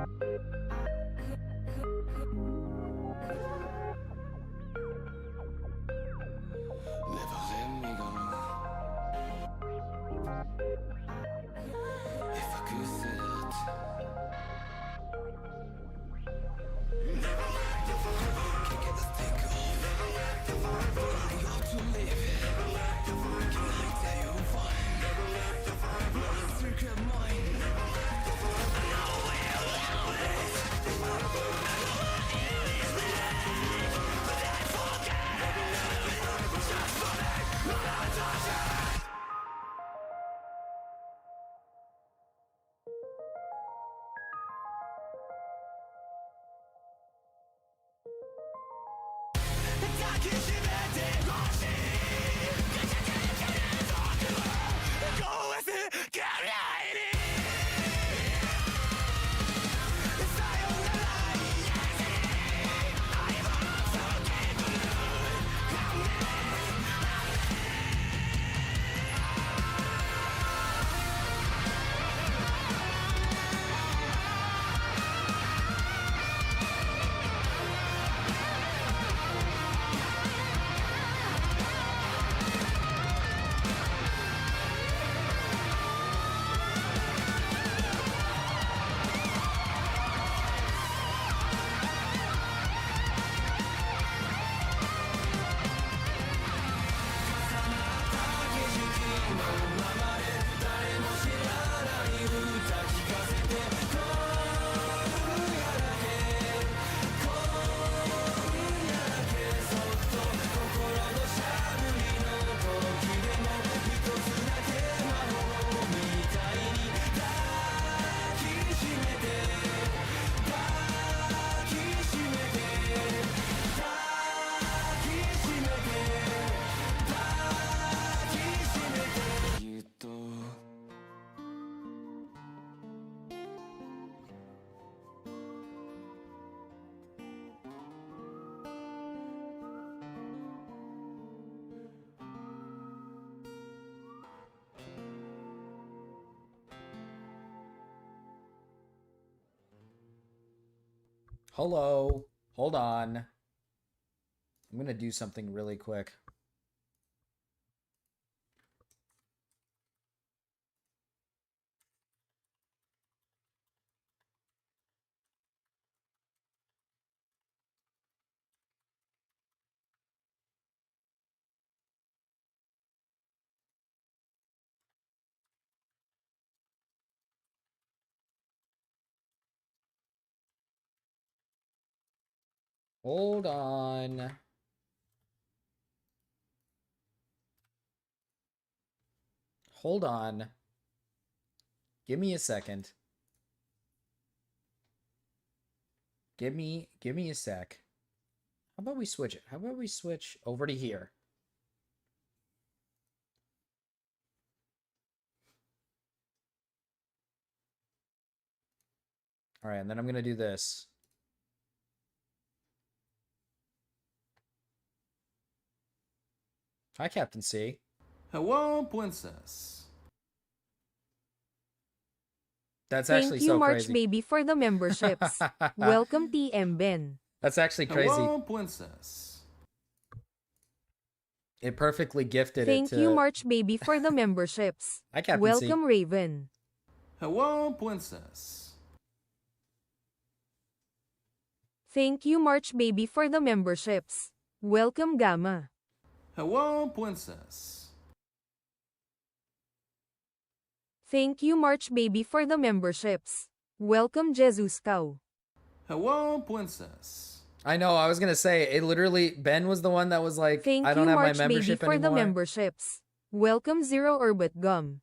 Never let me go. If I could sit, can't get this thing off. Only hope to live. Can I tell you why? Secret mine. Hello. Hold on. I'm going to do something really quick. Hold on. Hold on. Give me a second. Give me a sec. How about we switch it? How about we switch over to here? All right, and then I'm going to do this. Hi, Captain C. Hello, princess. That's actually so March crazy. Baby, for the memberships. Welcome, TM Ben. That's actually crazy. Hello, princess. It perfectly gifted Thank it to... you, March Baby, for the memberships. Hi, Captain Welcome, C. Raven. Hello, princess. Thank you, March Baby, for the memberships. Welcome, Gamma. Hello, princess. Thank you, March Baby, for the memberships. Welcome, Jesus Cow. Hello, princess. I know, I was going to say, it literally... Ben was the one that was like, Thank I don't you, have March my Baby, membership for anymore. the memberships. Welcome, Zero Orbit Gum.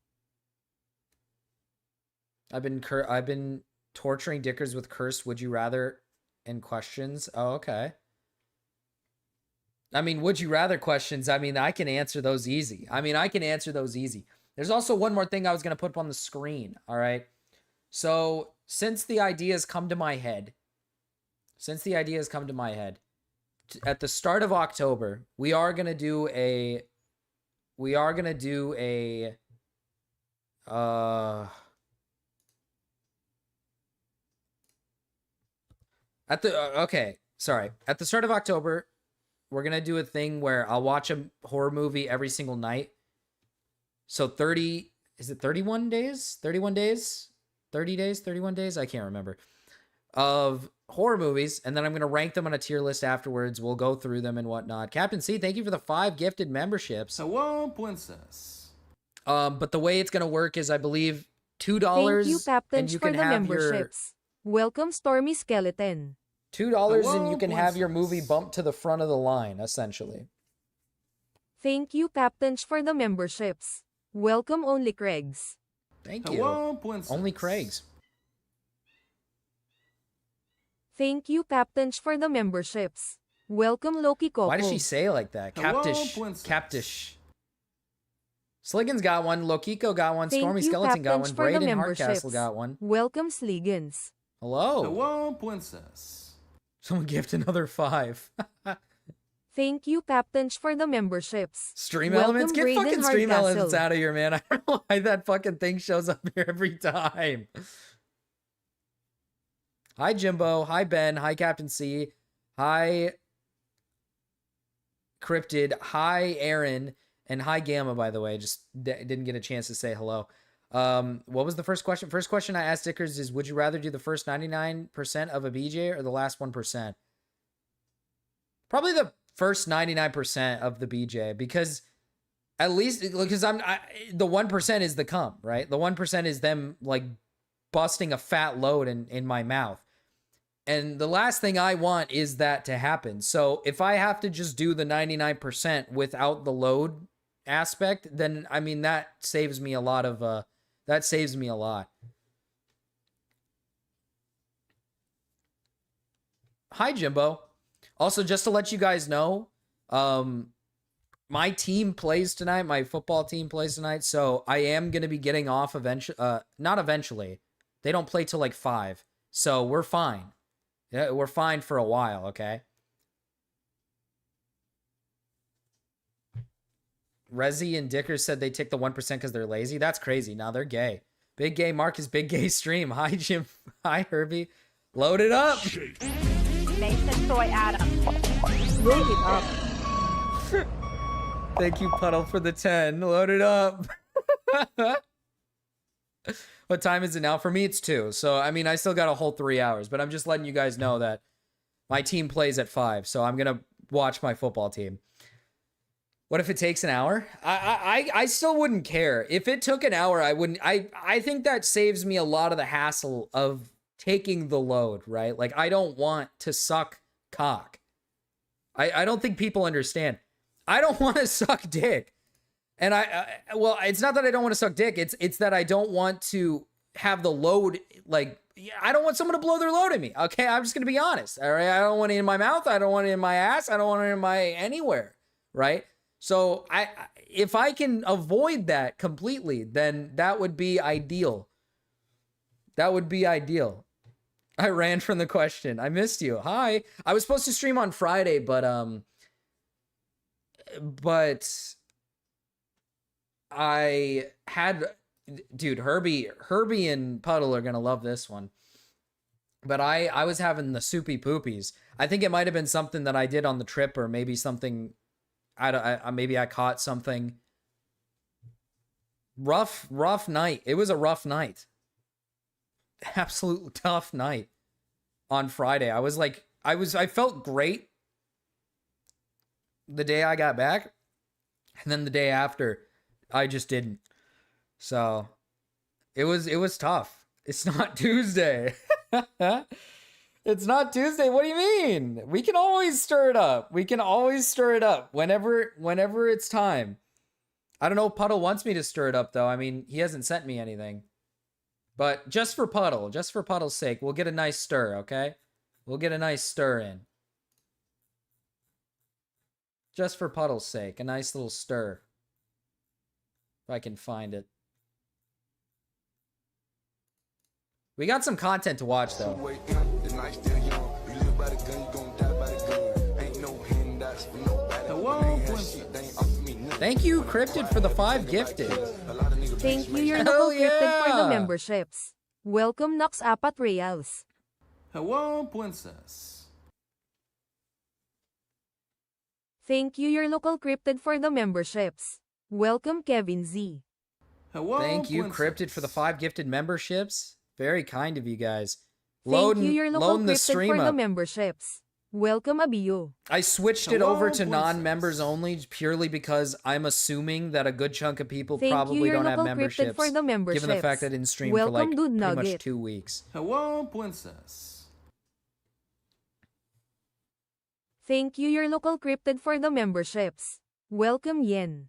I've been torturing Dickers with cursed would you rather and questions. Oh, okay. I mean, would you rather questions, I mean, I can answer those easy. There's also one more thing I was going to put up on the screen, all right? So, since the ideas come to my head, at the start of October, we are going to do a At the okay, sorry. At the start of October, we're gonna do a thing where I'll watch a horror movie every single night. So 30, is it 31 days? 31 days? 30 days? 31 days? I can't remember. Of horror movies, and then I'm gonna rank them on a tier list afterwards. We'll go through them and whatnot. Captain C, thank you for the 5 gifted memberships. Hello, princess. But the way it's gonna work is, I believe, $2. Thank you, and Captains, you for can the have your memberships. Welcome, Stormy Skeleton. $2, and Hello, you can have your movie princess. bumped to the front of the line, essentially. Thank you, Captains, for the memberships. Welcome, Only Craigs. Thank you. Hello, princess. Only Craig's. Thank you, Captains, for the memberships. Welcome, Loki Coco. Why does she say it like that? Hello, Captish. princess. Captish. Sliggins got one. Lokiko got one. Thank Stormy you, Skeleton got Captains, one. for the Braden memberships. Hardcastle got one. Welcome, Sliggins. Hello. Hello, princess. Someone gift another 5. Thank you, Captains, for the memberships. Stream Welcome, Elements? Get Braden fucking Stream Hardcastle. Elements out of here, man. I don't know why that fucking thing shows up here every time. Hi, Jimbo. Hi, Ben. Hi, Captain C. Hi, Cryptid. Hi, Aaron. And hi, Gamma, by the way. Just didn't get a chance to say hello. What was the first question? First question I asked Dickers is, would you rather do the first 99% of a BJ or the last 1%? Probably the first 99% of the BJ, because at least, because the 1% is the cum, right? The 1% is them like busting a fat load in my mouth. And the last thing I want is that to happen. So if I have to just do the 99% without the load aspect, then I mean, that saves me a lot of, that saves me a lot. Hi, Jimbo. Also, just to let you guys know, my team plays tonight. My football team plays tonight. So I am going to be getting off eventually. Not eventually. They don't play till like 5. So we're fine. Yeah, we're fine for a while, okay? Rezi and Dickers said they take the 1% because they're lazy. That's crazy. Now they're gay. Big gay Marcus, big gay stream. Hi, Jim. Hi, Herbie. Load it up. Nathan Soy Adam. Load it up. Thank you, Puddle, for the 10. Load it up. What time is it now? For me, it's 2. So, I mean, I still got a whole 3 hours, but I'm just letting you guys know that my team plays at 5. So I'm going to watch my football team. What if it takes an hour? I still wouldn't care. If it took an hour, I wouldn't. I think that saves me a lot of the hassle of taking the load, right? Like, I don't want to suck cock. I don't think people understand. I don't want to suck dick. And well, it's not that I don't want to suck dick. It's that I don't want to have the load. Like, I don't want someone to blow their load at me. Okay, I'm just gonna be honest. All right, I don't want it in my mouth. I don't want it in my ass. I don't want it in my anywhere. Right. So if I can avoid that completely, then that would be ideal. That would be ideal. I ran from the question. I missed you. Hi. I was supposed to stream on Friday, but I had, dude, Herbie and Puddle are gonna love this one. But I was having the soupy poopies. I think it might have been something that I did on the trip, or maybe something. Maybe I caught something. Rough night. It was a rough night. Absolute tough night on Friday. I felt great the day I got back, and then the day after, I just didn't. So it was tough. It's not Tuesday. It's not Tuesday. What do you mean? We can always stir it up. We can always stir it up whenever it's time. I don't know if Puddle wants me to stir it up, though. I mean, he hasn't sent me anything. But just for Puddle's sake, we'll get a nice stir, okay? We'll get a nice stir in. Just for Puddle's sake, a nice little stir. If I can find it. We got some content to watch, though. Hello, princess. Thank you, Cryptid, for the 5 gifted. Thank you, your Hell local cryptid, for yeah. the memberships. Welcome, Nox Apat Reals. Hello, princess. Thank you, your local cryptid, for the memberships. Welcome, Kevin Z. Hello, Thank you, princess. Cryptid, for the 5 gifted memberships. Very kind of you guys. Thank you, your local Loading the cryptid, stream for the up. memberships. Welcome, Abiyo. I switched it Hello, over to princess. non-members only purely because I'm assuming that a good chunk of people Thank you, probably your don't have local cryptid, memberships, for the given the fact memberships. that I didn't stream Welcome, for like Dude pretty much Nugget. 2 weeks. Hello, princess. Thank you, your local cryptid, for the memberships. Welcome, Yen.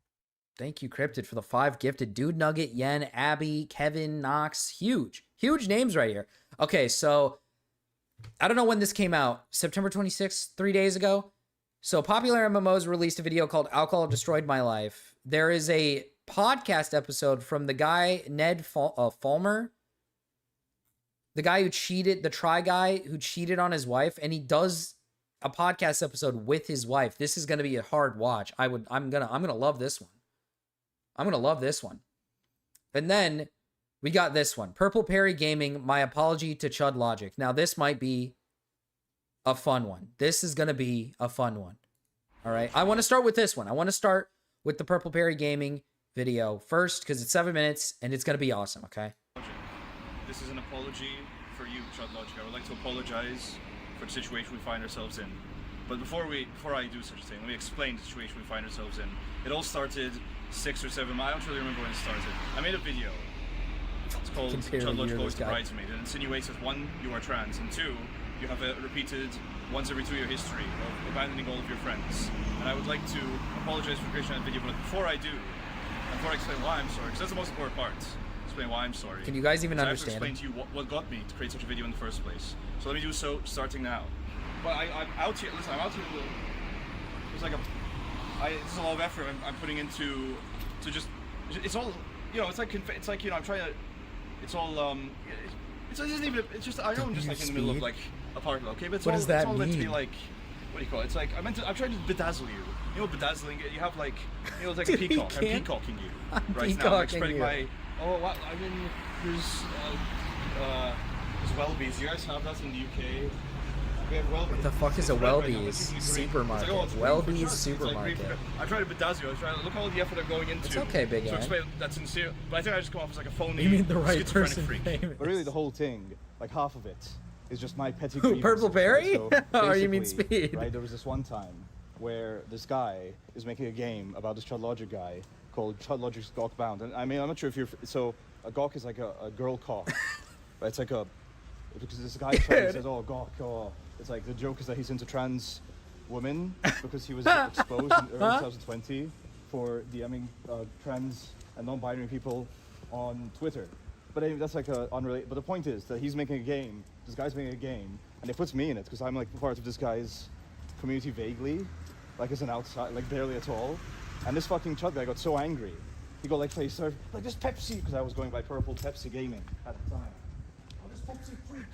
Thank you, Cryptid, for the 5 gifted. Dude Nugget, Yen, Abby, Kevin, Knox. Huge names right here. Okay, so I don't know when this came out. September 26th, 3 days ago. So Popular MMOs released a video called Alcohol Destroyed My Life. There is a podcast episode from the guy, Ned Fulmer. The guy who cheated, the try guy who cheated on his wife, and he does a podcast episode with his wife. This is going to be a hard watch. I'm going to love this one. I'm going to love this one. And then we got this one. Purple Parry Gaming, My Apology to Chud Logic. Now, this might be a fun one. This is going to be a fun one. All right. I want to start with this one. I want to start with the Purple Parry Gaming video first because it's 7 minutes and it's going to be awesome. Okay. This is an apology for you, Chud Logic. I would like to apologize for the situation we find ourselves in. But before I do such a thing, let me explain the situation we find ourselves in. It all started 6 or 7 months. I don't really remember when it started. I made a video. It's called Chud Logic Goes to Bridesmaid. It insinuates that 1, you are trans, and 2, you have a repeated once every 2-year history of abandoning all of your friends. And I would like to apologize for creating that video, but before I do, and before I explain why I'm sorry, because that's the most important part, explain why I'm sorry. Can you guys even so understand? I have to explain to you what got me to create such a video in the first place. So let me do so, starting now. But I'm out here, listen, I'm out here, it's like it's a lot of effort I'm putting into, to just, it's all, you know, it's like, you know, I'm trying to, it's all, it isn't even, it's just, I know I'm just like in the middle of like a party, okay, but What does that it's all meant to be mean? like, what do you call it? It's like, I'm trying to bedazzle you. You know what bedazzling, you have like, you know, it's like Dude, a he peacock, I'm can't. peacocking you. I'm right now, I'm like peacocking spreading you. my, oh, what, I mean, there's Welby's, you guys have that in the UK? We have Welby's. What the fuck is a It's red right now, Welby's but it's green. supermarket? It's like, oh, it's green for Welby's trust. It's like green supermarket. for- I'm trying to bedazzle you. I'm trying to look all the effort I'm going into. It's okay, Big to Ant. explain that's sincere. But I think I just come off as like a phony. You mean the right schizophrenic person? freak. Famous. But really, the whole thing, like half of it, is just my petty Who, grievances, Purple Parry? right? So Or you mean basically, Speed? Right, there was this one time where this guy is making a game about this Chud Logic guy called Chud Logic's Gawk Bound. And I mean, I'm not sure if you're... So, a Gawk is like a girl cock. Right? It's like a... Because this guy says, oh, Gawk, oh... It's like, the joke is that he's into trans women because he was exposed in early 2020 for DMing trans and non-binary people on Twitter. But anyway, that's like unrelated. But the point is that he's making a game. This guy's making a game, and it puts me in it because I'm like part of this guy's community vaguely, like as an outside, like barely at all. And this fucking Chud guy got so angry, he got like face like this Pepsi, because I was going by Purple Pepsi Gaming at the time. Oh, this Pepsi freak!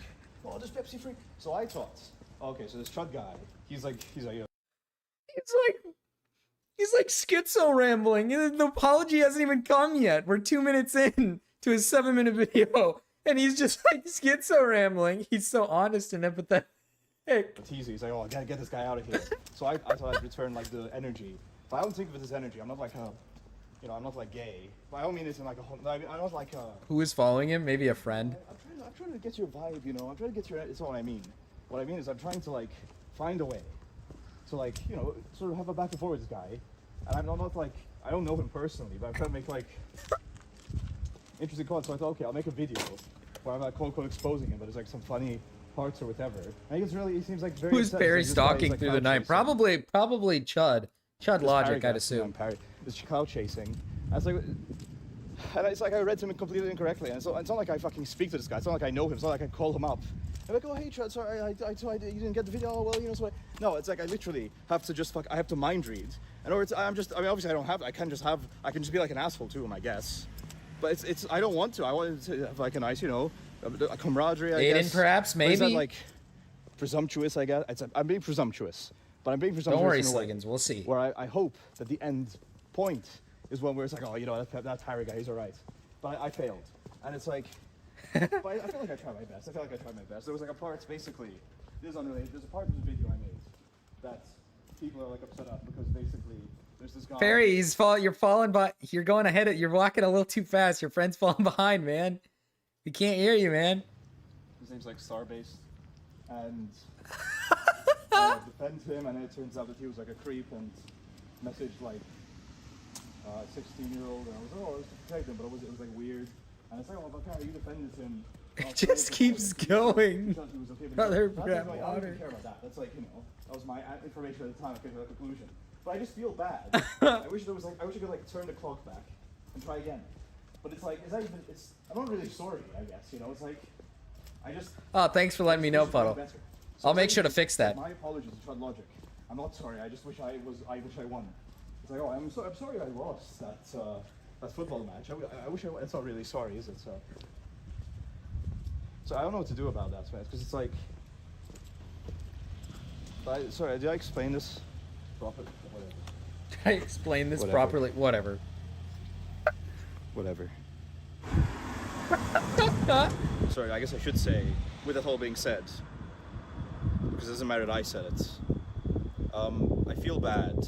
Oh, this Pepsi freak! So I thought, okay, so this Chud guy, he's like, you know, He's like schizo rambling. The apology hasn't even come yet. We're 2 minutes in to his 7-minute video, and he's just like schizo rambling. He's so honest and empathetic. teasing. He's like, oh, I gotta get this guy out of here. So I thought I'd return like the energy. But I don't think of it as energy. I'm not like a, you know, I'm not like gay. But I don't mean it in like a, I mean, I'm not like a. Who is following him? Maybe a friend. I'm trying to get your vibe, you know. I'm trying to get your. It's not what I mean. What I mean is I'm trying to like find a way to like, you know, sort of have a back and forth with this guy. And I'm not like, I don't know him personally, but I'm trying to make like interesting content. So I thought, okay, I'll make a video where I'm like quote unquote exposing him, but it's like some funny parts or whatever. And he seems like very. Who's upset. Parry He's like, this guy is, stalking like, through the cloud night? chasing. Probably Chud. Chud This Logic, Parry I'd guy, assume. Parry. This cloud chasing. And it's like, and it's like I read him completely incorrectly. And so it's not like I fucking speak to this guy. It's not like I know him. It's not like I call him up. I'm like, oh hey Chud, sorry, I you didn't get the video. Oh, well, you know, so no, it's like I literally have to just I have to mind read. And or I mean, obviously I can just be like an asshole to him, I guess. But it's I don't want to. I want to have like a nice, you know, a camaraderie. I Aiden, guess. perhaps, But is that maybe? like presumptuous? I guess I'm being presumptuous, but I'm being presumptuous. Don't worry, in a way Sliggins. We'll see. Where I hope that the end point is one where it's like, oh, you know, that Parry guy, he's all right. But I failed, and it's like, But I feel like I tried my best. There was like a part, basically, this is unrelated. There's a part of the video I made that people are like upset at because basically there's this guy. Parry, you're falling by. You're going ahead. You're walking a little too fast. Your friend's falling behind, man. We can't hear you, man. His name's like Starbased, and defend him, and it turns out that he was like a creep and messaged like 16-year-old, and I was I was to protect him, but it was like weird. And it's like, well, but you defended him. It just keeps going. Brother, grab I don't water. even care about that. That's like, that was my information at the time. I came to that conclusion. But I just feel bad. I wish I could like turn the clock back and try again. But it's like, I'm not really sorry, I guess. It's like, I just. Oh, thanks for letting me know, Puddle. I'll make sure to fix that. My apologies to Chud Logic. I'm not sorry. I just wish I won. It's like, oh, I'm sorry I lost that football match. I wish I won. It's not really sorry, is it? So I don't know what to do about that, man. Because it's like, sorry, did I explain this properly? Whatever. Did I explain this Whatever. properly? Whatever. Whatever. Sorry, I guess I should say, with that all being said, because it doesn't matter that I said it, I feel bad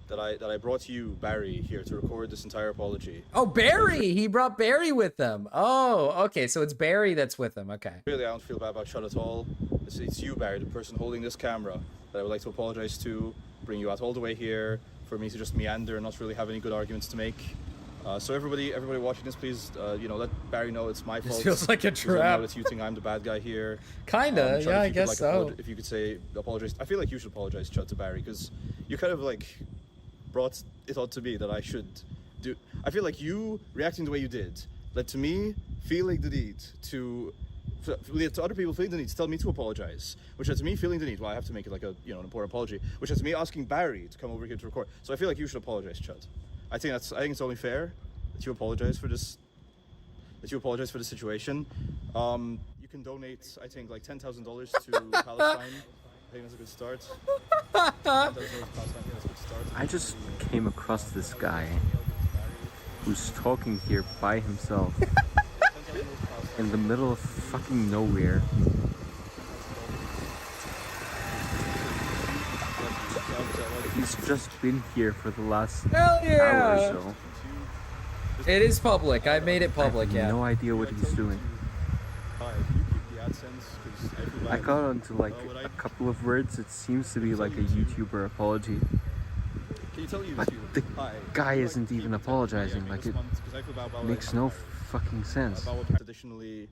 that I brought you, Barry, here to record this entire apology. Oh, Barry! He brought Barry with him. Oh, okay. So it's Barry that's with him. Okay. Really, I don't feel bad about Chud at all. It's you, Barry, the person holding this camera, that I would like to apologize to, bring you out all the way here, for me to just meander and not really have any good arguments to make. So everybody watching this, please, let Barry know it's my fault. This feels like a Please let me know trap. that you think I'm the bad guy here. Kinda, Chud, yeah, if I you could, guess so. If you could say apologize, I feel like you should apologize, Chud, to Barry, because you kind of like brought it on to me that I should do. I feel like you reacting the way you did led to me feeling the need to other people feeling the need to tell me to apologize, which led to me feeling the need. Well, I have to make it like a an important apology, which led to me asking Barry to come over here to record. So I feel like you should apologize, Chud. I think it's only fair that you apologize for this. That you apologize for the situation. You can donate, I think, like $10,000 to Palestine. I think that's a good start. $10,000 to Palestine, I think that's a good start. I just came across this guy who's talking here by himself in the middle of fucking nowhere. He's just been here for the last Hell yeah! hour or so. It is public. I made it public, I have yeah. no idea what he's doing. Hi, can you keep the AdSense? 'Cause I feel I bad. got onto like a couple of words. It seems to be like a YouTuber apology. Can you tell YouTube? But the Hi, guy can you, isn't keep even the apologizing, $10,000 like, this it month? 'Cause I feel bad about Makes no fucking sense. Additionally,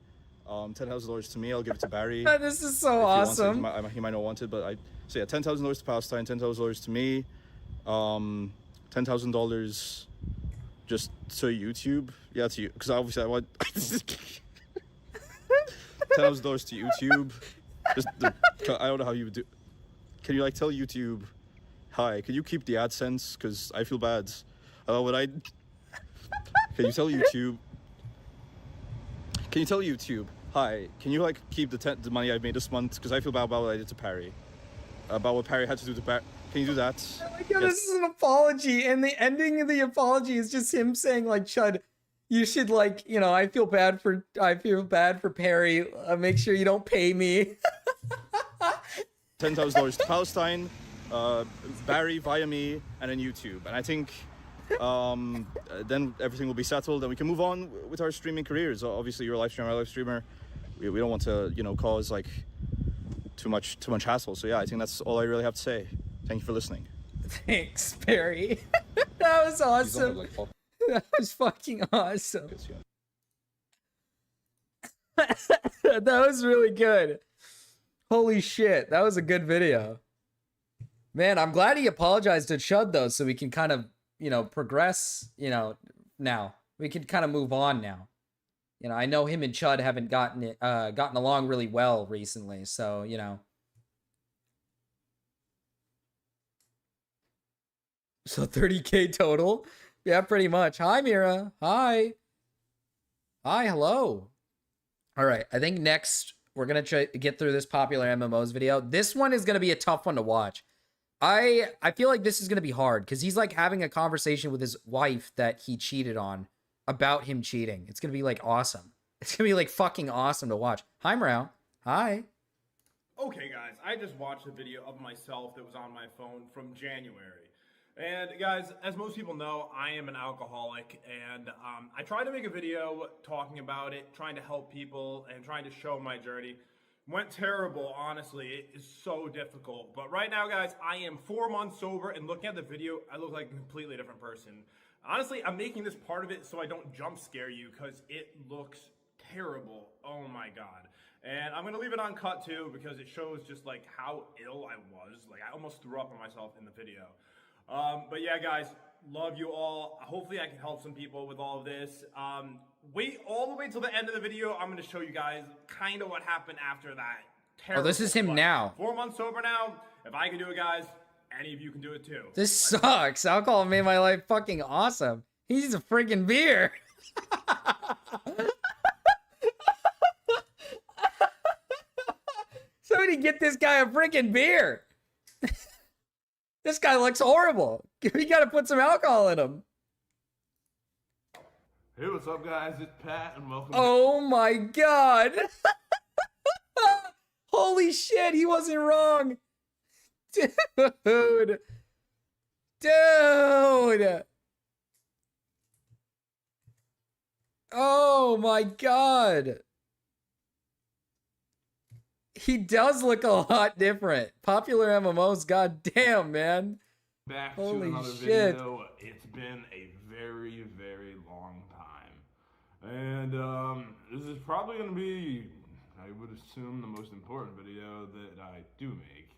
$10,000 to me. I'll give it to Barry. This is so If he wants it. awesome. He might not want it, but so yeah, $10,000 to Palestine, $10,000 to me, $10,000 just to YouTube. Yeah, to you, because obviously I want $10,000 to YouTube. I don't know how you would do. Can you like tell YouTube, hi? Can you keep the AdSense? Because I feel bad. Can you tell YouTube? Can you tell YouTube, hi? Can you like keep the money I made this month? Because I feel bad about what I did to Parry. About what Parry had to do to Parry. Can you do that? Oh my God, this is an apology, and the ending of the apology is just him saying, like, Chud, you should, like, I feel bad for Parry. Make sure you don't pay me. $10,000 to Palestine, Barry via me, and then YouTube. And I think then everything will be settled, and we can move on with our streaming careers. Obviously, you're a live streamer, I'm a live streamer. We don't want to, cause like too much hassle. So yeah, I think that's all I really have to say. Thank you for listening. Thanks, Parry. That was awesome. That was fucking awesome. That was really good. Holy shit, that was a good video. Man, I'm glad he apologized to Chud though, so we can kind of, progress, now. We can kind of move on now. I know him and Chud haven't gotten along really well recently, so, So 30K total? Yeah, pretty much. Hi, Mira. Hi. Hi, hello. All right, I think next we're going to try to get through this popular MMOs video. This one is going to be a tough one to watch. I feel like this is going to be hard because he's like having a conversation with his wife that he cheated on about him cheating. It's going to be like awesome. It's gonna be like fucking awesome to watch. Hi, Morale. Hi. Okay, guys, I just watched a video of myself that was on my phone from January. And guys, as most people know, I am an alcoholic, and I tried to make a video talking about it, trying to help people, and trying to show my journey. Went terrible, honestly. It is so difficult. But right now, guys, I am 4 months sober, and looking at the video, I look like a completely different person. Honestly, I'm making this part of it so I don't jump scare you, because it looks terrible. Oh my god. And I'm gonna leave it uncut too, because it shows just like how ill I was. Like, I almost threw up on myself in the video. But yeah, guys, love you all. Hopefully I can help some people with all of this. Wait all the way till the end of the video. I'm gonna show you guys kind of what happened after that. Oh, this is him now. 4 months sober now. If I can do it, guys, any of you can do it too. This sucks. Alcohol made my life fucking awesome. He needs a freaking beer. Somebody get this guy a freaking beer. This guy looks horrible. We gotta put some alcohol in him. Hey, what's up, guys? It's Pat, and welcome. Oh my god. Holy shit, he wasn't wrong. Dude. Dude. Oh my god. He does look a lot different. Popular MMOs, goddamn, man. Back Holy to another shit. video. It's been a very, very long time. And this is probably going to be, I would assume, the most important video that I do make.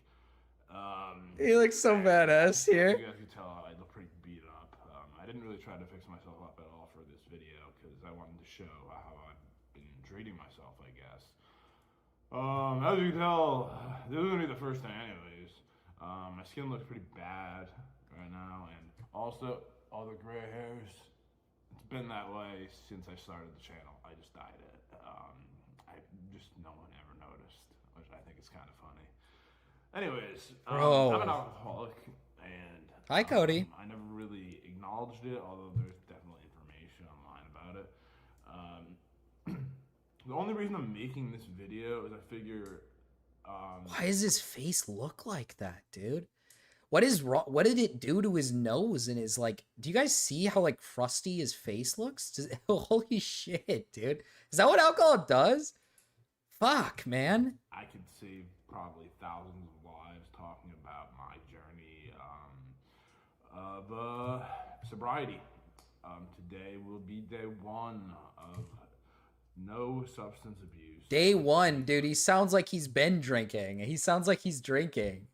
He looks so badass here. You guys can tell I look pretty beat up. I didn't really try to fix myself up at all for this video because I wanted to show how I've been treating myself, I guess. As you can tell, this is gonna be the first time anyways. My skin looks pretty bad right now, and also all the gray hairs. It's been that way since I started the channel. I just dyed it. No one ever noticed, which I think is kind of funny. Anyways, Bro. I'm an alcoholic, and Hi, Cody. I never really acknowledged it, although there's definitely information online about it. The only reason I'm making this video is I figure. Why does his face look like that, dude? What is wrong? What did it do to his nose and his, like, do you guys see how, like, crusty his face looks? Holy shit, dude. Is that what alcohol does? Fuck, man. I could save probably thousands of lives talking about my journey of sobriety. Today will be day one of no substance abuse. Day one, dude. He sounds like he's been drinking. He sounds like he's drinking.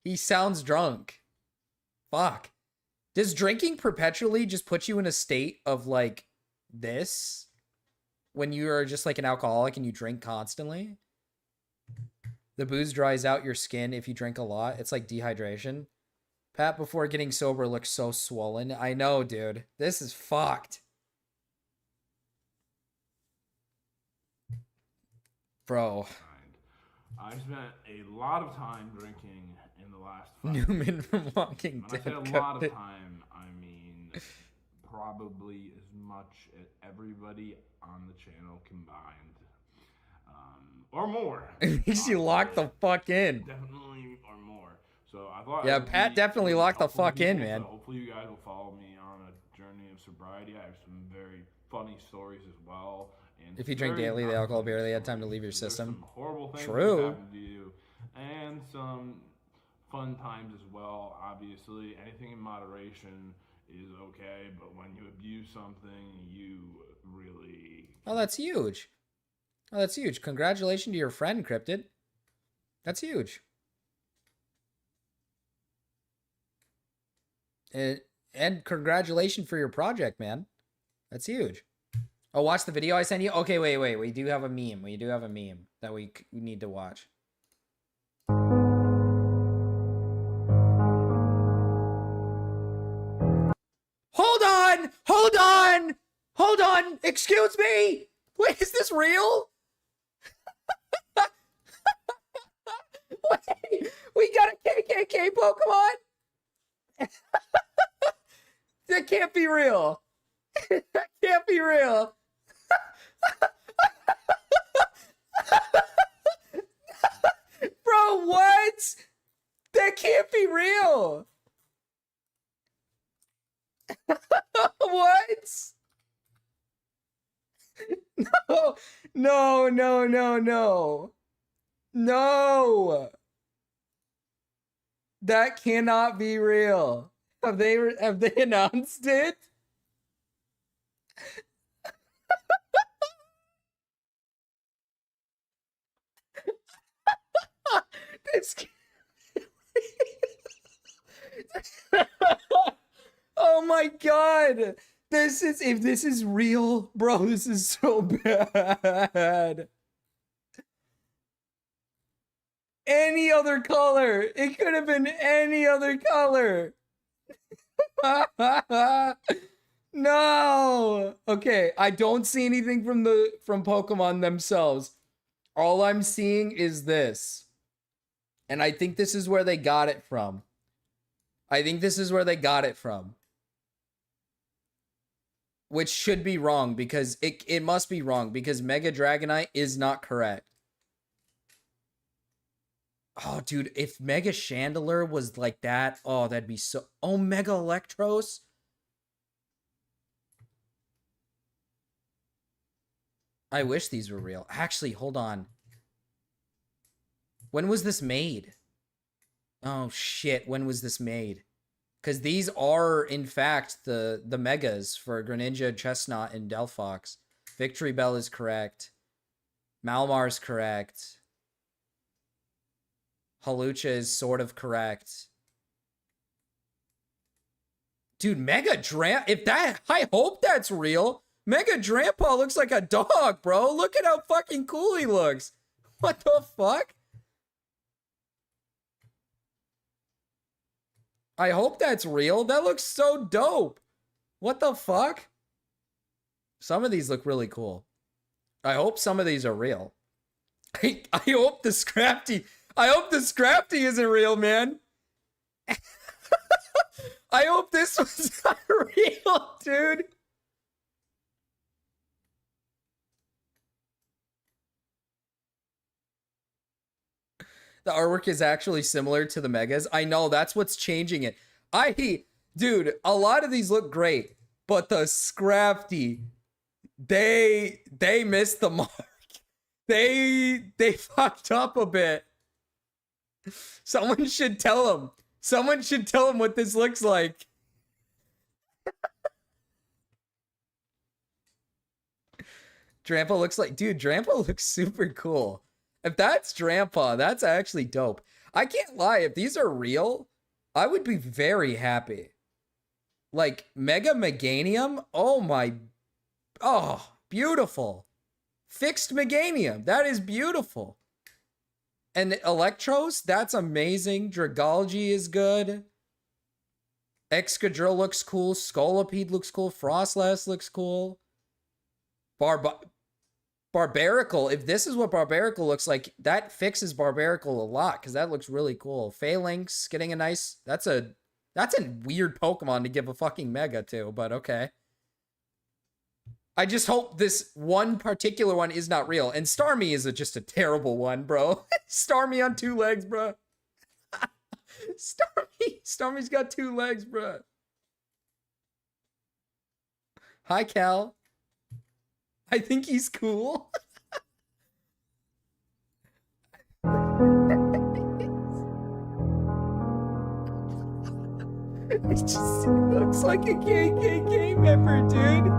He sounds drunk. Fuck. Does drinking perpetually just put you in a state of, like, this? When you are just like an alcoholic and you drink constantly? The booze dries out your skin if you drink a lot. It's like dehydration. Pat, before getting sober, looks so swollen. I know, dude. This is fucked. Bro. I spent a lot of time drinking in the last 5 Newman years. from Walking When Dead. I say a lot of time, I mean probably as much as everybody on the channel combined. Or more. It makes you lock the fuck in. Definitely or more. So I thought. Yeah, it would Pat be definitely really locked the helpful to fuck in, people, man. so hopefully you guys will follow me on a journey of sobriety. I have some very funny stories as well. And If you drink very daily, the alcohol documented barely had time to stories. leave your There's system. some horrible things True. that happened to you, and some fun times as well. Obviously, anything in moderation is okay, but when you abuse something, you really. Oh, that's huge. Oh, that's huge. Congratulations to your friend, Cryptid. That's huge. And congratulations for your project, man. That's huge. Oh, watch the video I sent you? Okay, wait. We do have a meme. We do have a meme that we need to watch. Hold on! Hold on! Hold on! Excuse me! Wait, is this real? Wait, we got a KKK Pokemon? That can't be real. That can't be real. No, no, no, no. No. That cannot be real. Have they announced it? This Oh my god. This is if this is real, bro, this is so bad. Any other color. It could have been any other color. No. Okay, I don't see anything from Pokemon themselves. All I'm seeing is this. And I think this is where they got it from. I think this is where they got it from. Which should be wrong because it must be wrong because Mega Dragonite is not correct. Oh, dude, if Mega Chandelure was like that, oh, that'd be so... Oh, Mega Electros? I wish these were real. Actually, hold on. When was this made? Oh, shit. When was this made? Because these are, in fact, the Megas for Greninja, Chestnut, and Delphox. Victory Bell is correct. Malamar is correct. Halucha is sort of correct. Dude, Mega Dramp... If that... I hope that's real. Mega Drampa looks like a dog, bro. Look at how fucking cool he looks. What the fuck? I hope that's real. That looks so dope. What the fuck? Some of these look really cool. I hope some of these are real. I hope the Scrafty... I hope the Scrafty isn't real, man. I hope this was not real, dude. The artwork is actually similar to the Megas. I know, that's what's changing it. Dude, a lot of these look great, but the Scrafty, they missed the mark. They fucked up a bit. Someone should tell them. Someone should tell them what this looks like. Drampa looks like... Dude, Drampa looks super cool. If that's Drampa, that's actually dope. I can't lie. If these are real, I would be very happy. Like, Mega Meganium? Oh my... Oh, beautiful. Fixed Meganium. That is beautiful. And Electros, that's amazing. Dragology is good. Excadrill looks cool. Scolipede looks cool. Frostlass looks cool. Barbaracle, if this is what Barbaracle looks like, that fixes Barbaracle a lot, because that looks really cool. Phalanx getting a nice... That's a weird Pokemon to give a fucking Mega to, but okay. I just hope this one particular one is not real. And Starmie is just a terrible one, bro. Starmie on 2 legs, bro. Starmie's got 2 legs, bro. Hi, Cal. I think he's cool. It just looks like a KKK member, dude.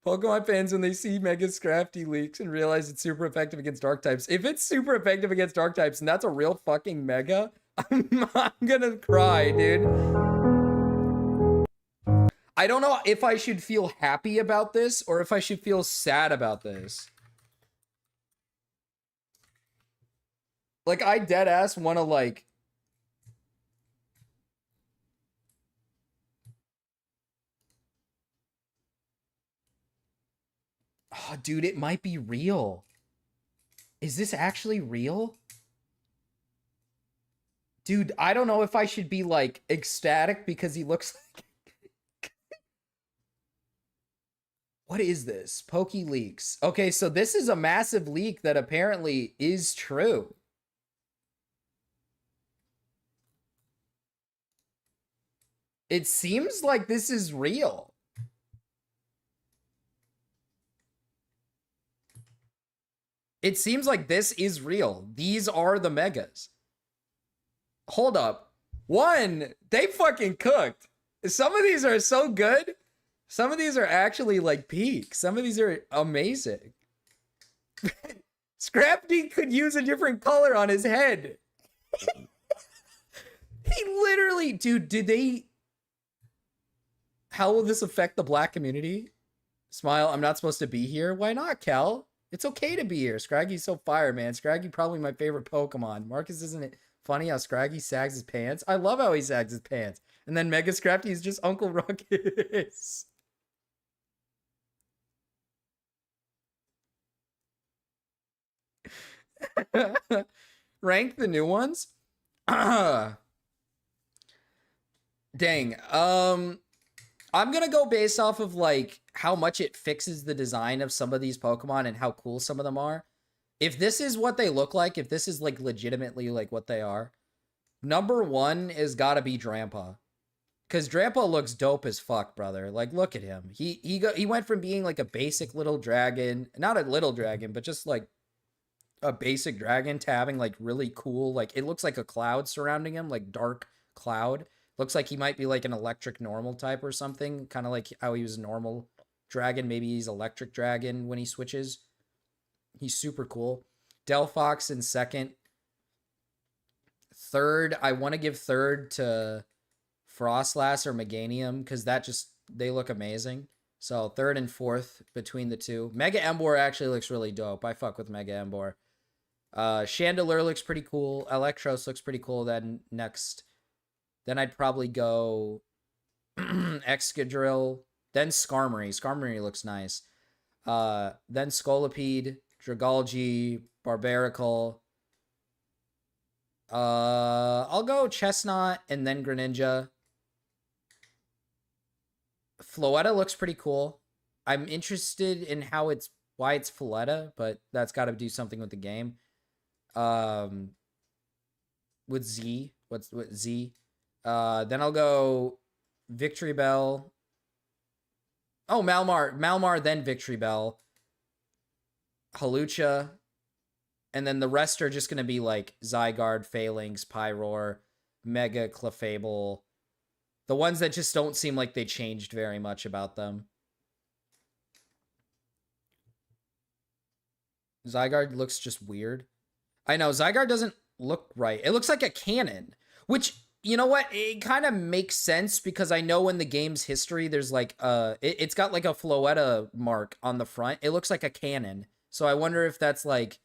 Pokemon fans, when they see Mega Scrafty leaks and realize it's super effective against dark types, if it's super effective against dark types and that's a real fucking Mega, I'm gonna cry, dude. I don't know if I should feel happy about this or if I should feel sad about this. Like, I deadass want to, like... Oh, dude, it might be real. Is this actually real? Dude, I don't know if I should be, like, ecstatic because he looks like... What is this? Pokey leaks. Okay, so this is a massive leak that apparently is true. It seems like this is real. It seems like this is real. These are the megas. Hold up. One, they fucking cooked. Some of these are so good. Some of these are actually like peak. Some of these are amazing. Scrappy could use a different color on his head. He literally, dude, did they... How will this affect the black community? Smile, I'm not supposed to be here. Why not, Cal? It's okay to be here. Scraggy's so fire, man. Scraggy probably my favorite Pokemon. Marcus, isn't it funny how Scraggy sags his pants? I love how he sags his pants. And then Mega Scrappy is just Uncle Ruckus. Rank the new ones? Dang. I'm gonna go based off of like how much it fixes the design of some of these Pokemon and how cool some of them are. If this is what they look like, if this is like legitimately like what they are, number one is gotta be Drampa. Cause Drampa looks dope as fuck, brother. Like, look at him. He went from being like a basic little dragon, not a little dragon, but just like a basic dragon to having like really cool, like it looks like a cloud surrounding him, like dark cloud. Looks like he might be like an electric normal type or something. Kind of like how he was a normal dragon. Maybe he's electric dragon when he switches. He's super cool. Delphox in second. Third, I want to give third to Frostlass or Meganium because that just, they look amazing. So third and fourth between the two. Mega Emboar actually looks really dope. I fuck with Mega Emboar. Chandelure looks pretty cool. Electros looks pretty cool. Then next... Then I'd probably go Excadrill, then Skarmory. Skarmory looks nice. Then Scolipede, Dragalge, Barbaracle. I'll go Chestnut and then Greninja. Floetta looks pretty cool. I'm interested in why it's Floetta, but that's got to do something with the game. With Z, what's Z? Then I'll go Victory Bell. Oh, Malmar, then Victory Bell. Halucha. And then the rest are just going to be like Zygarde, Phalanx, Pyroar, Mega, Clefable. The ones that just don't seem like they changed very much about them. Zygarde looks just weird. I know, Zygarde doesn't look right. It looks like a cannon, which... You know what? It kind of makes sense because I know in the game's history, there's like, it's got like a Floetta mark on the front. It looks like a cannon. So I wonder if that's like,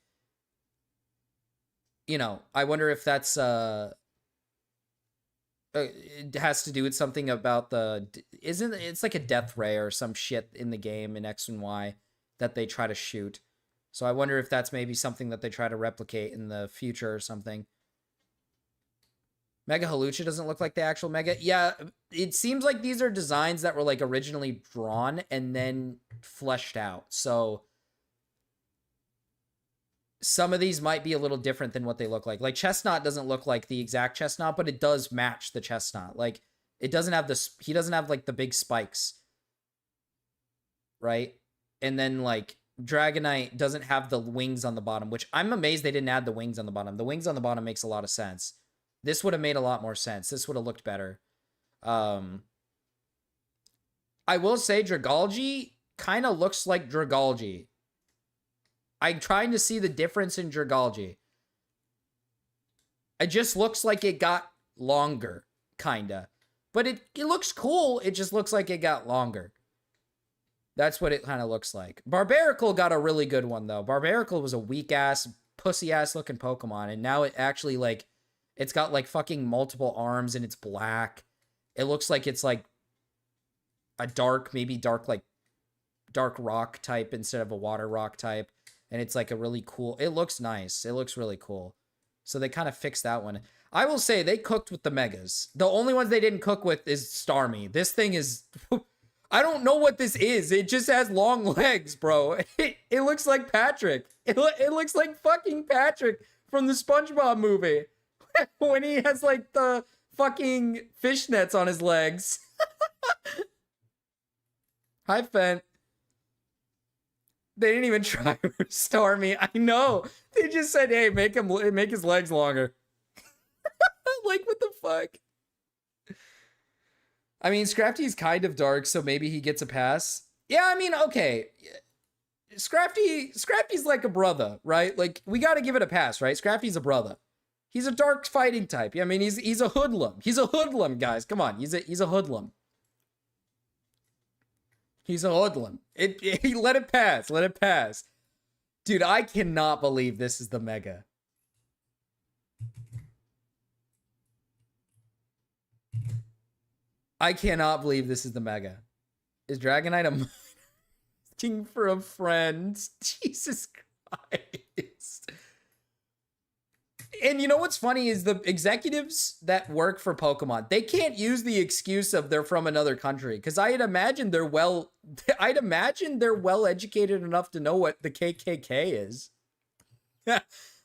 you know, I wonder if that's, it has to do with something about it's like a death ray or some shit in the game in X and Y that they try to shoot. So I wonder if that's maybe something that they try to replicate in the future or something. Mega Halucha doesn't look like the actual Mega. Yeah, it seems like these are designs that were like originally drawn and then fleshed out. So some of these might be a little different than what they look like. Like Chestnut doesn't look like the exact Chestnut, but it does match the Chestnut. Like it doesn't have he doesn't have like the big spikes. Right? And then like Dragonite doesn't have the wings on the bottom, which I'm amazed they didn't add the wings on the bottom. The wings on the bottom makes a lot of sense. This would have made a lot more sense. This would have looked better. I will say Dragalge kind of looks like Dragalge. I'm trying to see the difference in Dragalge. It just looks like it got longer, kinda. But it looks cool. It just looks like it got longer. That's what it kind of looks like. Barbaracle got a really good one, though. Barbaracle was a weak-ass, pussy-ass looking Pokemon. And now it actually, like... It's got, like, fucking multiple arms, and it's black. It looks like it's, like, a dark, maybe dark, like, dark rock type instead of a water rock type. And it's, like, a really cool... It looks nice. It looks really cool. So they kind of fixed that one. I will say, they cooked with the Megas. The only ones they didn't cook with is Starmie. This thing is... I don't know what this is. It just has long legs, bro. It looks like Patrick. It looks like fucking Patrick from the SpongeBob movie. When he has, like, the fucking fishnets on his legs. Hi, Fent. They didn't even try to restore me. I know. They just said, hey, make his legs longer. Like, what the fuck? I mean, Scrafty's kind of dark, so maybe he gets a pass. Yeah, I mean, okay. Scrafty's like a brother, right? Like, we gotta give it a pass, right? Scrafty's a brother. He's a dark fighting type. I mean, he's a hoodlum. He's a hoodlum, guys. Come on, he's a hoodlum. He's a hoodlum. Let it pass. Let it pass. Dude, I cannot believe this is the mega. I cannot believe this is the mega. Is Dragonite a asking for a friend? Jesus Christ. And you know what's funny is the executives that work for Pokemon, they can't use the excuse of they're from another country, because I'd imagine they're well educated enough to know what the KKK is.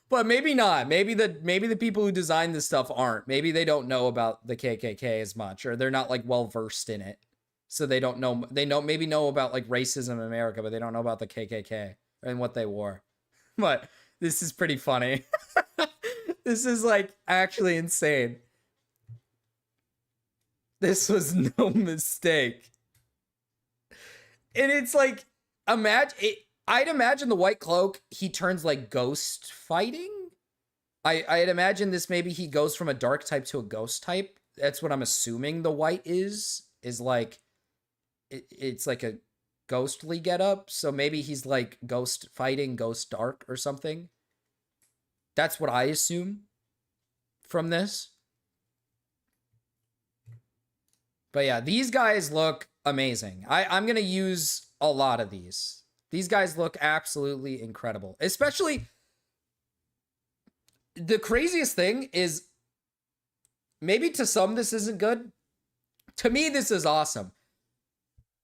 But maybe not. Maybe the people who design this stuff aren't. Maybe they don't know about the KKK as much, or they're not like well versed in it. So they don't know. They maybe know about like racism in America, but they don't know about the KKK and what they wore. But this is pretty funny. This is like actually insane. This was no mistake. And it's like, I'd imagine the White Cloak, he turns like ghost fighting. I'd imagine this, maybe he goes from a dark type to a ghost type. That's what I'm assuming the white is like, it's like a ghostly getup. So maybe he's like ghost fighting, ghost dark or something. That's what I assume from this. But yeah, these guys look amazing. I'm going to use a lot of these. These guys look absolutely incredible. Especially, the craziest thing is, maybe to some this isn't good. To me, this is awesome.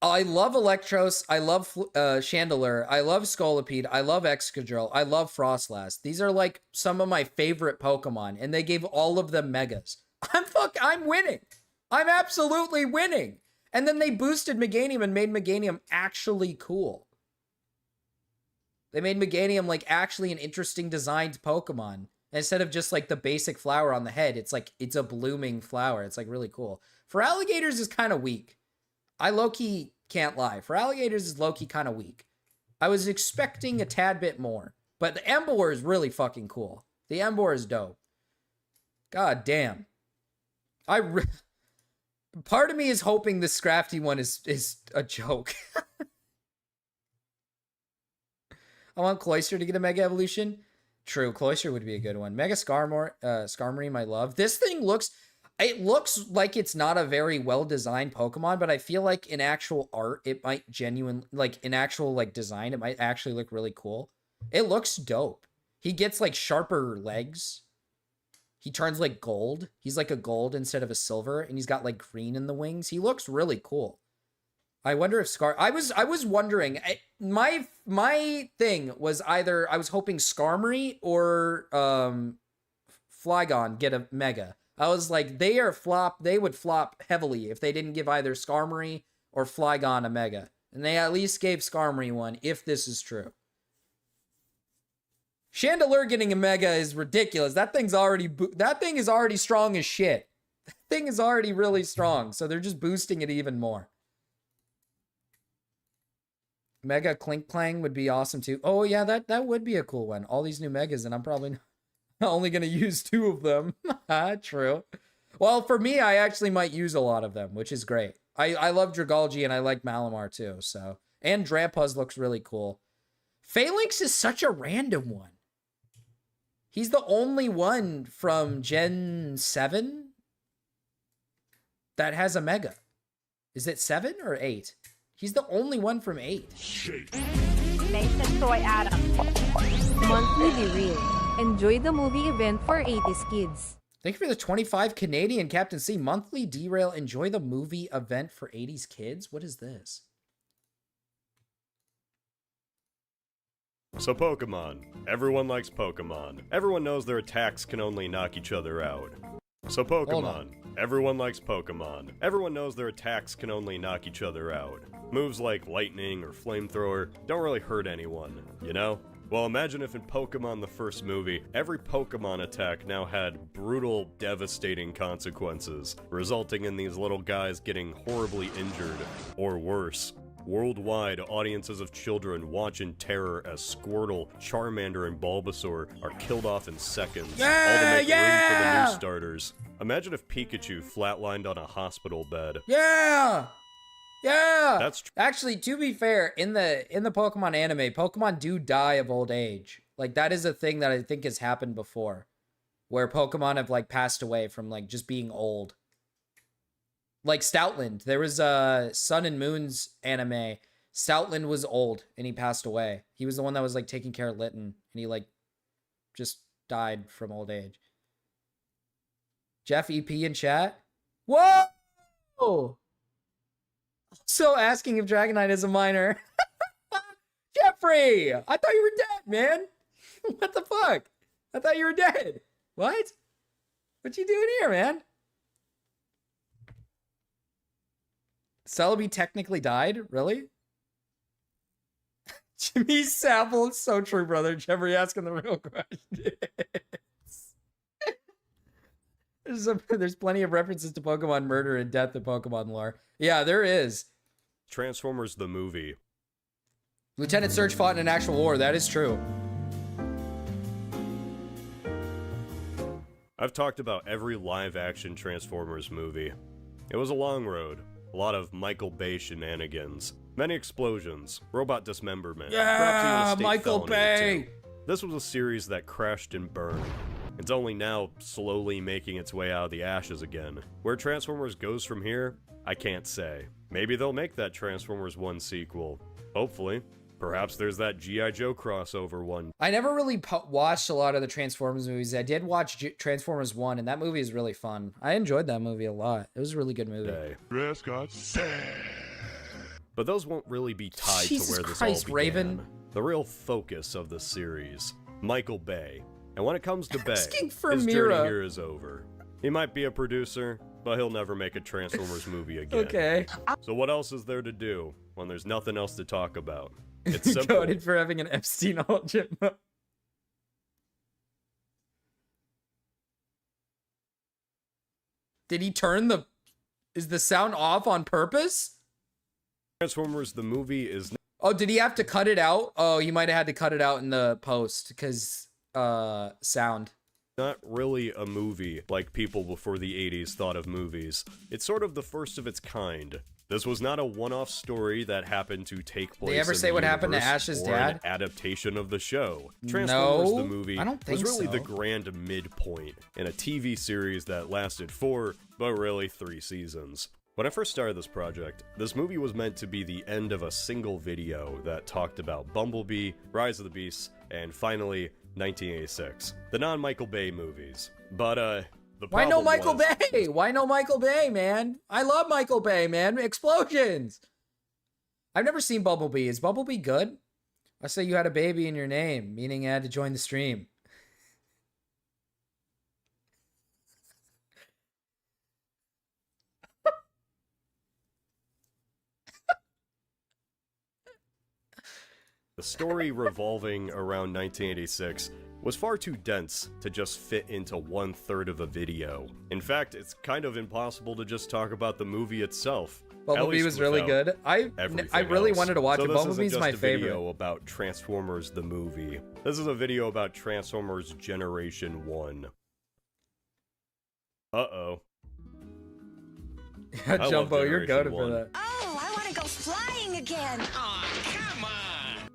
I love Electros. I love Chandelure. I love Scolipede. I love Excadrill. I love Frostlass. These are like some of my favorite Pokemon, and they gave all of them megas. I'm winning. I'm absolutely winning. And then they boosted Meganium and made Meganium actually cool. They made Meganium like actually an interesting designed Pokemon. And instead of just like the basic flower on the head, it's like, it's a blooming flower. It's like really cool. For alligators is kind of weak. I low-key can't lie. For alligators is low-key kind of weak. I was expecting a tad bit more. But the Emboar is really fucking cool. The Emboar is dope. God damn. Part of me is hoping this Scrafty one is a joke. I want Cloyster to get a Mega Evolution. True, Cloyster would be a good one. Mega Skarmory, my love. This thing looks... It looks like it's not a very well-designed Pokemon, but I feel like in actual art, it might genuinely... Like, in actual, like, design, it might actually look really cool. It looks dope. He gets, like, sharper legs. He turns, like, gold. He's, like, a gold instead of a silver, and he's got, like, green in the wings. He looks really cool. I wonder if I was wondering... My thing was either... I was hoping Skarmory or Flygon get a Mega. I was like, they would flop heavily if they didn't give either Skarmory or Flygon a Mega. And they at least gave Skarmory one, if this is true. Chandelure getting a Mega is ridiculous. That thing is already strong as shit. That thing is already really strong, so they're just boosting it even more. Mega Clink Clang would be awesome too. Oh yeah, that would be a cool one. All these new Megas, and I'm probably only going to use 2 of them. True. Well, for me, I actually might use a lot of them, which is great. I love Dragalge and I like Malamar too. So, and Drampuz looks really cool. Phalanx is such a random one. He's the only one from Gen 7 that has a Mega. Is it 7 or 8? He's the only one from 8. Nathan Soy Adam. Monthly Derail. Enjoy the movie event for 80s kids. Thank you for the 25 Canadian Captain C. Monthly Derail. Enjoy the movie event for 80s kids. What is this? So Pokemon. Everyone likes Pokemon. Everyone knows their attacks can only knock each other out. So Pokemon. Everyone likes Pokemon. Everyone knows their attacks can only knock each other out. Moves like lightning or flamethrower don't really hurt anyone, you know? Well, imagine if in Pokemon the first movie, every Pokemon attack now had brutal, devastating consequences, resulting in these little guys getting horribly injured, or worse. Worldwide, audiences of children watch in terror as Squirtle, Charmander, and Bulbasaur are killed off in seconds, all to make room for the new starters. Imagine if Pikachu flatlined on a hospital bed. Yeah! That's Actually, to be fair, in the Pokemon anime, Pokemon do die of old age. Like, that is a thing that I think has happened before, where Pokemon have like passed away from like just being old. Like Stoutland, there was a Sun and Moon's anime. Stoutland was old and he passed away. He was the one that was like taking care of Litten, and he like just died from old age. Jeff EP in chat. Whoa! So asking if Dragonite is a minor. Jeffrey! I thought you were dead, man. What the fuck? I thought you were dead. What? What you doing here, man? Celebi technically died? Really? Jimmy Savile, it's so true, brother. Jeffrey asking the real questions. There's plenty of references to Pokemon murder and death in Pokemon lore. Yeah, there is. Transformers the movie. Lieutenant Surge fought in an actual war. That is true. I've talked about every live-action Transformers movie. It was a long road. A lot of Michael Bay shenanigans. Many explosions. Robot dismemberment. perhaps even a Yeah, state Michael felony, Bay! too. This was a series that crashed and burned. It's only now slowly making its way out of the ashes again. Where Transformers goes from here, I can't say. Maybe they'll make that Transformers 1 sequel. Hopefully. Perhaps there's that G.I. Joe crossover one. I never really watched a lot of the Transformers movies. I did watch Transformers 1, and that movie is really fun. I enjoyed that movie a lot. It was a really good movie. But those won't really be tied Jesus to where this Christ, all began. Raven. The real focus of the series, Michael Bay. And when it comes to Bay, Asking for his Mira. journey here is over. He might be a producer, but he'll never make a Transformers movie again. Okay. So what else is there to do when there's nothing else to talk about? It's simple. Goated for having an Epstein alt-jet mode. Did he turn the... Is the sound off on purpose? Transformers the movie is Oh, did he have to cut it out? Oh, he might have had to cut it out in the post, because, sound. not really a movie like people before the 80s thought of movies. It's sort of the first of its kind. This was not a one-off story that happened to take place. They ever in say the what happened to universe Ash's or dad? An adaptation of the show. Transformers No, the movie I don't think was really so. the grand midpoint in a TV series that lasted 4, but really 3 seasons. When I first started this project, this movie was meant to be the end of a single video that talked about Bumblebee, Rise of the Beasts, and finally 1986, the non-Michael Bay movies. But the Why no problem Michael was- Bay? Why no Michael Bay, man? I love Michael Bay, man. Explosions. I've never seen Bumblebee. Is Bumblebee good? I say you had a baby in your name, meaning you had to join the stream. The story revolving around 1986 was far too dense to just fit into 1/3 of a video. In fact, it's kind of impossible to just talk about the movie itself. at Bumblebee least was really without good. I everything really else. wanted to watch so it. this Bumblebee's isn't my just a video favorite. about Transformers the movie. This is a video about Transformers Generation 1. Uh-oh. I love Jumbo, you're Generation goated for 1. that. Oh, I want to go flying again.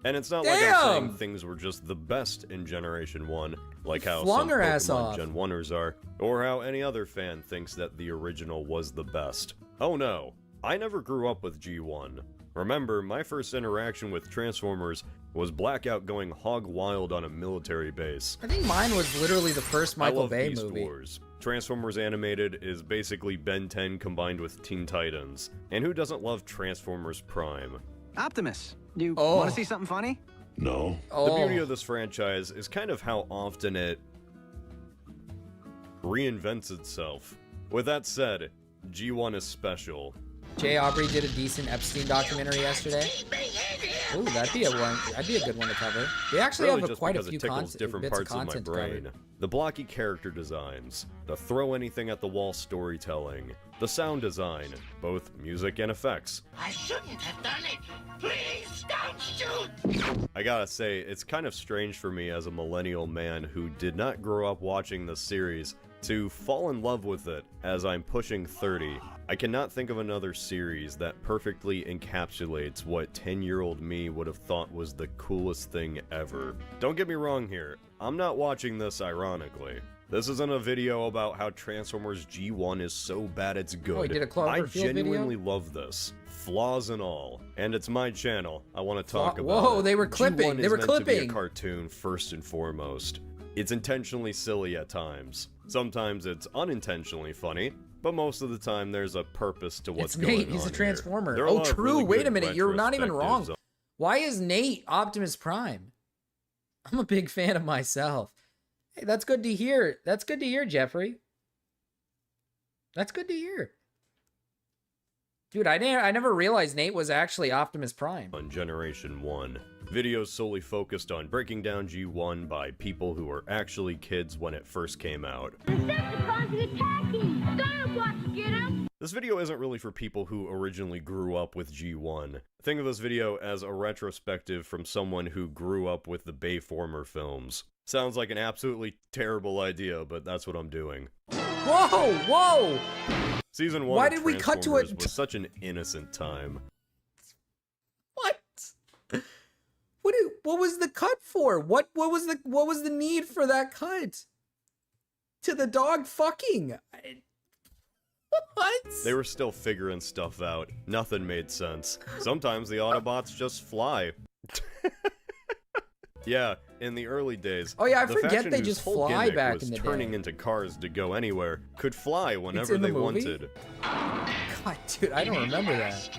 And it's not like I'm saying Damn! things were just the best in Generation 1, like how Flung some her ass Pokemon off. Gen 1ers are, or how any other fan thinks that the original was the best. Oh no, I never grew up with G1. Remember, my first interaction with Transformers was Blackout going hog wild on a military base. I think mine was literally the first I Michael love Bay Beast movie. Wars. Transformers Animated is basically Ben 10 combined with Teen Titans. And who doesn't love Transformers Prime? Optimus, you Oh. want to see something funny? No. Oh. The beauty of this franchise is kind of how often it reinvents itself. With that said, G1 is special. Jay Aubrey did a decent Epstein documentary yesterday. Ooh, that'd be a one. That'd be a good one to cover. They actually Really have just quite a because few it tickles different bits of parts of my content to brain. cover. The blocky character designs, the throw anything at the wall storytelling, the sound design, both music and effects. I shouldn't have done it. Please don't shoot. I gotta say, it's kind of strange for me as a millennial man who did not grow up watching this series to fall in love with it as I'm pushing 30. I cannot think of another series that perfectly encapsulates what 10-year-old me would have thought was the coolest thing ever. Don't get me wrong here, I'm not watching this ironically. This isn't a video about how Transformers G1 is so bad it's good. Oh, you did a I Cloverfield genuinely video? love this. Flaws and all. And it's my channel. I want to talk about Whoa, it. they were clipping. G1 They were is meant to be a clipping. cartoon first and foremost. It's intentionally silly at times. Sometimes it's unintentionally funny, but most of the time there's a purpose to what's It's going on. Nate. He's a Transformer. There are a Oh, lot of true. really Wait good a minute. You're not even wrong. retrospectives. Why is Nate Optimus Prime? I'm a big fan of myself. Hey, that's good to hear. That's good to hear, Jeffrey. That's good to hear. Dude, I never realized Nate was actually Optimus Prime. On Generation 1. Videos solely focused on breaking down G1 by people who were actually kids when it first came out. This video isn't really for people who originally grew up with G1. Think of this video as a retrospective from someone who grew up with the Bayformer films. Sounds like an absolutely terrible idea, but that's what I'm doing. Whoa, whoa! Season 1 Why of did we cut to it? Transformers was such an innocent time. What? What was the cut for? What was the need for that cut? To the dog fucking. What? They were still figuring stuff out. Nothing made sense. Sometimes the Autobots just fly. Yeah, in the early days. Oh yeah, I the forget faction they whose just whole fly gimmick back was in the turning day. into cars to go anywhere, could fly whenever in the they movie? wanted. God, dude, I don't remember that.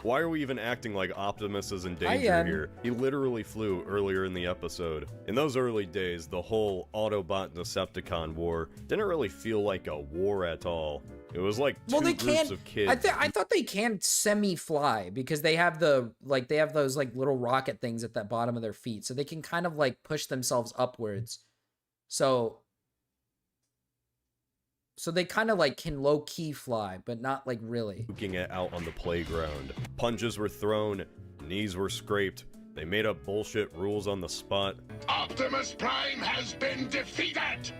Why are we even acting like Optimus is in I danger am. here? He literally flew earlier in the episode. In those early days, the whole Autobot-Decepticon war didn't really feel like a war at all. It was like two Well, they groups can't. of kids. I thought they can semi-fly because they have they have those like little rocket things at the bottom of their feet, so they can kind of like push themselves upwards. So they kind of like can low key fly, but not like really. Looking it out on the playground. Punches were thrown, knees were scraped. They made up bullshit rules on the spot. Optimus Prime has been defeated.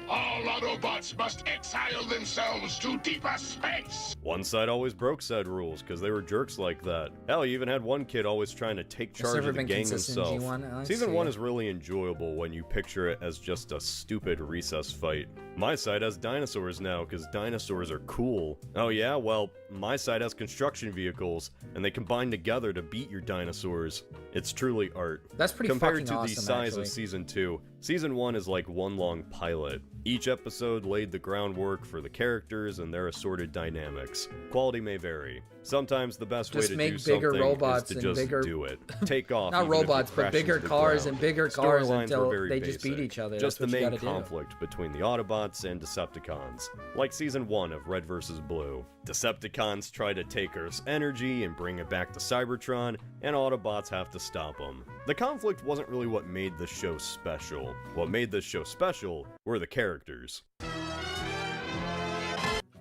All Autobots must exile themselves to deeper space. One side always broke said rules because they were jerks like that. Hell, you even had one kid always trying to take It's charge never of the been gang consistent in himself. G1. I Season see 1 it. is really enjoyable when you picture it as just a stupid recess fight. My side has dinosaurs now because dinosaurs are cool. Oh yeah? Well, my side has construction vehicles and they combine together to beat your dinosaurs. It's truly art. That's pretty Compared fucking to the awesome, size actually. of Season 2, Season 1 is like one long pilot. Each episode laid the groundwork for the characters and their assorted dynamics. Quality may vary. Sometimes the best way Just to make do bigger something robots is to and just bigger- do it. Take off. Not even if it robots, but crashes bigger the cars ground. and bigger cars Storylines until were very they just beat basic. each other. Just That's the what you main gotta do. conflict between the Autobots and Decepticons. Like Season 1 of Red vs. Blue. Decepticons try to take Earth's energy and bring it back to Cybertron, and Autobots have to stop them. The conflict wasn't really what made the show special. What made this show special were the characters.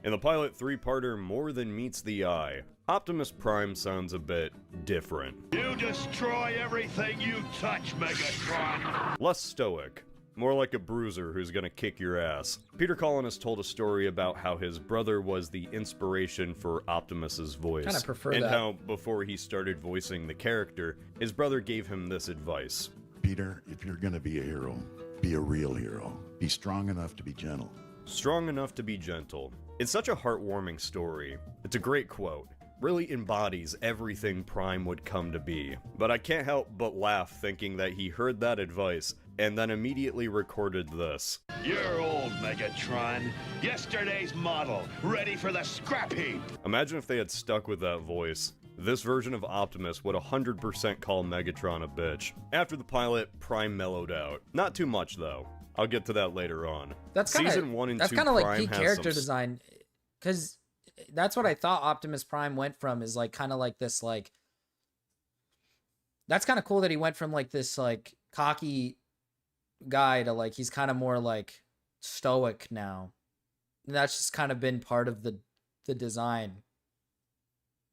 In the pilot three-parter More Than Meets the Eye, Optimus Prime sounds a bit different. You destroy everything you touch, Megatron. Less stoic. More like a bruiser who's gonna kick your ass. Peter Cullen has told a story about how his brother was the inspiration for Optimus's voice. Kinda prefer and that. how, before he started voicing the character, his brother gave him this advice. Peter, if you're gonna be a hero, be a real hero. Be strong enough to be gentle. Strong enough to be gentle. It's such a heartwarming story. It's a great quote. Really embodies everything Prime would come to be. But I can't help but laugh thinking that he heard that advice and then immediately recorded this. You're old, Megatron. Yesterday's model, ready for the scrap heap. Imagine if they had stuck with that voice. This version of Optimus would 100% call Megatron a bitch. After the pilot, Prime mellowed out. Not too much though. I'll get to that later on. That's kind Season 1 and that's 2 kind of like Prime peak has character some design, because that's what I thought Optimus Prime went from, is like kind of like this, like, that's kind of cool that he went from like this like cocky guy to like he's kind of more like stoic now. And that's just kind of been part of the design.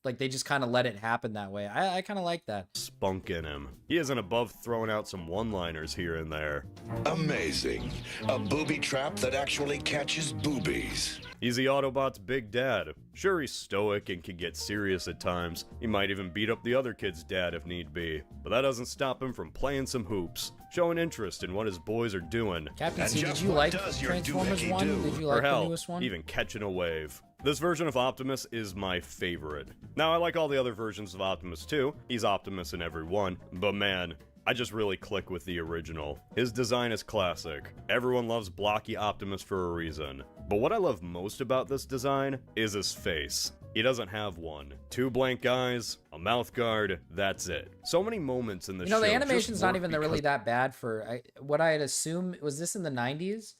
Like they just kind of let it happen that way. I kind of like that. Spunk in him. He isn't above throwing out some one-liners here and there. Amazing. A booby trap that actually catches boobies. He's the Autobots' big dad. Sure, he's stoic and can get serious at times. He might even beat up the other kid's dad if need be. But that doesn't stop him from playing some hoops, showing interest in what his boys are doing. Captain C, did you like Transformers 1? Did you like the newest one? Even catching a wave. This version of Optimus is my favorite. Now, I like all the other versions of Optimus too. He's Optimus in every one. But man, I just really click with the original. His design is classic. Everyone loves blocky Optimus for a reason. But what I love most about this design is his face. He doesn't have one. 2 blank eyes, a mouth guard, that's it. So many moments in the show. The animation's not even really that bad for what I had assumed. Was this in the 90s?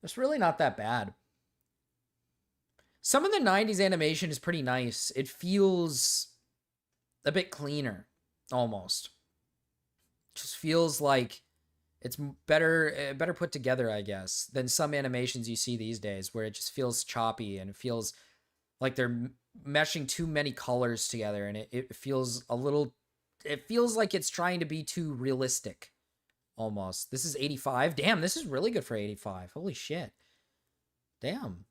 It's really not that bad. Some of the 90s animation is pretty nice. It feels a bit cleaner, almost. Just feels like it's better put together, I guess, than some animations you see these days, where it just feels choppy and it feels like they're meshing too many colors together, and it feels a little, it feels like it's trying to be too realistic, almost. This is 85. Damn, this is really good for 85. Holy shit. Damn.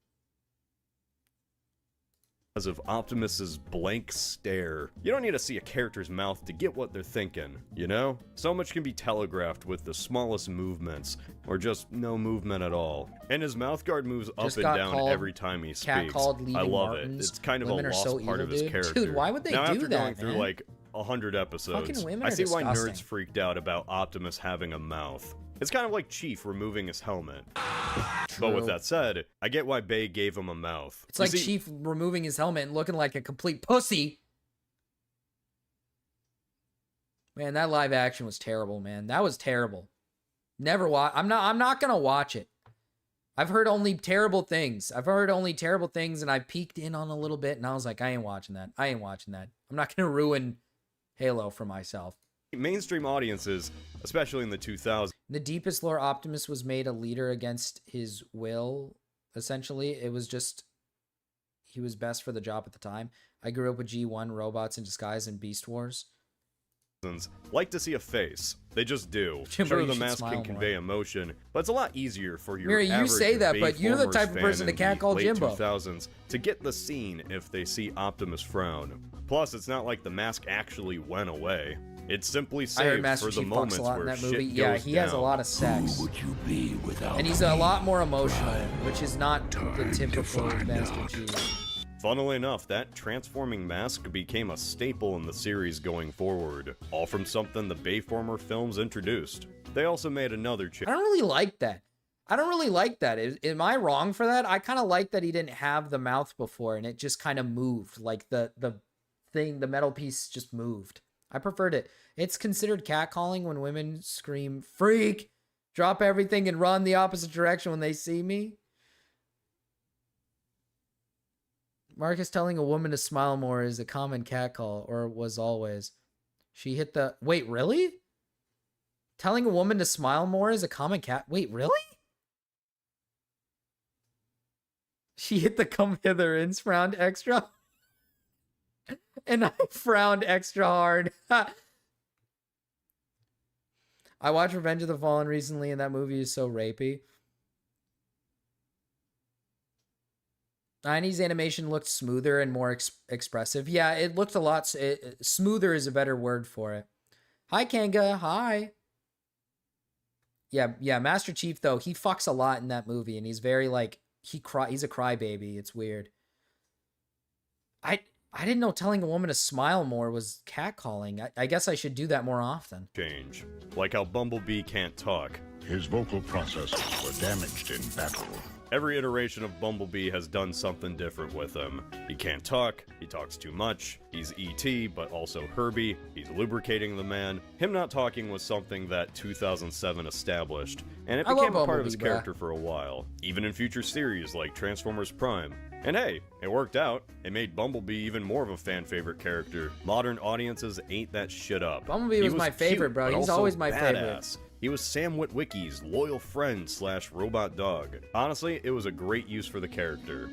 Because of Optimus's blank stare. You don't need to see a character's mouth to get what they're thinking, you know? So much can be telegraphed with the smallest movements, or just no movement at all. And his mouth guard moves up and down every time he speaks. I love it. It's kind of a lost part of his character. Dude, why would they now, do after that, going through like 100 episodes, I see why nerds freaked out about Optimus having a mouth. It's kind of like Chief removing his helmet. True. But with that said, I get why Bay gave him a mouth. It's like Chief removing his helmet and looking like a complete pussy. Man, that live action was terrible, man. That was terrible. Never watch. I'm not gonna watch it. I've heard only terrible things. And I peeked in on a little bit and I was like, I ain't watching that. I'm not gonna ruin Halo for myself. Mainstream audiences, especially in the 2000s. In the deepest lore, Optimus was made a leader against his will, essentially. It was just, he was best for the job at the time. I grew up with G1, Robots in Disguise, and Beast Wars. Like to see a face. They just do. Jimbo, sure, the mask can convey emotion, but it's a lot easier for your Mira, you say that, but you're the type of person that can't call Jimbo. 2000s to get the scene if they see Optimus frown. Plus, it's not like the mask actually went away. It's simply saved for the moments where shit goes Yeah, he has a down. lot of sex. Who would you be without And he's a lot more emotional, which is not the typical Master Chief. Funnily enough, that transforming mask became a staple in the series going forward, all from something the Bayformer films introduced. They also made another change. I don't really like that. Am I wrong for that? I kind of like that he didn't have the mouth before and it just kind of moved. Like the metal piece just moved. I preferred it. It's considered catcalling when women scream, "Freak! Drop everything and run the opposite direction when they see me." Marcus telling a woman to smile more is a common catcall, or was always. She hit the... Wait, really? Telling a woman to smile more is a common cat... Wait, really? She hit the come hither and frowned extra. And I frowned extra hard. I watched Revenge of the Fallen recently, and that movie is so rapey. 90s animation looked smoother and more expressive. Yeah, it looked a lot... smoother is a better word for it. Hi, Kanga. Hi. Yeah, Master Chief, though, he fucks a lot in that movie, and he's very, like... He's a crybaby. It's weird. I didn't know telling a woman to smile more was catcalling. I guess I should do that more often. Change. Like how Bumblebee can't talk. His vocal processes were damaged in battle. Every iteration of Bumblebee has done something different with him. He can't talk, he talks too much, he's E.T., but also Herbie, he's lubricating the man. Him not talking was something that 2007 established, and it became a part of his character for a while, even in future series like Transformers Prime. And hey, it worked out. It made Bumblebee even more of a fan favorite character. Modern audiences ate that shit up. Bumblebee was my favorite, bro. He's always my favorite. He was Sam Witwicky's loyal friend / robot dog. Honestly, it was a great use for the character.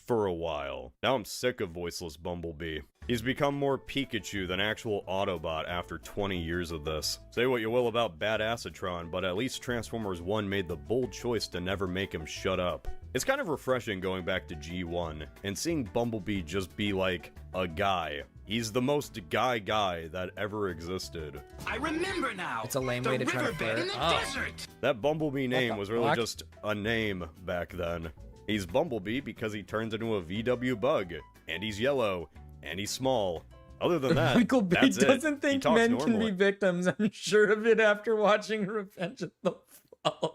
For a while. Now I'm sick of voiceless Bumblebee. He's become more Pikachu than actual Autobot after 20 years of this. Say what you will about Bad Acidtron, but at least Transformers 1 made the bold choice to never make him shut up. It's kind of refreshing going back to G1 and seeing Bumblebee just be like a guy. He's the most guy that ever existed. I remember now. It's a lame way to try to flirt. That Bumblebee name was really just a name back then. He's Bumblebee because he turns into a VW bug, and he's yellow, and he's small. Other than that, Michael B that's doesn't think men normally. can be victims. I'm sure of it after watching Revenge of the Fallen.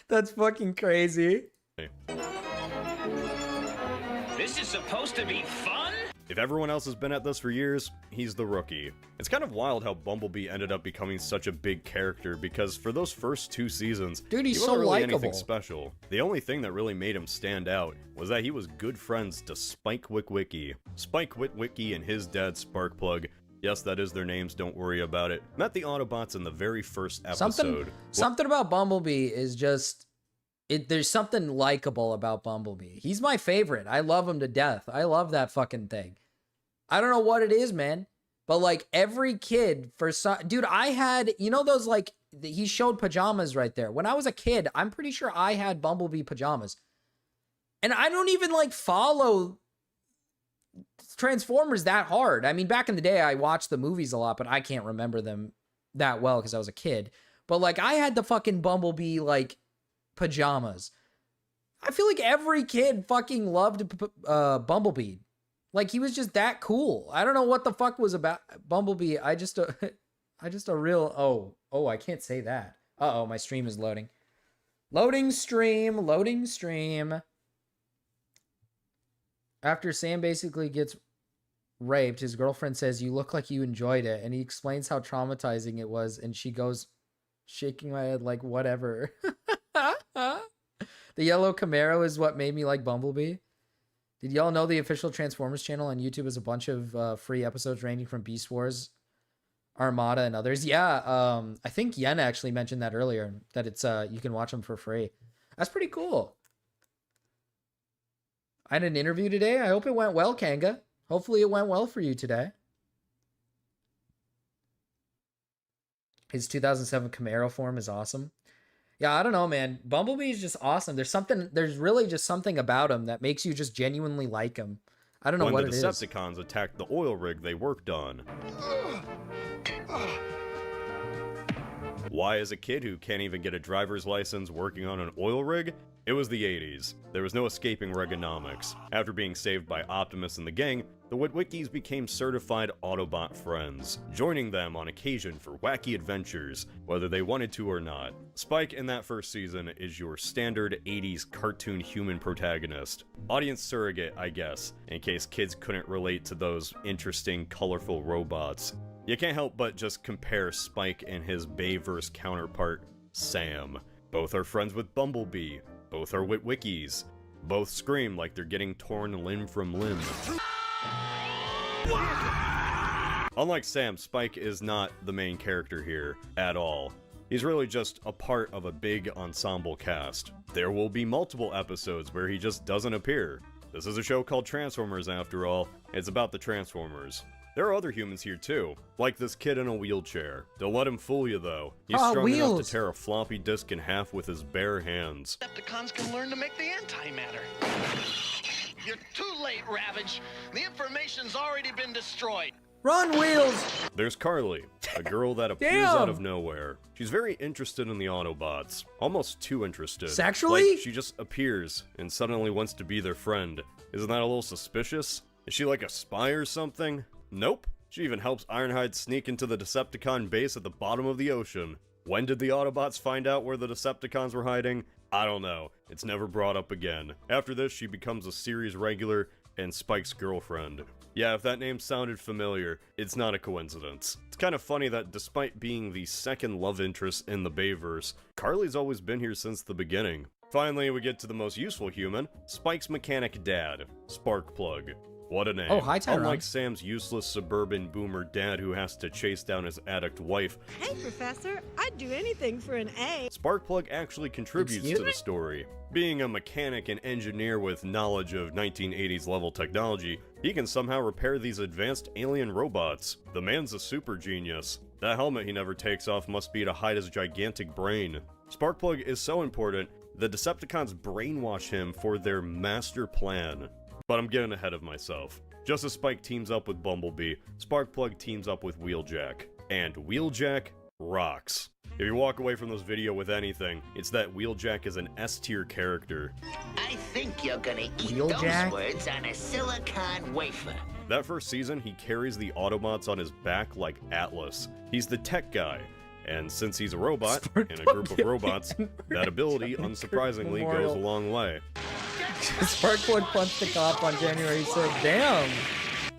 That's fucking crazy. This is supposed to be fun? If everyone else has been at this for years, he's the rookie. It's kind of wild how Bumblebee ended up becoming such a big character because for those first 2 seasons, dude, he's he wasn't so really likable. anything special. The only thing that really made him stand out was that he was good friends to Spike Witwicky. Spike Witwicky and his dad Sparkplug, yes, that is their names, don't worry about it, met the Autobots in the very first episode. Something about Bumblebee is just... there's something likable about Bumblebee. He's my favorite. I love him to death. I love that fucking thing. I don't know what it is, man. But like every kid for some... Dude, I had... You know those like... He showed pajamas right there. When I was a kid, I'm pretty sure I had Bumblebee pajamas. And I don't even like follow Transformers that hard. I mean, back in the day, I watched the movies a lot, but I can't remember them that well because I was a kid. But like I had the fucking Bumblebee like... pajamas. I feel like every kid fucking loved Bumblebee. Like he was just that cool. I don't know what the fuck was about Bumblebee. I just a real I can't say that. Uh-oh, my stream is loading. Loading stream. After Sam basically gets raped, his girlfriend says, "You look like you enjoyed it," and he explains how traumatizing it was, and she goes, shaking my head like whatever. The yellow Camaro is what made me like Bumblebee. Did y'all know the official Transformers channel on YouTube is a bunch of free episodes ranging from Beast Wars, Armada, and others? Yeah, I think Yen actually mentioned that earlier, that it's you can watch them for free. That's pretty cool. I had an interview today. I hope it went well, Kanga. Hopefully it went well for you today. His 2007 Camaro form is awesome. Yeah, I don't know, man. Bumblebee is just awesome. There's really just something about him that makes you just genuinely like him. I don't know what it is. When the Decepticons attacked the oil rig they worked on. Why, as a kid who can't even get a driver's license working on an oil rig? It was the 80s. There was no escaping Reaganomics. After being saved by Optimus and the gang, the Witwickies became certified Autobot friends, joining them on occasion for wacky adventures, whether they wanted to or not. Spike in that first season is your standard 80s cartoon human protagonist. Audience surrogate, I guess, in case kids couldn't relate to those interesting, colorful robots. You can't help but just compare Spike and his Bayverse counterpart, Sam. Both are friends with Bumblebee. Both are Witwickies. Both scream like they're getting torn limb from limb. Unlike Sam, Spike is not the main character here at all. He's really just a part of a big ensemble cast. There will be multiple episodes where he just doesn't appear. This is a show called Transformers after all. It's about the Transformers. There are other humans here too, like this kid in a wheelchair. Don't let him fool you though. He's strong enough to tear a floppy disk in half with his bare hands. Decepticons can learn to make the antimatter. You're too late, Ravage. The information's already been destroyed. Run, Wheels! There's Carly, a girl that appears out of nowhere. She's very interested in the Autobots. Almost too interested. Sexually? Like, she just appears and suddenly wants to be their friend. Isn't that a little suspicious? Is she like a spy or something? Nope. She even helps Ironhide sneak into the Decepticon base at the bottom of the ocean. When did the Autobots find out where the Decepticons were hiding? I don't know. It's never brought up again. After this, she becomes a series regular and Spike's girlfriend. Yeah, if that name sounded familiar, it's not a coincidence. It's kind of funny that despite being the second love interest in the Bayverse, Carly's always been here since the beginning. Finally, we get to the most useful human, Spike's mechanic dad, Sparkplug. What a name. Oh, hi, Tyrone. Unlike Sam's useless suburban boomer dad who has to chase down his addict wife, Hey, Professor, I'd do anything for an A. Sparkplug actually contributes to the story. Being a mechanic and engineer with knowledge of 1980s level technology, he can somehow repair these advanced alien robots. The man's a super genius. That helmet he never takes off must be to hide his gigantic brain. Sparkplug is so important, the Decepticons brainwash him for their master plan. But I'm getting ahead of myself. Just as Spike teams up with Bumblebee, Sparkplug teams up with Wheeljack. And Wheeljack rocks. If you walk away from this video with anything, it's that Wheeljack is an S-tier character. I think you're gonna eat Wheeljack? those words on a silicon wafer. That first season, he carries the Autobots on his back like Atlas. He's the tech guy. And since he's a robot, in a group of robots, that ability, unsurprisingly, goes a long way. Sparkplug punched the cop on January 6th. Damn!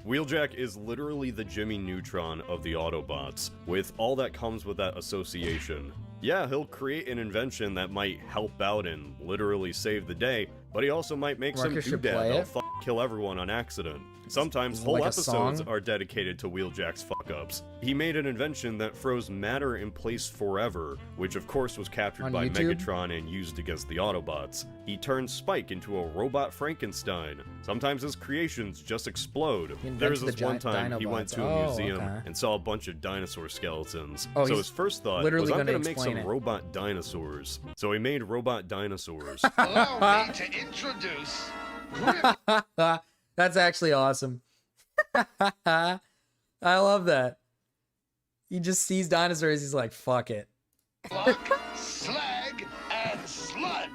Wheeljack is literally the Jimmy Neutron of the Autobots, with all that comes with that association. Yeah, he'll create an invention that might help out and literally save the day, but he also might make Marcus some should doodad play that'll it. kill everyone on accident. Sometimes Is it whole like a episodes song? are dedicated to Wheeljack's fuck-ups. He made an invention that froze matter in place forever, which of course was captured On by YouTube? Megatron and used against the Autobots. He turned Spike into a robot Frankenstein. Sometimes his creations just explode. He There was invented this the one time he went Dinobots. to a Oh, museum okay. and saw a bunch of dinosaur skeletons. Oh, So he's his first thought literally was, I'm gonna gonna make explain some it. robot dinosaurs. So he made robot dinosaurs. Allow me to introduce That's actually awesome. I love that. He just sees dinosaurs, he's like, fuck it. slag and sludge.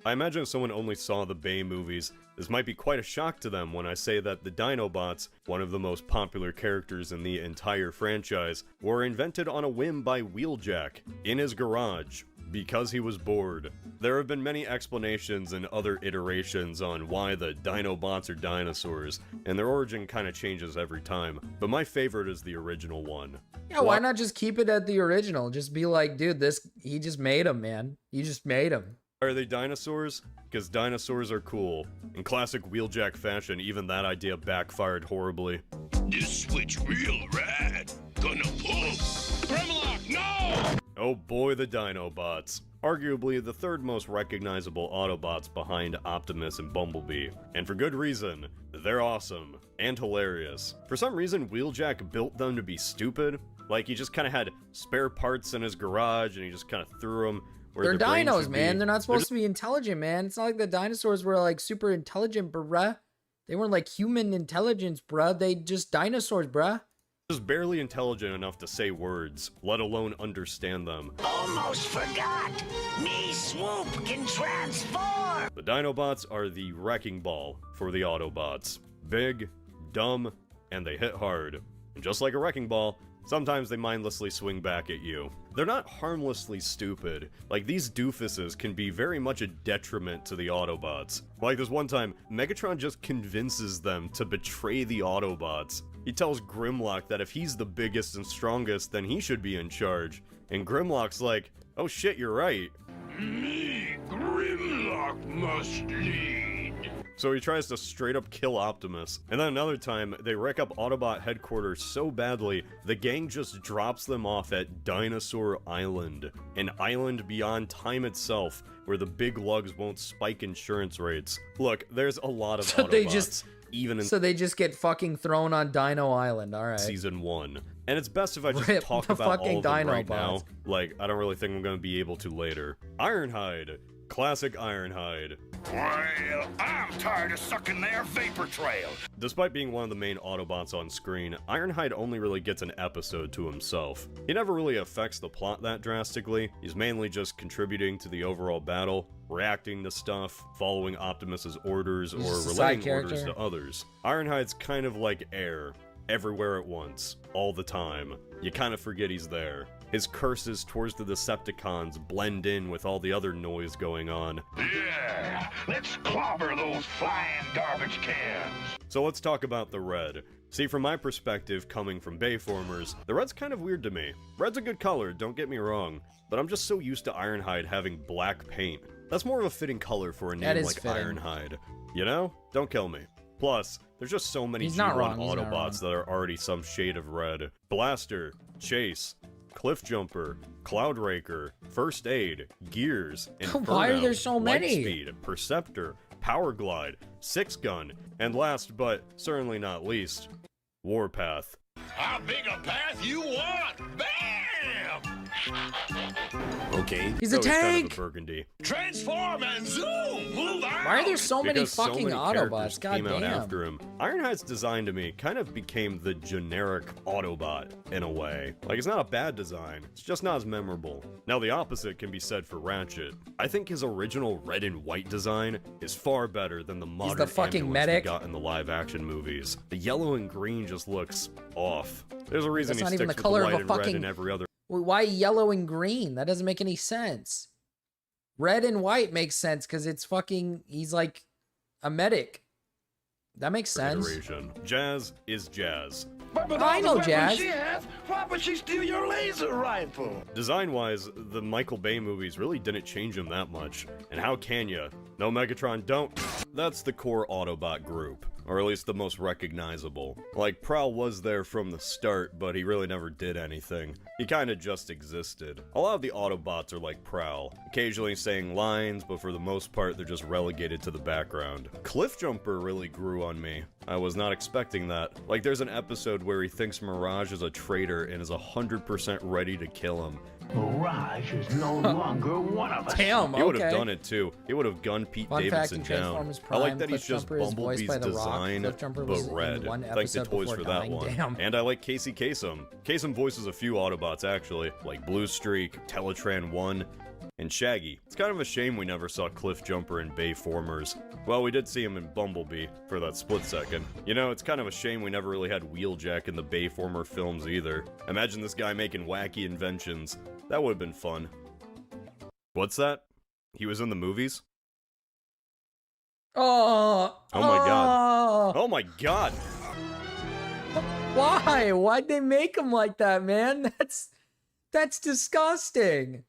I imagine if someone only saw the Bay movies, this might be quite a shock to them when I say that the Dinobots, one of the most popular characters in the entire franchise, were invented on a whim by Wheeljack, in his garage, because he was bored. There have been many explanations and other iterations on why the Dinobots are dinosaurs, and their origin kind of changes every time, but my favorite is the original one. Yeah, why not just keep it at the original? Just be like, dude, he just made him, man. You just made him. Are they dinosaurs? Because dinosaurs are cool. In classic Wheeljack fashion, even that idea backfired horribly. This switch real rad. Gonna pull. Grimlock, no! Oh boy, the Dinobots. Arguably the third most recognizable Autobots behind Optimus and Bumblebee. And for good reason. They're awesome. And hilarious. For some reason, Wheeljack built them to be stupid. Like, he just kind of had spare parts in his garage, and he just kind of threw them where They're their brain dinos, should man. be. They're not supposed to be intelligent, man. It's not like the dinosaurs were like super intelligent, bruh. They weren't like human intelligence, bruh. They just dinosaurs, bruh. Just barely intelligent enough to say words, let alone understand them. Almost forgot. Me swoop can transform. The Dinobots are the wrecking ball for the Autobots. Big, dumb, and they hit hard. And just like a wrecking ball, sometimes they mindlessly swing back at you. They're not harmlessly stupid. Like, these doofuses can be very much a detriment to the Autobots. Like this one time, Megatron just convinces them to betray the Autobots. He tells Grimlock that if he's the biggest and strongest, then he should be in charge. And Grimlock's like, oh shit, you're right. Me, Grimlock, must lead. So he tries to straight up kill Optimus. And then another time, they wreck up Autobot headquarters so badly, the gang just drops them off at Dinosaur Island. An island beyond time itself, where the big lugs won't spike insurance rates. Look, there's a lot of So Autobots. they just even in so they just get fucking thrown on Dino Island. All right. Season 1. And it's best if I just Rip talk the about all fucking of them Dino right now. bots. Like, I don't really think I'm going to be able to later. Ironhide. Classic Ironhide. Well, I'm tired of sucking their vapor trail. Despite being one of the main Autobots on screen, Ironhide only really gets an episode to himself. He never really affects the plot that drastically. He's mainly just contributing to the overall battle, reacting to stuff, following Optimus's orders, He's or just a side relaying orders character. to others. Ironhide's kind of like Air. everywhere at once, all the time. You kind of forget he's there. His curses towards the Decepticons blend in with all the other noise going on. Yeah, let's clobber those flying garbage cans. So let's talk about the red. See, from my perspective, coming from Bayformers, the red's kind of weird to me. Red's a good color, don't get me wrong, but I'm just so used to Ironhide having black paint. That's more of a fitting color for a name like Ironhide. You know? Don't kill me. Plus, there's just so many G1 Autobots that are already some shade of red. Blaster, Chase, Cliffjumper, Cloudraker, First Aid, Gears, Inferno, Why are there so many? Lightspeed, Perceptor, Power Glide, Six Gun, and last but certainly not least, Warpath. How big a path you want? Bam! Okay, he's a so tank! Kind of a burgundy. Transform and zoom! Move out! Why are there so many Because fucking so many Autobots? God came out damn. after him. Ironhide's design to me kind of became the generic Autobot in a way. Like, it's not a bad design, it's just not as memorable. Now the opposite can be said for Ratchet. I think his original red and white design is far better than the modern fucking ambulance medic. we got in the live action movies. The yellow and green just looks off. There's a reason That's he not sticks even the with color the of white a and red fucking- in every other. Why yellow and green? That doesn't make any sense. Red and white makes sense because it's fucking, he's like a medic. That makes sense. iteration. Jazz is jazz. But with I all know the weapons Jazz. she has, why would she steal your laser rifle? Design-wise, the Michael Bay movies really didn't change him that much. And how can ya? No, Megatron, don't. That's the core Autobot group, or at least the most recognizable. Like, Prowl was there from the start, but he really never did anything. He kinda just existed. A lot of the Autobots are like Prowl, occasionally saying lines, but for the most part they're just relegated to the background. Cliffjumper really grew on me. I was not expecting that. Like, there's an episode where he thinks Mirage is a traitor and is 100% ready to kill him. Mirage is no longer one of us. Damn, He would okay. have done it too. He would have gunned Pete Fun fact, Davidson in down. Transformers I like Prime, that he's just Cliffjumper is voiced Bumblebee's by The Rock. design, Cliffjumper was but in red. one Thank the episode toys before for that dying. one. Damn. And I like Casey Kasem. Kasem voices a few Autobots actually, like Blue Streak, Teletran 1, and Shaggy. It's kind of a shame we never saw Cliffjumper in Bayformers. Well, we did see him in Bumblebee for that split second. You know, it's kind of a shame we never really had Wheeljack in the Bayformer films either. Imagine this guy making wacky inventions. That would have been fun. What's that? He was in the movies? Oh my god. Oh my god! Why? Why'd they make him like that, man? That's disgusting.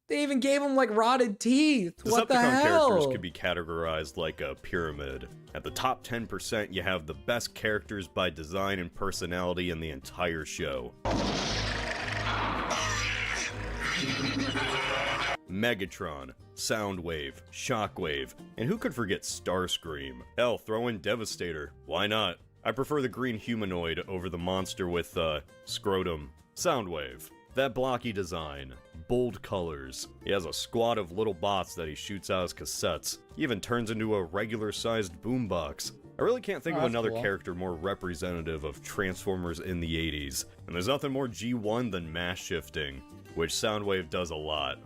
They even gave him like rotted teeth. What the Decepticon hell? characters could be categorized like a pyramid. At the top 10%, you have the best characters by design and personality in the entire show. Megatron, Soundwave, Shockwave, and who could forget Starscream? Hell, throw in Devastator. Why not? I prefer the green humanoid over the monster with, scrotum. Soundwave. That blocky design. Bold colors. He has a squad of little bots that he shoots out as cassettes. He even turns into a regular-sized boombox. I really can't think of that's another cool. character more representative of Transformers in the 80s. And there's nothing more G1 than mass shifting, which Soundwave does a lot.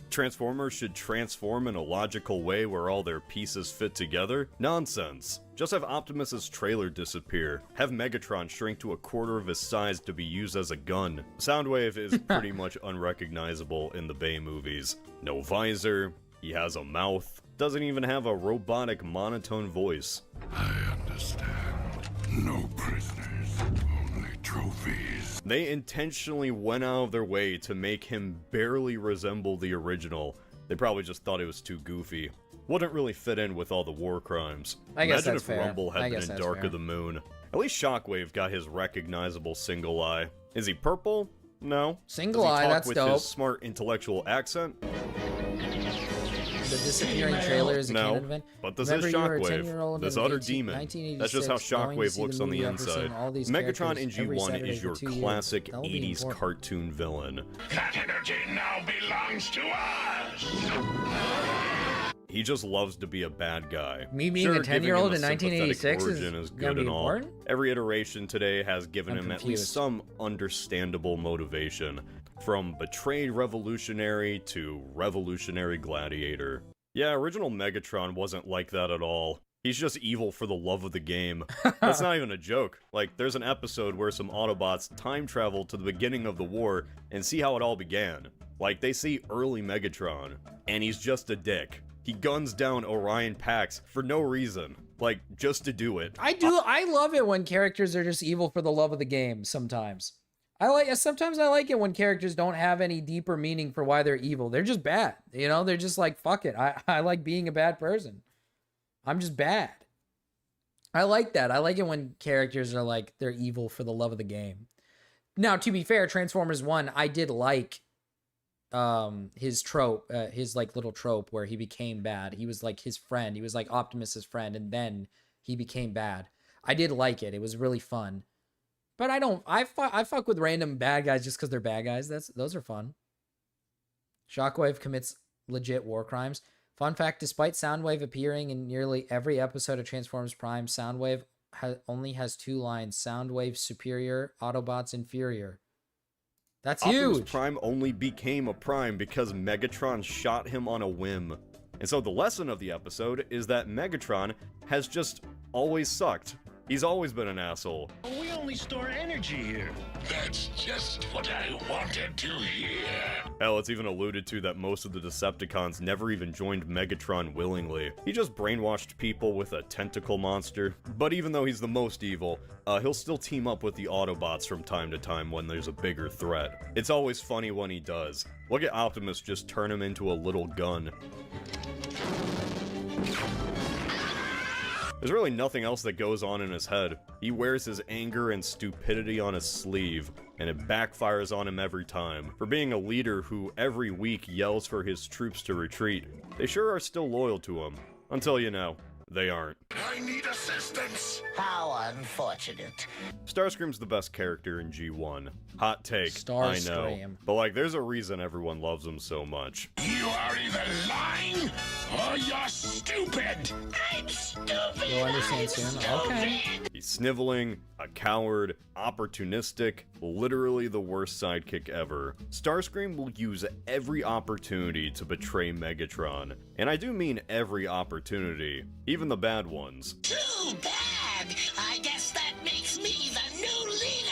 Transformers should transform in a logical way where all their pieces fit together? Nonsense. Just have Optimus's trailer disappear. Have Megatron shrink to a quarter of his size to be used as a gun. Soundwave is pretty much unrecognizable in the Bay movies. No visor, he has a mouth, doesn't even have a robotic monotone voice. I understand. No prisoners, only trophies. They intentionally went out of their way to make him barely resemble the original. They probably just thought it was too goofy. Wouldn't really fit in with all the war crimes. I guess Imagine that's if fair. Rumble I had guess been in that's Dark fair. of the Moon. At least Shockwave got his recognizable single eye. Is he purple? No. Single Does he eye, talk that's with dope. his smart intellectual accent? The disappearing trailer is a canon No, event. but this Remember is you were a 10-year-old Shockwave, in this utter 18 demon. 1986 That's just how going to Shockwave see looks the on the movie referencing inside. all these Megatron characters in every G1 Saturday is for your 2 years. classic That'll be 80s important. cartoon villain. That energy now belongs to us. He just loves to be a bad guy. Me being Sure, a giving 10-year-old him in a sympathetic 1986 origin is good gonna be and all. important? Every iteration today has given I'm him at confused. least some understandable motivation, from betrayed revolutionary to revolutionary gladiator. Yeah, original Megatron wasn't like that at all. He's just evil for the love of the game. That's not even a joke. Like, there's an episode where some Autobots time travel to the beginning of the war and see how it all began. Like, they see early Megatron, and he's just a dick. He guns down Orion Pax for no reason. Like, just to do it. I love it when characters are just evil for the love of the game sometimes. Sometimes I like it when characters don't have any deeper meaning for why they're evil. They're just bad. You know, they're just like, fuck it. I like being a bad person. I'm just bad. I like that. I like it when characters are like, they're evil for the love of the game. Now, to be fair, Transformers 1, I did like his trope, his like little trope where he became bad. He was like his friend. He was like Optimus's friend, and then he became bad. I did like it. It was really fun. But I fuck with random bad guys just because they're bad guys. Those are fun. Shockwave commits legit war crimes. Fun fact, despite Soundwave appearing in nearly every episode of Transformers Prime, Soundwave only has 2 lines. Soundwave superior, Autobots inferior. That's Optimus huge. Prime only became a Prime because Megatron shot him on a whim. And so the lesson of the episode is that Megatron has just always sucked. He's always been an asshole. We only store energy here. That's just what I wanted to hear. Hell, it's even alluded to that most of the Decepticons never even joined Megatron willingly. He just brainwashed people with a tentacle monster. But even though he's the most evil, he'll still team up with the Autobots from time to time when there's a bigger threat. It's always funny when he does. Look at Optimus just turn him into a little gun. There's really nothing else that goes on in his head. He wears his anger and stupidity on his sleeve, and it backfires on him every time. For being a leader who every week yells for his troops to retreat, they sure are still loyal to him. Until, you know, they aren't. I need assistance. How unfortunate. Starscream's the best character in G1. Hot take, I know. Starscream. But like, there's a reason everyone loves him so much. You are either lying or you're stupid. I'm stupid. You'll understand soon. Okay. He's sniveling, a coward, opportunistic, literally the worst sidekick ever. Starscream will use every opportunity to betray Megatron. And I do mean every opportunity, even the bad ones. Too bad. I guess that makes me the new leader.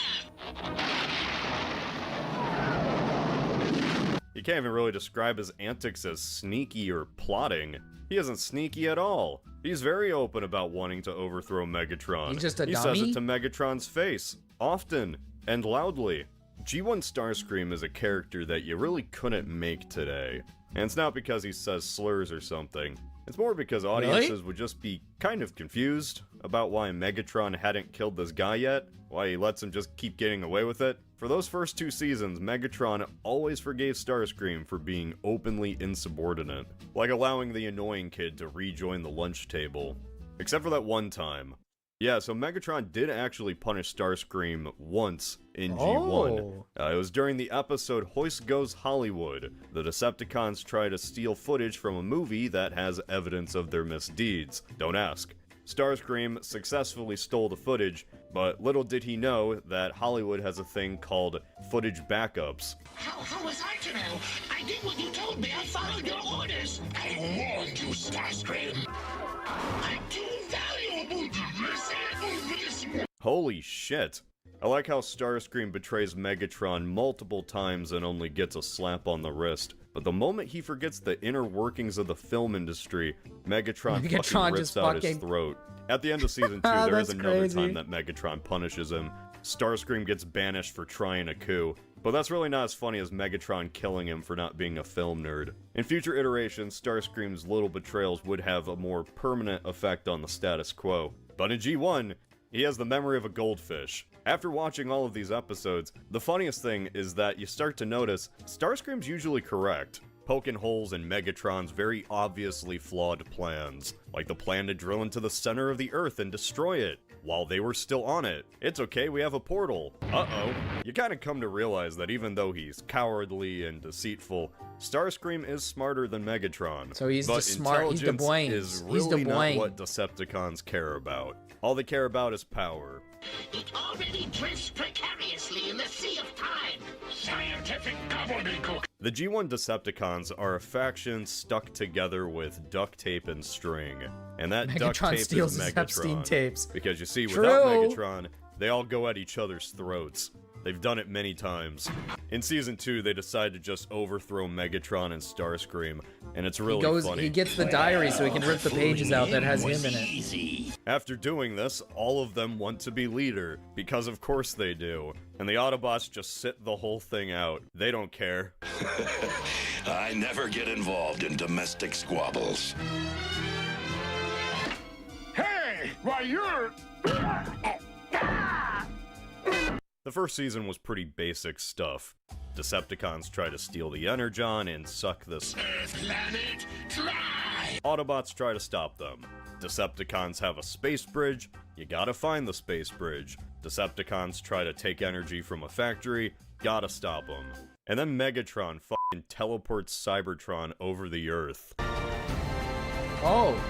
You can't even really describe his antics as sneaky or plotting. He isn't sneaky at all. He's very open about wanting to overthrow Megatron. He's just a He dummy? says it to Megatron's face, often and loudly. G1 Starscream is a character that you really couldn't make today. And it's not because he says slurs or something. It's more because audiences would just be kind of confused about why Megatron hadn't killed this guy yet, why he lets him just keep getting away with it. For those first 2 seasons, Megatron always forgave Starscream for being openly insubordinate, like allowing the annoying kid to rejoin the lunch table. Except for that one time. Yeah, so Megatron did actually punish Starscream once in G1. It was during the episode Hoist Goes Hollywood. The Decepticons try to steal footage from a movie that has evidence of their misdeeds. Don't ask. Starscream successfully stole the footage, but little did he know that Hollywood has a thing called footage backups. How was I to know? I did what you told me. I followed your orders. I warned you, Starscream. I'm too valuable to miss this. Holy shit. I like how Starscream betrays Megatron multiple times and only gets a slap on the wrist. But the moment he forgets the inner workings of the film industry, Megatron fucking rips out his throat. At the end of season 2, there is another time that Megatron punishes him. Starscream gets banished for trying a coup. But that's really not as funny as Megatron killing him for not being a film nerd. In future iterations, Starscream's little betrayals would have a more permanent effect on the status quo. But in G1, he has the memory of a goldfish. After watching all of these episodes, the funniest thing is that you start to notice Starscream's usually correct, poking holes in Megatron's very obviously flawed plans, like the plan to drill into the center of the Earth and destroy it, while they were still on it. It's okay, we have a portal. Uh-oh. You kinda come to realize that even though he's cowardly and deceitful, Starscream is smarter than Megatron. So he's but just smart, he's intelligence DeBuane. is He's really not DeBuane. what Decepticons care about. All they care about is power. It already drifts precariously in the sea of time. Scientific gobbledygook. The G1 Decepticons are a faction stuck together with duct tape and string. And that duct Megatron tape steals is his Megatron. Epstein tapes. Because you see, True. without Megatron, they all go at each other's throats. They've done it many times. In Season 2, they decide to just overthrow Megatron and Starscream, and it's really funny. He gets the diary so he can rip the pages out that has him in it. After doing this, all of them want to be leader, because of course they do. And the Autobots just sit the whole thing out. They don't care. I never get involved in domestic squabbles. Hey, why you're... The first season was pretty basic stuff. Decepticons try to steal the Energon and suck this. Planet, try! Autobots try to stop them. Decepticons have a space bridge, you gotta find the space bridge. Decepticons try to take energy from a factory, gotta stop them. And then Megatron fucking teleports Cybertron over the Earth. Oh.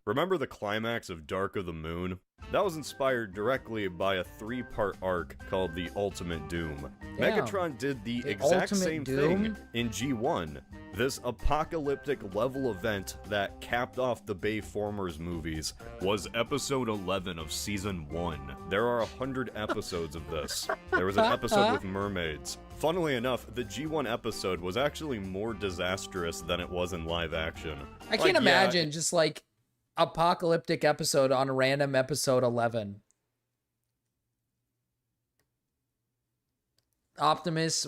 Remember the climax of Dark of the Moon? That was inspired directly by a 3-part arc called The Ultimate Doom. Damn. Megatron did the exact Ultimate same Doom? thing in G1. This apocalyptic level event that capped off the Bayformers movies was episode 11 of season 1. There are 100 episodes of this. There was an episode with mermaids. Funnily enough, the G1 episode was actually more disastrous than it was in live action. I can't imagine just like apocalyptic episode on random episode 11. Optimus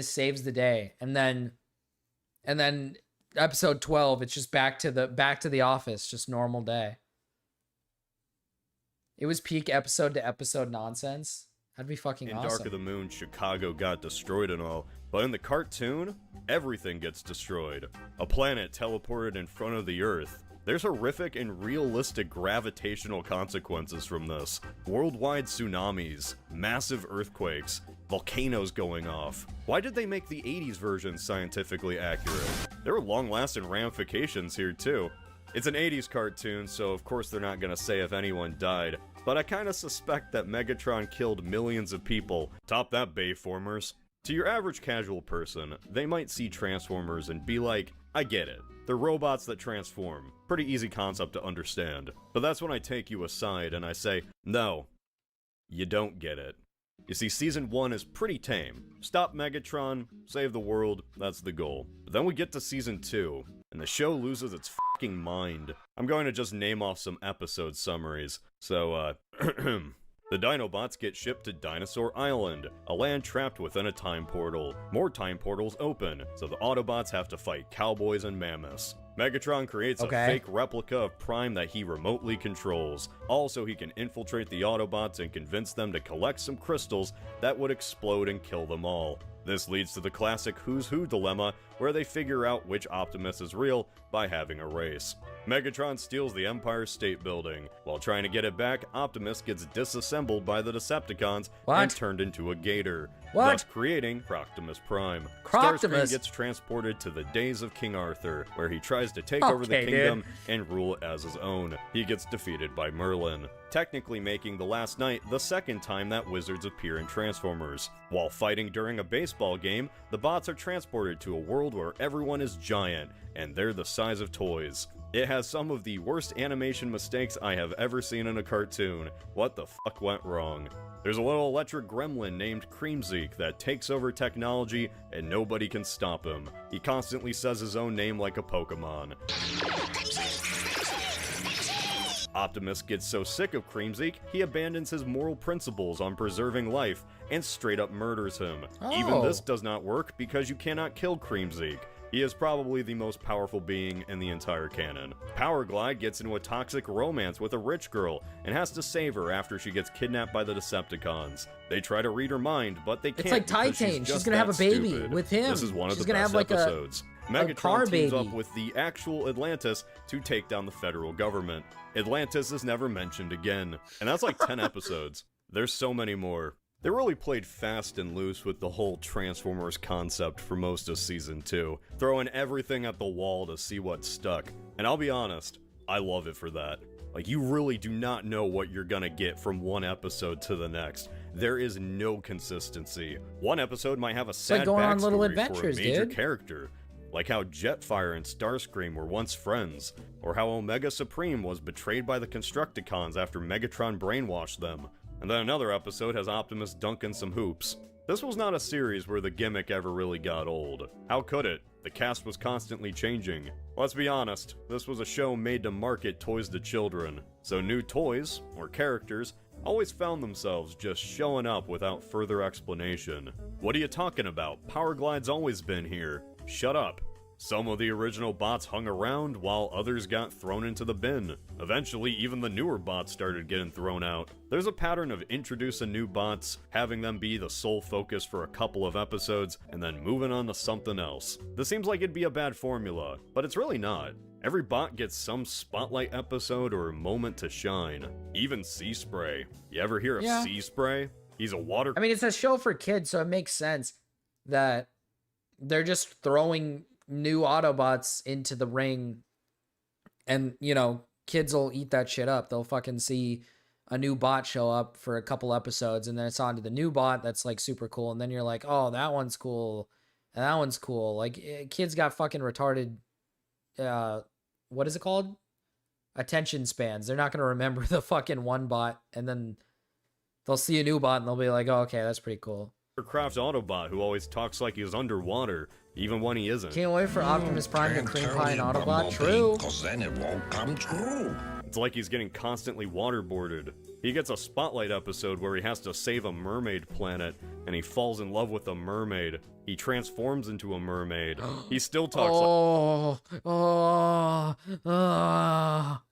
saves the day, and then episode 12 it's just back to the office, just normal day. It was peak episode to episode nonsense. That'd be fucking awesome. In Dark of the Moon, Chicago got destroyed and all, but in the cartoon, everything gets destroyed. A planet teleported in front of the Earth. There's horrific and realistic gravitational consequences from this. Worldwide tsunamis, massive earthquakes, volcanoes going off. Why did they make the 80s version scientifically accurate? There were long-lasting ramifications here too. It's an 80s cartoon, so of course they're not gonna say if anyone died, but I kinda suspect that Megatron killed millions of people. Top that, Bayformers. To your average casual person, they might see Transformers and be like, I get it. They're robots that transform. Pretty easy concept to understand. But that's when I take you aside and I say, no, you don't get it. You see, Season 1 is pretty tame. Stop Megatron, save the world, that's the goal. But then we get to Season 2, and the show loses its fucking mind. I'm going to just name off some episode summaries. So, the Dinobots get shipped to Dinosaur Island, a land trapped within a time portal. More time portals open, so the Autobots have to fight cowboys and mammoths. Megatron creates a fake replica of Prime that he remotely controls. Also, he can infiltrate the Autobots and convince them to collect some crystals that would explode and kill them all. This leads to the classic Who's Who dilemma, where they figure out which Optimus is real by having a race. Megatron steals the Empire State Building. While trying to get it back, Optimus gets disassembled by the Decepticons and turned into a gator, thus creating Croctimus Prime. Starscream gets transported to the days of King Arthur, where he tries to take over the kingdom and rule it as his own. He gets defeated by Merlin, technically making the last night the second time that wizards appear in Transformers. While fighting during a baseball game, the bots are transported to a world where everyone is giant, and they're the size of toys. It has some of the worst animation mistakes I have ever seen in a cartoon. What the fuck went wrong? There's a little electric gremlin named Creamzeek that takes over technology and nobody can stop him. He constantly says his own name like a Pokemon. Optimus gets so sick of Creamzeek, he abandons his moral principles on preserving life and straight up murders him. Even this does not work because you cannot kill Creamzeek. He is probably the most powerful being in the entire canon. Powerglide gets into a toxic romance with a rich girl and has to save her after she gets kidnapped by the Decepticons. They try to read her mind, but they can't. It's like Titan. She's gonna have a baby stupid. with him. This is one of She's the gonna best have like episodes. a Megatron car teams baby. up with the actual Atlantis to take down the federal government. Atlantis is never mentioned again, and that's like 10 episodes. There's so many more. They really played fast and loose with the whole Transformers concept for most of Season 2, throwing everything at the wall to see what stuck. And I'll be honest, I love it for that. Like, you really do not know what you're gonna get from one episode to the next. there is no consistency. One episode might have a like sad going on little backstory adventures, for a major dude. character, like how Jetfire and Starscream were once friends, or how Omega Supreme was betrayed by the Constructicons after Megatron brainwashed them. And then another episode has Optimus dunking some hoops. This was not a series where the gimmick ever really got old. How could it? The cast was constantly changing. Let's be honest, this was a show made to market toys to children, so new toys, or characters, always found themselves just showing up without further explanation. What are you talking about? Power Glide's always been here. Shut up. Some of the original bots hung around, while others got thrown into the bin. Eventually, even the newer bots started getting thrown out. There's a pattern of introducing new bots, having them be the sole focus for a couple of episodes, and then moving on to something else. This seems like it'd be a bad formula, but it's really not. Every bot gets some spotlight episode or moment to shine. Even Sea Spray. You ever hear of Sea Spray? He's a water... I mean, it's a show for kids, so it makes sense that they're just throwing new Autobots into the ring, and, you know, kids will eat that shit up. They'll fucking see a new bot show up for a couple episodes, and then it's on to the new bot that's, like, super cool, and then you're like, oh, that one's cool, and that one's cool. Like, kids got fucking retarded, what is it called? Attention spans. They're not going to remember the fucking one bot, and then they'll see a new bot, and they'll be like, oh, okay, that's pretty cool. Craft Autobot who always talks like he's underwater, even when he isn't. Can't wait for Optimus Prime to cream pie and Autobot. True. Cause then it won't come true. It's like he's getting constantly waterboarded. He gets a spotlight episode where he has to save a mermaid planet, and he falls in love with a mermaid. He transforms into a mermaid. He still talks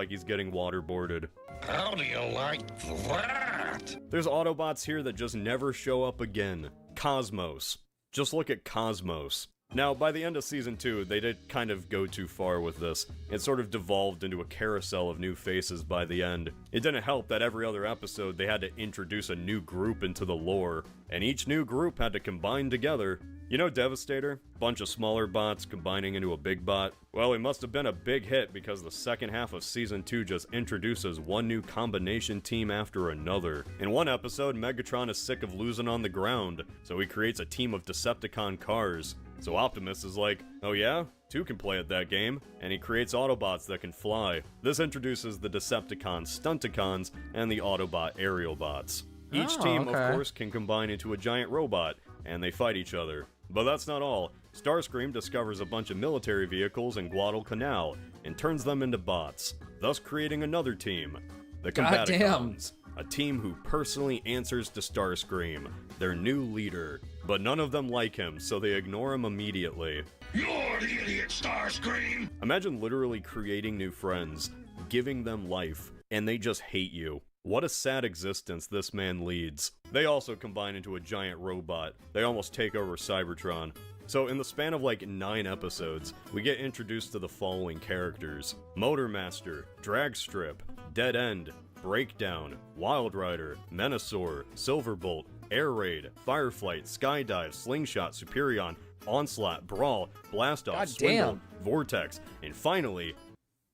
like he's getting waterboarded. How do you like that? There's Autobots here that just never show up again. Cosmos. Just look at Cosmos. Now, by the end of Season 2, they did kind of go too far with this. It sort of devolved into a carousel of new faces by the end. It didn't help that every other episode they had to introduce a new group into the lore, and each new group had to combine together. You know Devastator? Bunch of smaller bots combining into a big bot? Well, it must have been a big hit because the second half of Season 2 just introduces one new combination team after another. In one episode, Megatron is sick of losing on the ground, so he creates a team of Decepticon cars. So Optimus is like, oh yeah? Two can play at that game, and he creates Autobots that can fly. This introduces the Decepticon Stunticons and the Autobot Aerial Bots. Each team, of course, can combine into a giant robot, and they fight each other. But that's not all. Starscream discovers a bunch of military vehicles in Guadalcanal and turns them into bots, thus creating another team, the Combaticons. A team who personally answers to Starscream, their new leader. But none of them like him, so they ignore him immediately. You're the idiot, Starscream! Imagine literally creating new friends, giving them life, and they just hate you. What a sad existence this man leads. They also combine into a giant robot. They almost take over Cybertron. So in the span of like 9 episodes, we get introduced to the following characters: Motormaster, Dragstrip, Dead End, Breakdown, Wild Rider, Menasor, Silverbolt, Air Raid, Fireflight, Skydive, Slingshot, Superion, Onslaught, Brawl, Blastoff, Swindle, Vortex, and finally,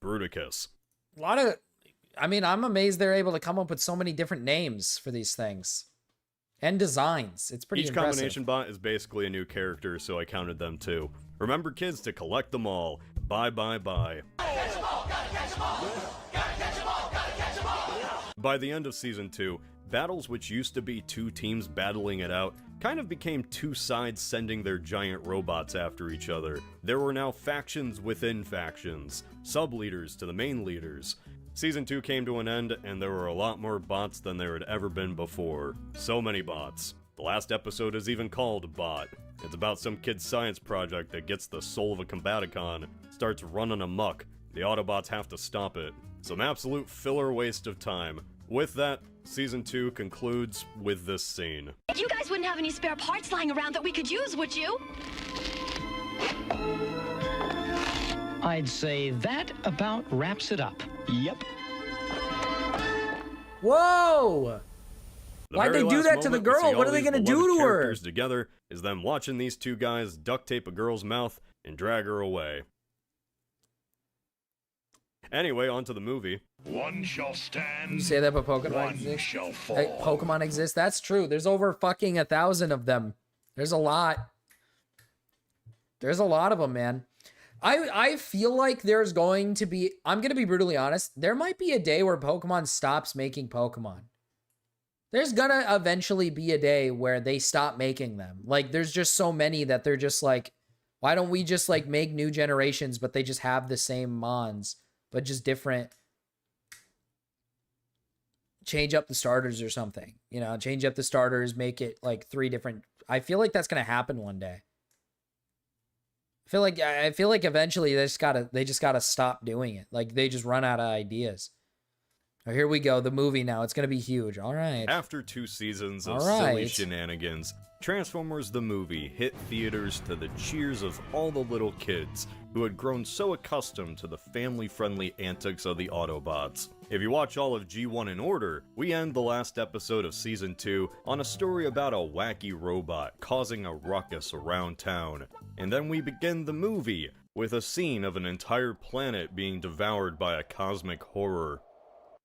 Bruticus. A lot of... I mean, I'm amazed they're able to come up with so many different names for these things. And designs. It's pretty impressive. Each combination bot is basically a new character, so I counted them too. Remember, kids, to collect them all. Bye, bye, bye. Catch 'em all, gotta catch 'em all! Gotta catch 'em all, gotta catch 'em all! By the end of Season 2, battles which used to be 2 teams battling it out kind of became 2 sides sending their giant robots after each other. There were now factions within factions, sub-leaders to the main leaders. Season 2 came to an end, and there were a lot more bots than there had ever been before. So many bots. The last episode is even called Bot. It's about some kid's science project that gets the soul of a Combaticon, starts running amok. The Autobots have to stop it. Some absolute filler waste of time. With that, Season 2 concludes with this scene. You guys wouldn't have any spare parts lying around that we could use, would you? I'd say that about wraps it up. Yep. Whoa! Why'd they do that to the girl? What are they gonna do to her? Together is them watching these 2 guys duct tape a girl's mouth and drag her away. Anyway, on to the movie. One shall stand. You say that, but Pokemon one exists. shall fall. Hey, Pokemon exists. That's true. There's over fucking 1,000 of them. There's a lot. There's a lot of them, man. I feel like there's going to be, I'm going to be brutally honest, there might be a day where Pokemon stops making Pokemon. There's gonna eventually be a day where they stop making them. Like, there's just so many that they're just like, why don't we just like make new generations, but they just have the same mons, but just different. Change up the starters or something, you know, change up the starters, make it like 3 different. I feel like that's going to happen one day. I feel like eventually they just gotta stop doing it. Like, they just run out of ideas. Oh, here we go. The movie now. It's going to be huge. All right. After 2 seasons of All silly right. shenanigans, Transformers the movie hit theaters to the cheers of all the little kids who had grown so accustomed to the family-friendly antics of the Autobots. If you watch all of G1 in order, we end the last episode of Season 2 on a story about a wacky robot causing a ruckus around town. And then we begin the movie with a scene of an entire planet being devoured by a cosmic horror.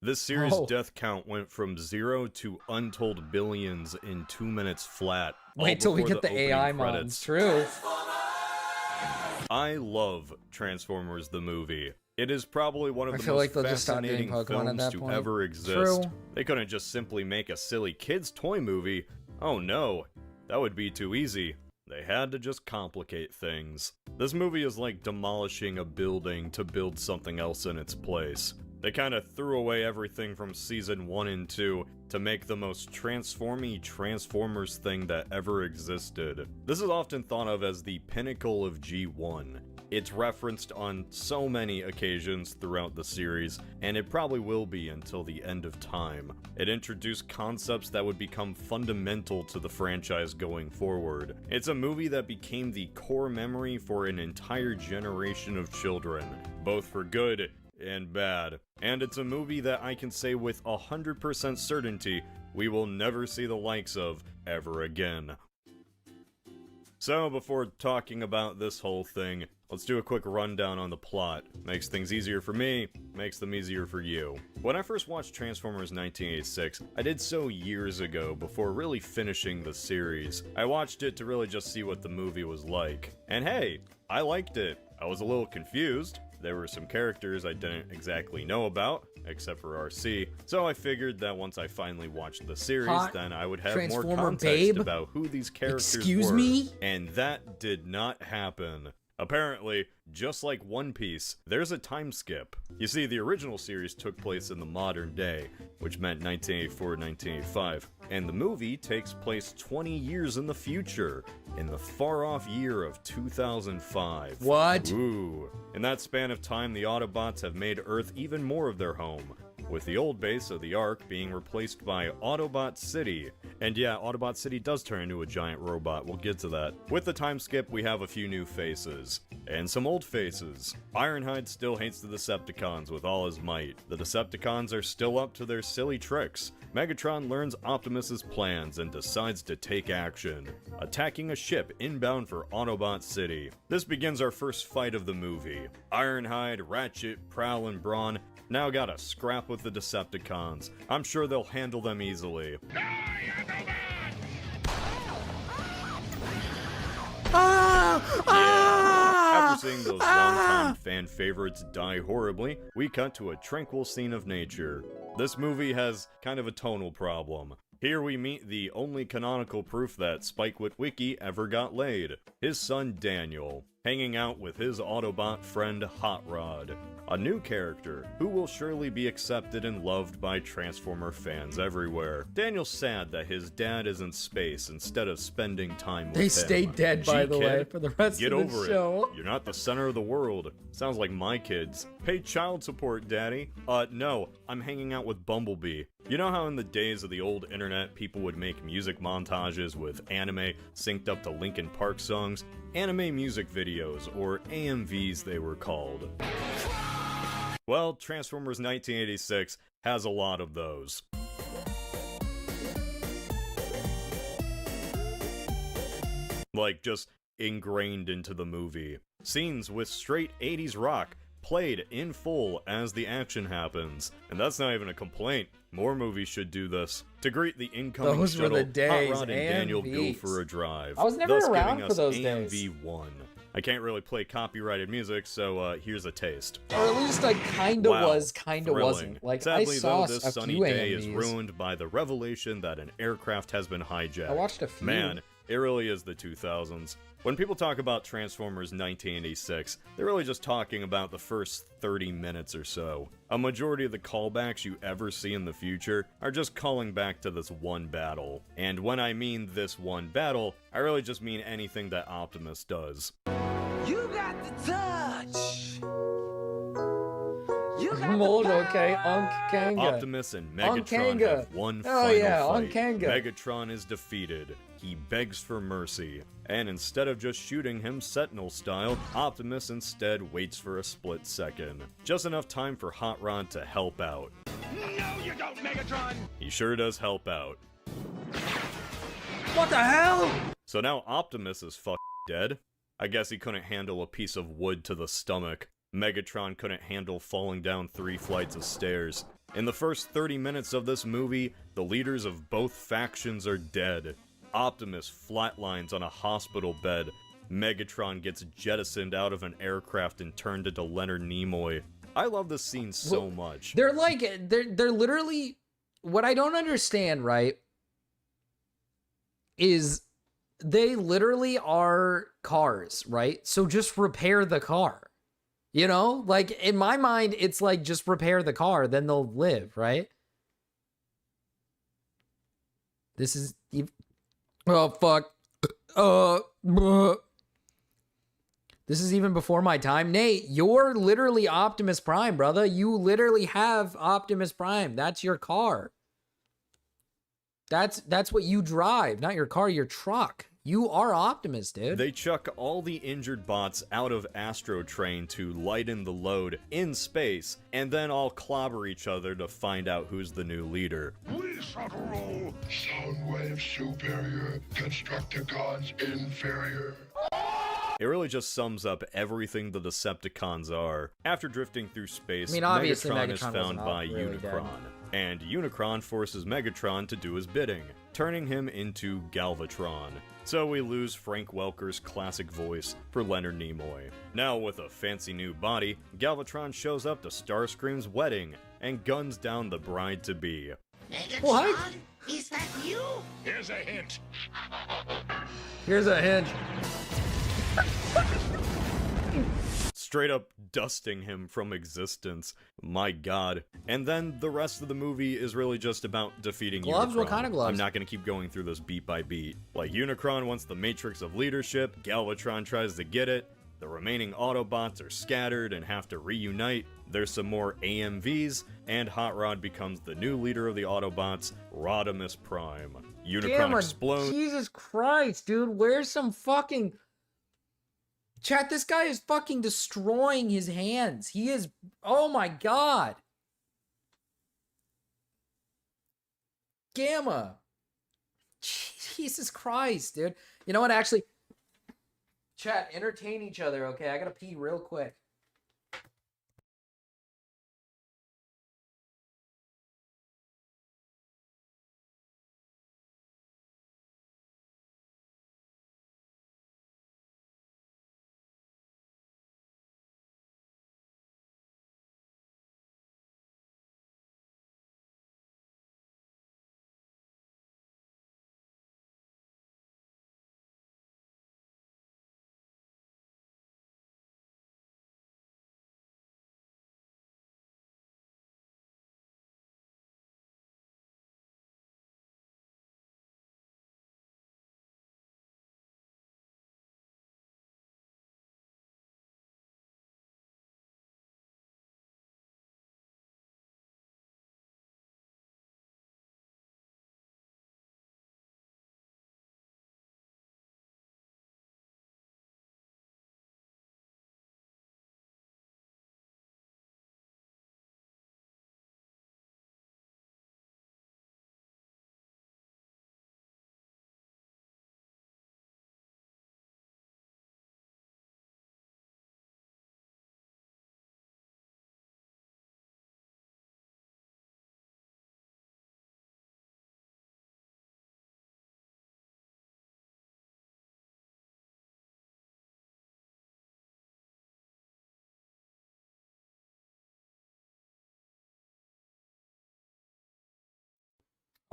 This series' death count went from 0 to untold billions in 2 minutes flat. Wait till we get the AI mons. True. I love Transformers the movie. It is probably one of I the feel most like they'll just stop doing fascinating Pokemon at films that to point. ever exist. True. They couldn't just simply make a silly kids toy movie. Oh no, that would be too easy. They had to just complicate things. This movie is like demolishing a building to build something else in its place. They kinda threw away everything from season 1 and 2 to make the most transformy Transformers thing that ever existed. This is often thought of as the pinnacle of G1. It's referenced on so many occasions throughout the series, and it probably will be until the end of time. It introduced concepts that would become fundamental to the franchise going forward. It's a movie that became the core memory for an entire generation of children, both for good and bad. And it's a movie that I can say with 100% certainty we will never see the likes of ever again. So before talking about this whole thing, let's do a quick rundown on the plot. Makes things easier for me, makes them easier for you. When I first watched Transformers 1986, I did so years ago before really finishing the series. I watched it to really just see what the movie was like. And hey, I liked it. I was a little confused. There were some characters I didn't exactly know about, except for RC, so I figured that once I finally watched the series, then I would have more context about who these characters were. And that did not happen. Apparently, just like One Piece, there's a time skip. You see, the original series took place in the modern day, which meant 1984 to 1985, and the movie takes place 20 years in the future, in the far-off year of 2005. What? Ooh. In that span of time, the Autobots have made Earth even more of their home, with the old base of the Ark being replaced by Autobot City. And yeah, Autobot City does turn into a giant robot, we'll get to that. With the time skip, we have a few new faces. And some old faces. Ironhide still hates the Decepticons with all his might. The Decepticons are still up to their silly tricks. Megatron learns Optimus's plans and decides to take action, attacking a ship inbound for Autobot City. This begins our first fight of the movie. Ironhide, Ratchet, Prowl, and Brawn now got a scrap with the Decepticons. I'm sure they'll handle them easily. After seeing those longtime fan favorites die horribly, we cut to a tranquil scene of nature. This movie has kind of a tonal problem. Here we meet the only canonical proof that Spike Witwicky ever got laid, his son Daniel, hanging out with his Autobot friend Hot Rod, a new character who will surely be accepted and loved by Transformer fans everywhere. Daniel's sad that his dad is in space instead of spending time with him. They stay dead, by the way, G-Kid, for the rest get of the over show. it. You're not the center of the world. Sounds like my kids. Pay child support, daddy. No, I'm hanging out with Bumblebee. You know how in the days of the old internet, people would make music montages with anime synced up to Linkin Park songs? Anime music videos, or AMVs they were called. Well, Transformers 1986 has a lot of those. Like, just ingrained into the movie. Scenes with straight 80s rock, played in full as the action happens. And that's not even a complaint. More movies should do this. To greet the incoming Those were shuttle, the days, Hot Rod and Daniel go AMVs. for a drive. I was never thus around giving for us those days. AMV1. I can't really play copyrighted music, so here's a taste. Or at least I kinda Wow, was, kinda thrilling. wasn't. Like, Sadly, I saw though, this a sunny few day is AMVs. ruined by the revelation that an aircraft has been hijacked. I watched a few. Man, it really is the 2000s. When people talk about Transformers 1986, they're really just talking about the first 30 minutes or so. A majority of the callbacks you ever see in the future are just calling back to this one battle. And when I mean this one battle, I really just mean anything that Optimus does. You got the touch. You got Mold, the okay, Kanga. Optimus and Megatron Kanga. have one Oh, final yeah, fight. Kanga. Megatron is defeated. He begs for mercy. And instead of just shooting him Sentinel style, Optimus instead waits for a split second. Just enough time for Hot Rod to help out. No, you don't, Megatron! He sure does help out. What the hell? So now Optimus is dead. I guess he couldn't handle a piece of wood to the stomach. Megatron couldn't handle falling down 3 flights of stairs. In the first 30 minutes of this movie, the leaders of both factions are dead. Optimus flatlines on a hospital bed. Megatron gets jettisoned out of an aircraft and turned into Leonard Nimoy. I love this scene so much. They're like, they're literally, what I don't understand, right, is they literally are cars, right? So just repair the car. You know? Like, in my mind, it's like, just repair the car, then they'll live, right? This is... Oh, fuck. This is even before my time. Nate, you're literally Optimus Prime, brother. You literally have Optimus Prime. That's your car. That's what you drive. Not your car, your truck. You are Optimus, dude. They chuck all the injured bots out of Astro Train to lighten the load in space, and then all clobber each other to find out who's the new leader. We shall roll. Soundwave superior, Constructicons inferior. It really just sums up everything the Decepticons are. After drifting through space, I mean, obviously Megatron is Megatron found wasn't by really Unicron. dead. And Unicron forces Megatron to do his bidding, turning him into Galvatron. So we lose Frank Welker's classic voice for Leonard Nimoy. Now with a fancy new body, Galvatron shows up to Starscream's wedding and guns down the bride-to-be. What? Is that you? Here's a hint. Here's a hint. Straight up dusting him from existence. My god. And then the rest of the movie is really just about defeating Gloves? Unicron. What kind of gloves? I'm not gonna keep going through this beat by beat. Like, Unicron wants the Matrix of Leadership, Galvatron tries to get it, the remaining Autobots are scattered and have to reunite, there's some more AMVs, and Hot Rod becomes the new leader of the Autobots, Rodimus Prime. Unicron explodes. Jesus Christ, dude. Where's some fucking... Chat, this guy is fucking destroying his hands. He is... Oh my god. Gamma. Jesus Christ, dude. You know what, actually... Chat, entertain each other, okay? I gotta pee real quick.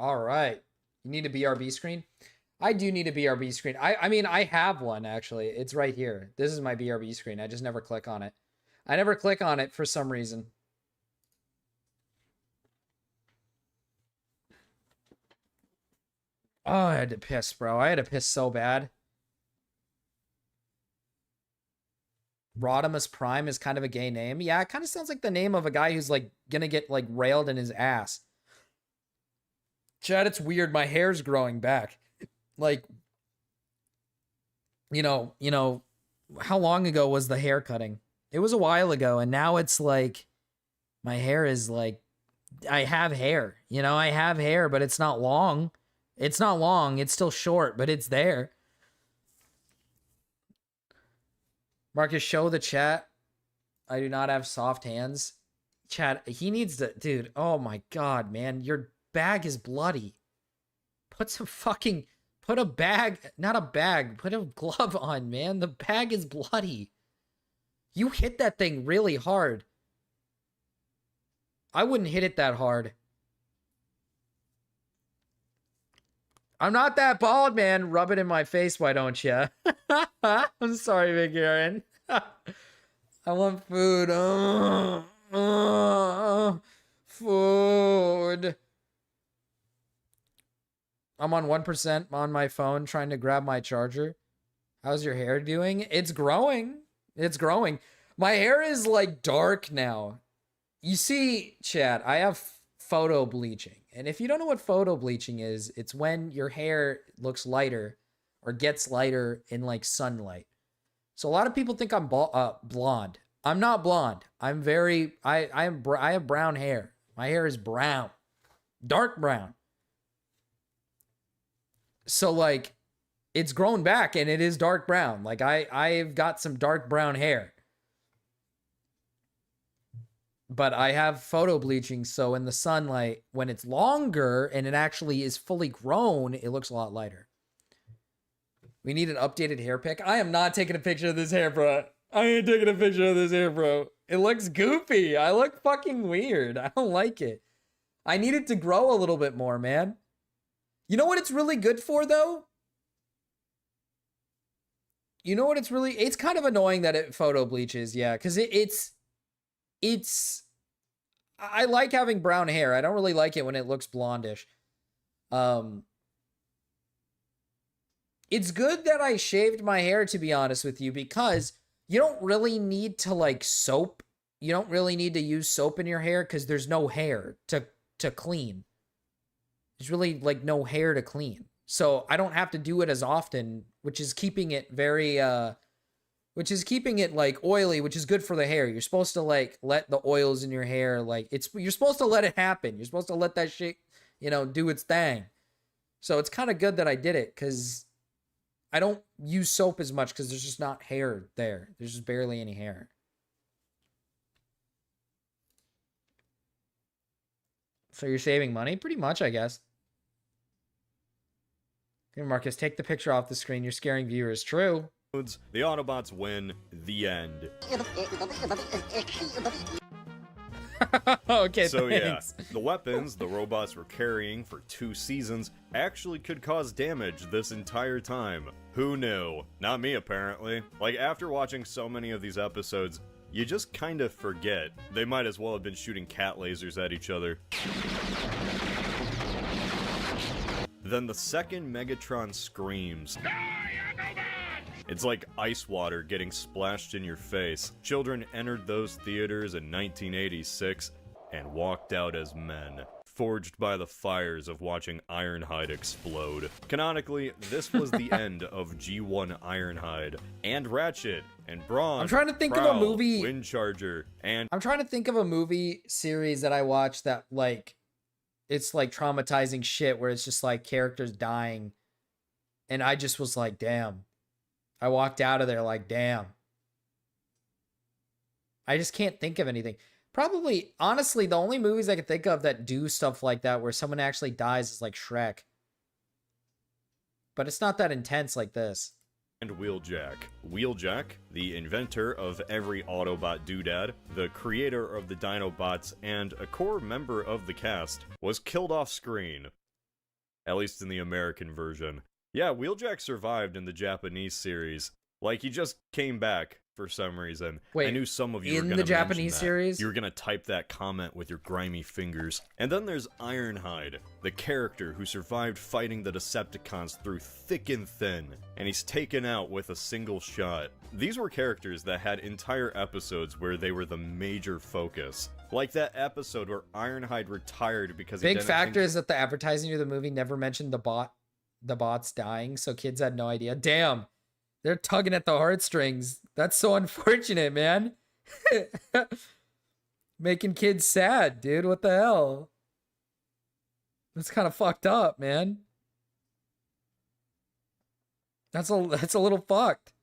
All right. You need a BRB screen? I do need a BRB screen. I mean, I have one, actually. It's right here. This is my BRB screen. I just never click on it. I never click on it for some reason. Oh, I had to piss, bro. I had to piss so bad. Rodimus Prime is kind of a gay name. Yeah, it kind of sounds like the name of a guy who's like gonna get like railed in his ass. Chad, it's weird. My hair's growing back. Like, you know, how long ago was the hair cutting? It was a while ago, and now it's like my hair is like, I have hair. You know, I have hair, but it's not long. It's not long. It's still short, but it's there. Marcus, show the chat. I do not have soft hands. Chat, he needs to... Dude, oh my god, man. Your bag is bloody. Put some fucking... Put a bag... Not a bag. Put a glove on, man. The bag is bloody. You hit that thing really hard. I wouldn't hit it that hard. I'm not that bald, man. Rub it in my face, why don't you? I'm sorry, Big Aaron. I want food. Food. I'm on 1% on my phone trying to grab my charger. How's your hair doing? It's growing. It's growing. My hair is like dark now. You see, Chad, I have photo bleaching. And if you don't know what photo bleaching is, it's when your hair looks lighter or gets lighter in like sunlight. So a lot of people think I'm blonde. I'm not blonde. I'm very, I have brown hair. My hair is brown, dark brown. So like it's grown back and it is dark brown. Like I've got some dark brown hair. But I have photo bleaching, so in the sunlight, when it's longer and it actually is fully grown, it looks a lot lighter. We need an updated hair pic. I am not taking a picture of this hair, bro. I ain't taking a picture of this hair, bro. It looks goofy. I look fucking weird. I don't like it. I need it to grow a little bit more, man. You know what it's really good for, though? You know what it's really... It's kind of annoying that it photo bleaches, yeah, because it's... I like having brown hair. I don't really like it when it looks blondish. It's good that I shaved my hair, to be honest with you, because you don't really need to like soap. You don't really need to use soap in your hair because there's no hair to clean. There's really like no hair to clean. So I don't have to do it as often, which is keeping it very which is keeping it like oily, which is good for the hair. You're supposed to like let the oils in your hair, like you're supposed to let it happen. You're supposed to let that shit, do its thing. So it's kind of good that I did it because I don't use soap as much because there's just not hair there. There's just barely any hair. So you're saving money? Pretty much, I guess. Okay, Marcus, take the picture off the screen. You're scaring viewers. True. The Autobots win. The end. Okay, so thanks. Yeah, the weapons the robots were carrying for 2 seasons actually could cause damage this entire time. Who knew? Not me, apparently. Like, after watching so many of these episodes, you just kind of forget. They might as well have been shooting cat lasers at each other. Then the second Megatron screams. It's like ice water getting splashed in your face. Children entered those theaters in 1986 and walked out as men, forged by the fires of watching Ironhide explode. Canonically, this was the end of G1 Ironhide, and Ratchet, and Brawn, I'm trying to think of a movie... Windcharger, and... I'm trying to think of a movie series that I watched that, like, it's like traumatizing shit where it's just like characters dying. And I just was like, damn. I walked out of there like, damn. I just can't think of anything. Probably, honestly, the only movies I can think of that do stuff like that where someone actually dies is like Shrek. But it's not that intense like this. And Wheeljack. Wheeljack, the inventor of every Autobot doodad, the creator of the Dinobots, and a core member of the cast, was killed off screen. at least in the American version. Yeah, Wheeljack survived in the Japanese series. Like, he just came back for some reason. Wait, I knew some of you were in going the to Japanese series? You were going to type that comment with your grimy fingers. And then there's Ironhide, the character who survived fighting the Decepticons through thick and thin, and he's taken out with a single shot. These were characters that had entire episodes where they were the major focus. Like that episode where Ironhide retired because Big factor is that the advertising of the movie never mentioned the bots dying, so kids had no idea. Damn, they're tugging at the heartstrings. That's so unfortunate, man. Making kids sad, dude. What the hell? That's kind of fucked up, man. That's a little fucked.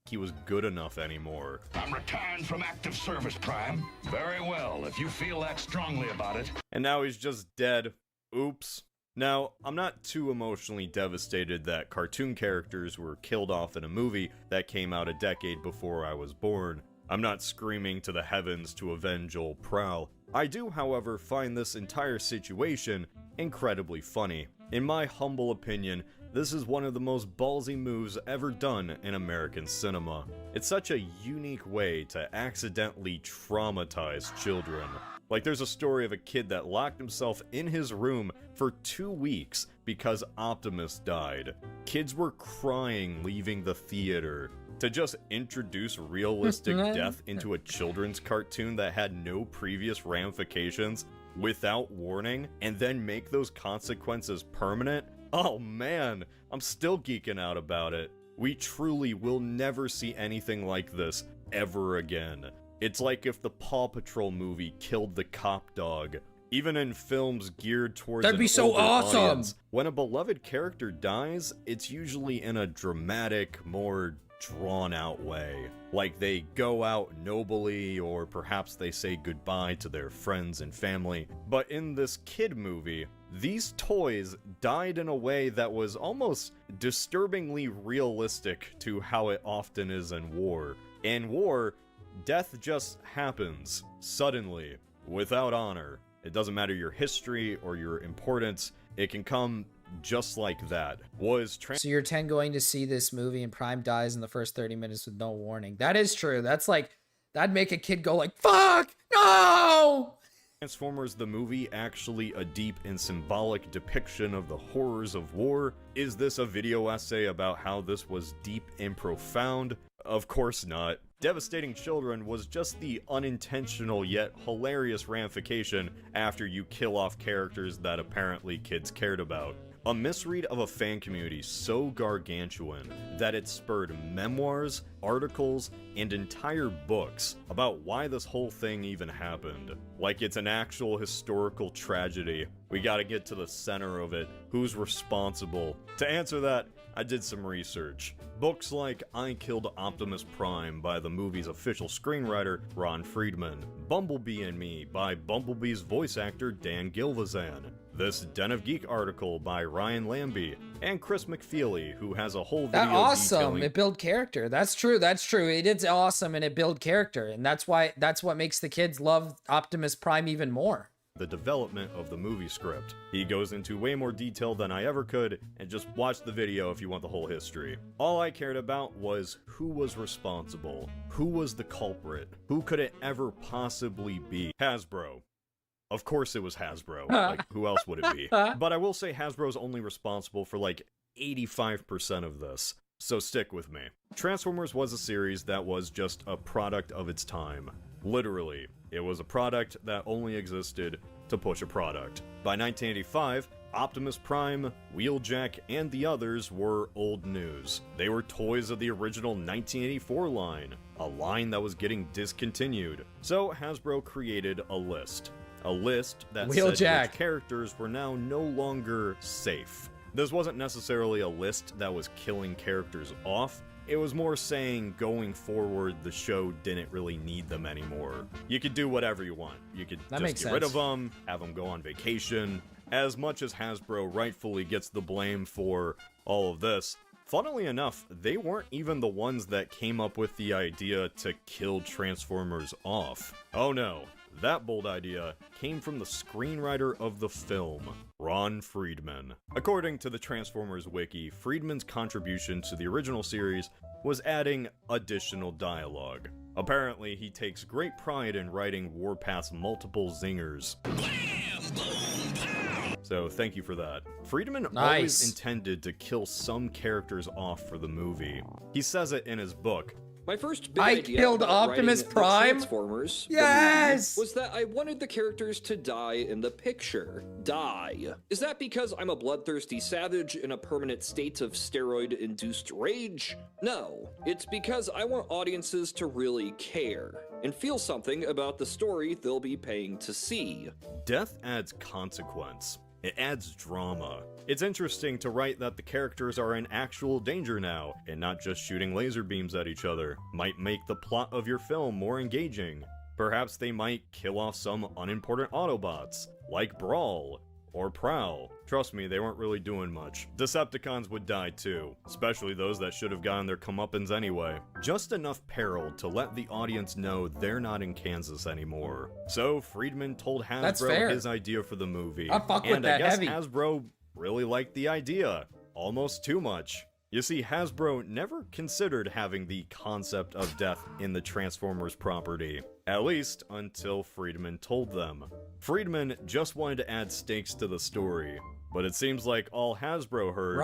He was good enough anymore. I'm retiring from active service, Prime. Very well, if you feel that strongly about it. And now he's just dead. Oops. Now, I'm not too emotionally devastated that cartoon characters were killed off in a movie that came out a decade before I was born. I'm not screaming to the heavens to avenge old Prowl. I do, however, find this entire situation incredibly funny. In my humble opinion, this is one of the most ballsy moves ever done in American cinema. It's such a unique way to accidentally traumatize children. Like, there's a story of a kid that locked himself in his room for 2 weeks because Optimus died. Kids were crying leaving the theater. To just introduce realistic death into a children's cartoon that had no previous ramifications without warning, and then make those consequences permanent? Oh man, I'm still geeking out about it. We truly will never see anything like this ever again. It's like if the Paw Patrol movie killed the cop dog. Even in films geared towards That'd be so awesome! Audience, when a beloved character dies, it's usually in a dramatic, more drawn-out way. Like they go out nobly, or perhaps they say goodbye to their friends and family. But in this kid movie, these toys died in a way that was almost disturbingly realistic to how it often is in war. In war, death just happens, suddenly, without honor. It doesn't matter your history or your importance, it can come just like that. So you're 10 going to see this movie and Prime dies in the first 30 minutes with no warning. That is true. That's like, that'd make a kid go like, fuck, no! Transformers the movie actually a deep and symbolic depiction of the horrors of war? Is this a video essay about how this was deep and profound? Of course not. Devastating Children was just the unintentional yet hilarious ramification after you kill off characters that apparently kids cared about. A misread of a fan community so gargantuan that it spurred memoirs, articles, and entire books about why this whole thing even happened. Like it's an actual historical tragedy. We gotta get to the center of it. Who's responsible? To answer that, I did some research. Books like I Killed Optimus Prime by the movie's official screenwriter, Ron Friedman. Bumblebee and Me by Bumblebee's voice actor, Dan Gilvezan. This Den of Geek article by Ryan Lambie. And Chris McFeely, who has a whole video That's awesome. detailing... It built character. That's true. That's true. It is awesome and it built character. And that's what makes the kids love Optimus Prime even more. The development of the movie script. He goes into way more detail than I ever could, and just watch the video if you want the whole history. All I cared about was who was responsible, who was the culprit, who could it ever possibly be? Hasbro. Of course it was Hasbro, like who else would it be? But I will say Hasbro's only responsible for like 85% of this. So stick with me. Transformers was a series that was just a product of its time. Literally, it was a product that only existed to push a product. By 1985, Optimus Prime, Wheeljack, and the others were old news. They were toys of the original 1984 line, a line that was getting discontinued. So Hasbro created a list. A list that said which characters were now no longer safe. This wasn't necessarily a list that was killing characters off. It was more saying, going forward, the show didn't really need them anymore. You could do whatever you want. You could just get rid of them, have them go on vacation. As much as Hasbro rightfully gets the blame for all of this, funnily enough, they weren't even the ones that came up with the idea to kill Transformers off. Oh no, That bold idea came from the screenwriter of the film, Ron Friedman. According to the Transformers wiki, Friedman's contribution to the original series was adding additional dialogue. Apparently, he takes great pride in writing Warpath's multiple zingers. So thank you for that. Friedman always intended to kill some characters off for the movie. He says it in his book. My first big I idea killed about Optimus writing Prime? The Transformers the Yes! movie was that I wanted the characters to die in the picture. Die. Is that because I'm a bloodthirsty savage in a permanent state of steroid-induced rage? No. It's because I want audiences to really care and feel something about the story they'll be paying to see. Death adds consequence. It adds drama. It's interesting to write that the characters are in actual danger now, and not just shooting laser beams at each other. Might make the plot of your film more engaging. Perhaps they might kill off some unimportant Autobots, like Brawl or Prowl. Trust me, they weren't really doing much. Decepticons would die too, especially those that should have gotten their comeuppance anyway. Just enough peril to let the audience know they're not in Kansas anymore. So Friedman told Hasbro his idea for the movie, and I guess Hasbro really liked the idea, almost too much. You see, Hasbro never considered having the concept of death in the Transformers property, at least until Friedman told them. Friedman just wanted to add stakes to the story, but it seems like all Hasbro heard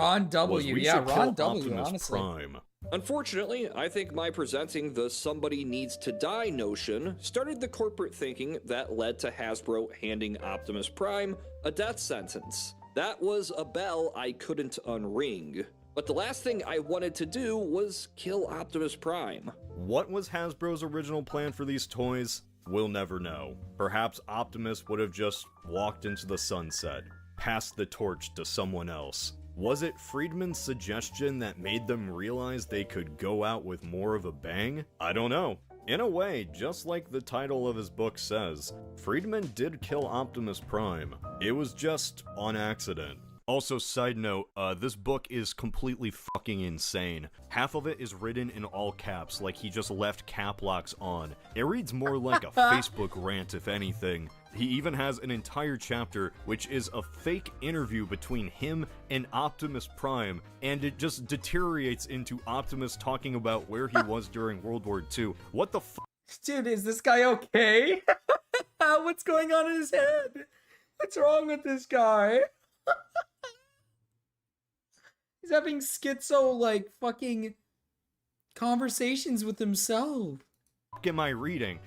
was we should kill Optimus Prime. Unfortunately, I think my presenting the somebody needs to die notion started the corporate thinking that led to Hasbro handing Optimus Prime a death sentence. That was a bell I couldn't unring. But the last thing I wanted to do was kill Optimus Prime. What was Hasbro's original plan for these toys? We'll never know. Perhaps Optimus would have just walked into the sunset, passed the torch to someone else. Was it Friedman's suggestion that made them realize they could go out with more of a bang? I don't know. In a way, just like the title of his book says, Friedman did kill Optimus Prime. It was just on accident. Also, side note, this book is completely fucking insane. Half of it is written in all caps, like he just left cap locks on. It reads more like a Facebook rant, if anything. He even has an entire chapter, which is a fake interview between him and Optimus Prime, and it just deteriorates into Optimus talking about where he was during World War II. What the f- Dude, is this guy okay? What's going on in his head? What's wrong with this guy? He's having schizo, like, fucking conversations with himself. Am I reading?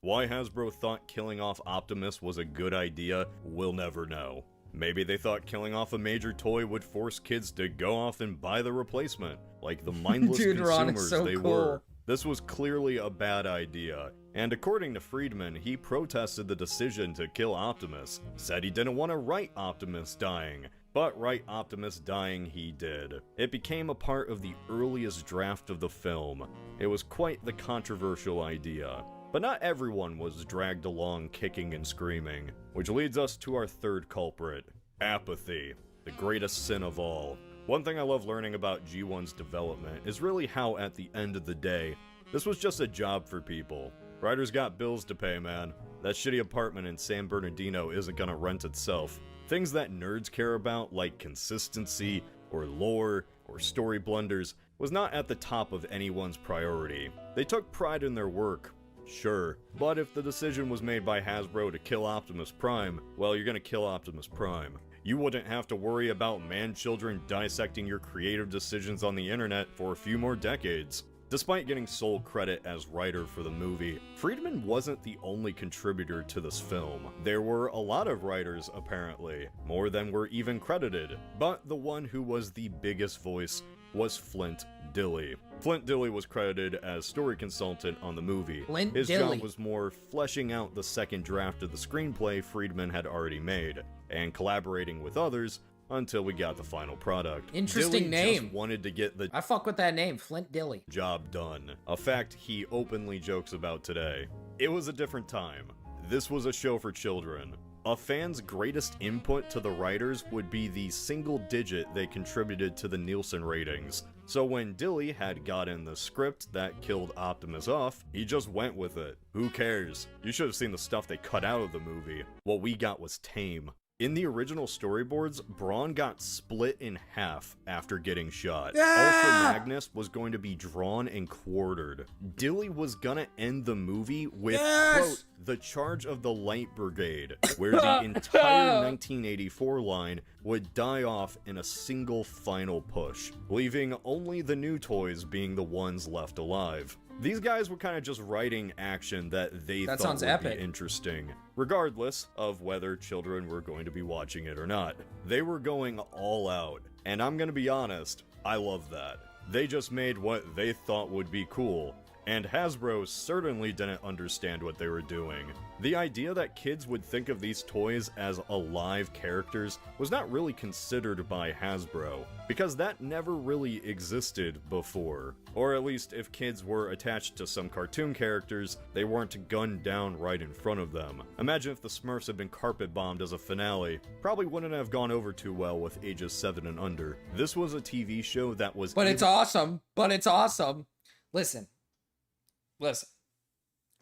Why Hasbro thought killing off Optimus was a good idea, we'll never know. Maybe they thought killing off a major toy would force kids to go off and buy the replacement, like the mindless consumers they were. This was clearly a bad idea, and according to Friedman, he protested the decision to kill Optimus, said he didn't want to write Optimus dying, but write Optimus dying he did. It became a part of the earliest draft of the film. It was quite the controversial idea. But not everyone was dragged along kicking and screaming, which leads us to our third culprit, apathy, the greatest sin of all. One thing I love learning about G1's development is really how, at the end of the day, this was just a job for people. Writers got bills to pay, man. That shitty apartment in San Bernardino isn't gonna rent itself. Things that nerds care about, like consistency, or lore, or story blunders, was not at the top of anyone's priority. They took pride in their work, sure, but if the decision was made by Hasbro to kill Optimus Prime, well, you're gonna kill Optimus Prime. You wouldn't have to worry about man-children dissecting your creative decisions on the internet for a few more decades. Despite getting sole credit as writer for the movie, Friedman wasn't the only contributor to this film. There were a lot of writers, apparently, more than were even credited, but the one who was the biggest voice was Flint Dille. Flint Dille was credited as story consultant on the movie. His job was more fleshing out the second draft of the screenplay Friedman had already made, and collaborating with others until we got the final product. Interesting Dille name. Just wanted to get the I fuck with that name, Flint Dille. Job done. A fact he openly jokes about today. It was a different time. This was a show for children. A fan's greatest input to the writers would be the single digit they contributed to the Nielsen ratings. So when Dilly had gotten the script that killed Optimus off, he just went with it. Who cares? You should have seen the stuff they cut out of the movie. What we got was tame. In the original storyboards, Brawn got split in half after getting shot. Ultra Magnus was going to be drawn and quartered. Dilly was gonna end the movie with, quote, the charge of the Light Brigade, where the entire 1984 line would die off in a single final push, leaving only the new toys being the ones left alive. These guys were kind of just writing action that they thought would be interesting, regardless of whether children were going to be watching it or not. They were going all out, and I'm gonna be honest, I love that. They just made what they thought would be cool, and Hasbro certainly didn't understand what they were doing. The idea that kids would think of these toys as alive characters was not really considered by Hasbro, because that never really existed before. Or at least if kids were attached to some cartoon characters, they weren't gunned down right in front of them. Imagine if the Smurfs had been carpet bombed as a finale. Probably wouldn't have gone over too well with ages 7 and under. This was a TV show that was— But it's awesome. But it's awesome. Listen.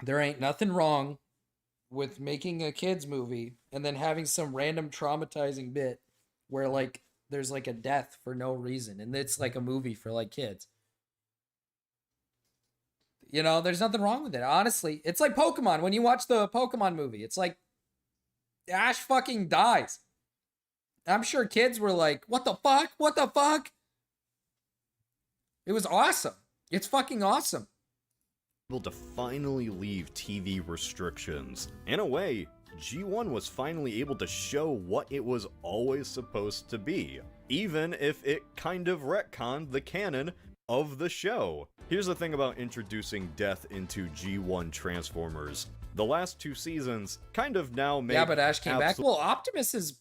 There ain't nothing wrong with making a kids movie and then having some random traumatizing bit where like there's like a death for no reason and it's like a movie for like kids. You know, there's nothing wrong with it. Honestly, it's like Pokemon. When you watch the Pokemon movie, it's like Ash fucking dies. I'm sure kids were like, "What the fuck? What the fuck?" It was awesome. It's fucking awesome. Able to finally leave TV restrictions. In a way, G1 was finally able to show what it was always supposed to be, even if it kind of retconned the canon of the show. Here's the thing about introducing death into G1 Transformers. The last 2 seasons kind of now make— Yeah, but Ash came back. Well, Optimus is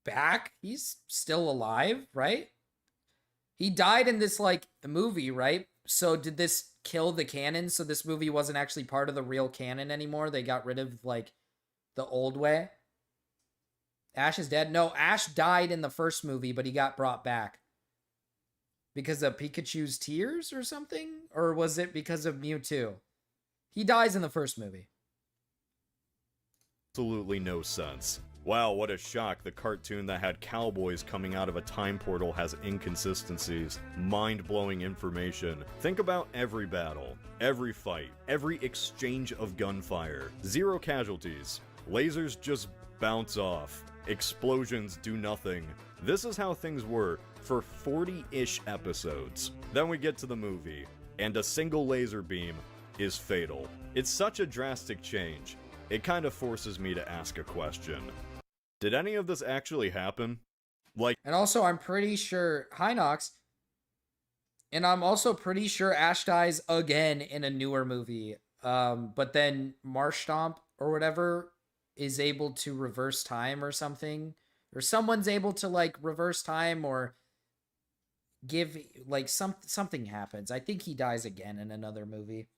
back. He's still alive, right? He died in this, like, movie, right? So did this kill the canon? So this movie wasn't actually part of the real canon anymore? They got rid of, like, the old way? Ash is dead? No, Ash died in the first movie, but he got brought back. Because of Pikachu's tears or something? Or was it because of Mewtwo? He dies in the first movie. Absolutely no sense. Wow, what a shock. The cartoon that had cowboys coming out of a time portal has inconsistencies, mind-blowing information. Think about every battle, every fight, every exchange of gunfire. 0 casualties. Lasers just bounce off. Explosions do nothing. This is how things were for 40-ish episodes. Then we get to the movie, and a single laser beam is fatal. It's such a drastic change. It kind of forces me to ask a question. Did any of this actually happen? Like— And also, I'm pretty sure— Hi, Nox. And I'm also pretty sure Ash dies again in a newer movie. But then Marshtomp or whatever is able to reverse time or something. Or someone's able to, like, reverse time or give, like, something happens. I think he dies again in another movie.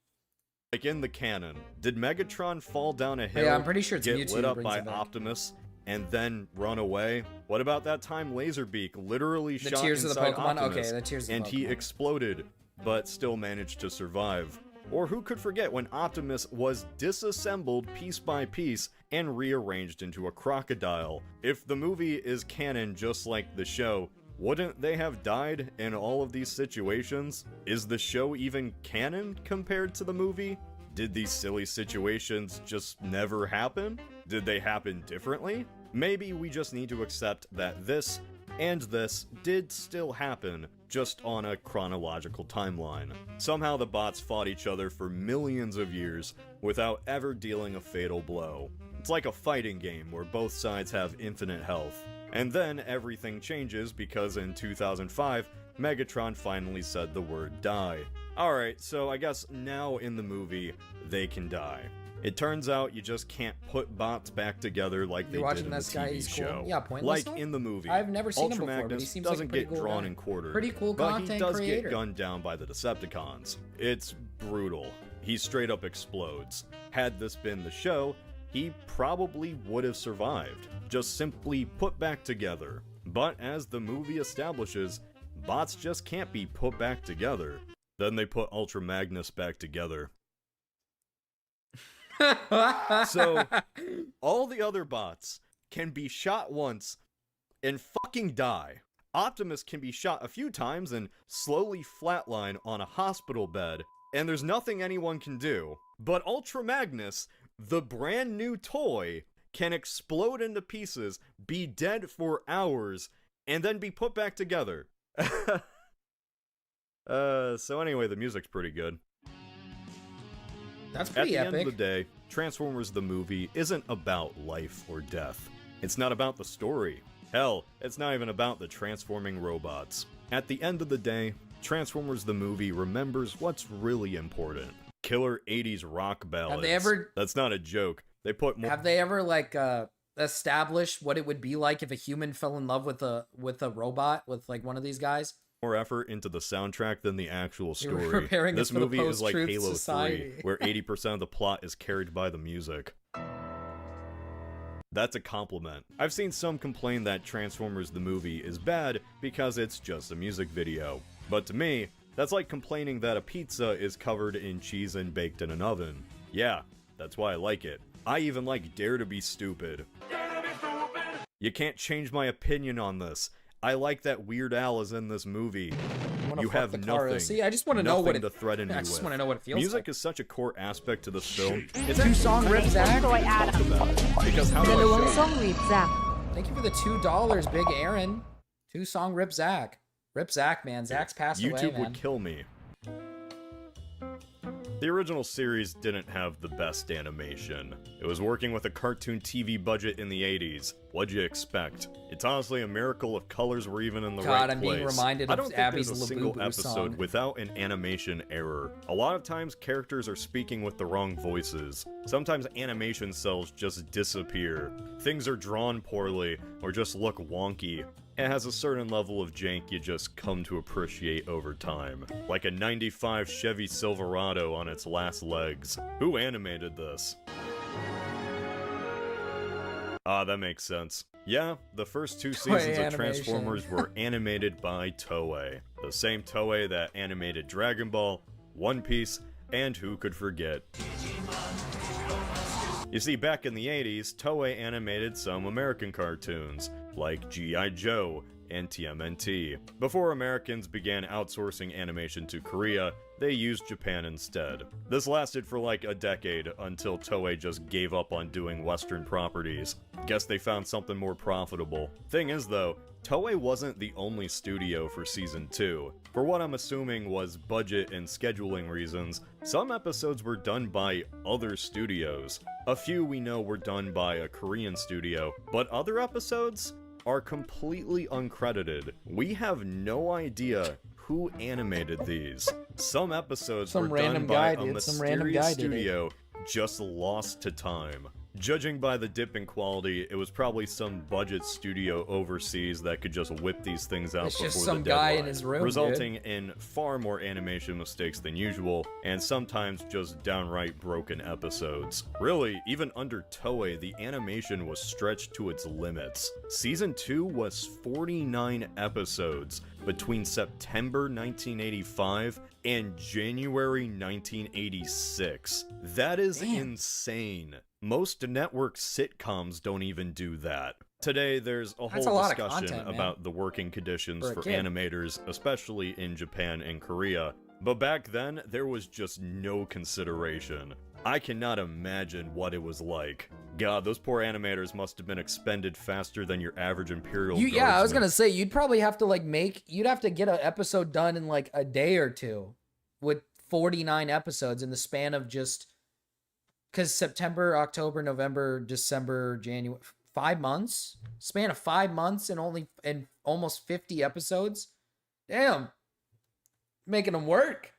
Like in the canon, did Megatron fall down a hill, Yeah, I'm pretty sure it's get Mewtwo lit up brings by him back. Optimus, and then run away? What about that time Laserbeak literally The shot Tears of the inside Pokemon? Optimus, Okay, the Tears of the and he Pokemon. exploded, but still managed to survive? Or who could forget when Optimus was disassembled piece by piece and rearranged into a crocodile? If the movie is canon just like the show, wouldn't they have died in all of these situations? Is the show even canon compared to the movie? Did these silly situations just never happen? Did they happen differently? Maybe we just need to accept that this and this did still happen, just on a chronological timeline. Somehow the bots fought each other for millions of years without ever dealing a fatal blow. It's like a fighting game where both sides have infinite health. And then everything changes because in 2005, Megatron finally said the word die. Alright, so I guess now in the movie, they can die. It turns out you just can't put bots back together like they did in the TV show. Yeah, Pointless. Like in the movie, I've never seen Ultra him before, but he Magnus seems doesn't like a pretty get cool drawn guy. and quartered, Pretty cool but content he does creator. get gunned down by the Decepticons. It's brutal. He straight up explodes. Had this been the show, he probably would have survived, just simply put back together. But as the movie establishes, bots just can't be put back together. Then they put Ultra Magnus back together. So, all the other bots can be shot once and fucking die. Optimus can be shot a few times and slowly flatline on a hospital bed, and there's nothing anyone can do. But Ultra Magnus, the brand new toy, can explode into pieces, be dead for hours, and then be put back together. So anyway, the music's pretty good. That's pretty epic. At the end of the day, Transformers the movie isn't about life or death. It's not about the story. Hell, it's not even about the transforming robots. At the end of the day, Transformers the movie remembers what's really important. Killer 80s rock ballads. Have they ever... That's not a joke. They put more... Have they ever, like, established what it would be like if a human fell in love with a robot, with, like, one of these guys? More effort into the soundtrack than the actual story. Preparing this us for the movie is like post-truth Halo society. 3, where 80% of the plot is carried by the music. That's a compliment. I've seen some complain that Transformers the movie is bad because it's just a music video. But to me, that's like complaining that a pizza is covered in cheese and baked in an oven. Yeah, that's why I like it. I even like Dare to Be Stupid. You can't change my opinion on this. I like that Weird Al is in this movie. You have nothing. See, I just want to know what it. To threaten I me just with. want to know what it feels Music like. is such a core aspect to this film. It's Two-song rip, Zach. Because how do I Dalawang show song rip, Zach. Thank you for the $2, Big Aaron. 2-song rip, Zach. Rip Zach, man. Zach's passed away, YouTube man. would kill me. The original series didn't have the best animation. It was working with a cartoon TV budget in the 80s. What'd you expect? It's honestly a miracle if colors were even in the right place. I'm being reminded I don't of think Abby's there's a single Labubu episode song. without an animation error. A lot of times characters are speaking with the wrong voices. Sometimes animation cells just disappear. Things are drawn poorly or just look wonky. It has a certain level of jank you just come to appreciate over time. Like a 95 Chevy Silverado on its last legs. Who animated this? Ah, that makes sense. Yeah, the first 2 seasons of Transformers were animated by Toei. The same Toei that animated Dragon Ball, One Piece, and who could forget? You see, back in the 80s, Toei animated some American cartoons, like G.I. Joe and TMNT. Before Americans began outsourcing animation to Korea, they used Japan instead. This lasted for like a decade until Toei just gave up on doing Western properties. Guess they found something more profitable. Thing is though, Toei wasn't the only studio for Season 2. For what I'm assuming was budget and scheduling reasons, some episodes were done by other studios. A few we know were done by a Korean studio, but other episodes are completely uncredited. We have no idea who animated these. Some episodes were done by a mysterious studio just lost to time. Judging by the dip in quality, it was probably some budget studio overseas that could just whip these things out It's before just some the guy deadline, in his room, resulting in far more animation mistakes than usual, and sometimes just downright broken episodes. Really, even under Toei, the animation was stretched to its limits. Season 2 was 49 episodes between September 1985 and January 1986. That is insane. Most network sitcoms don't even do that. Today, there's a whole discussion about the working conditions for animators, especially in Japan and Korea. But back then, there was just no consideration. I cannot imagine what it was like. God, those poor animators must have been expended faster than your average Imperial Guardsman. Yeah, I was gonna say, you'd probably have to you'd have to get an episode done in like a day or two with 49 episodes in the span of just, because September, October, November, December, January, 5 months? Span of 5 months and almost 50 episodes? Damn. Making them work.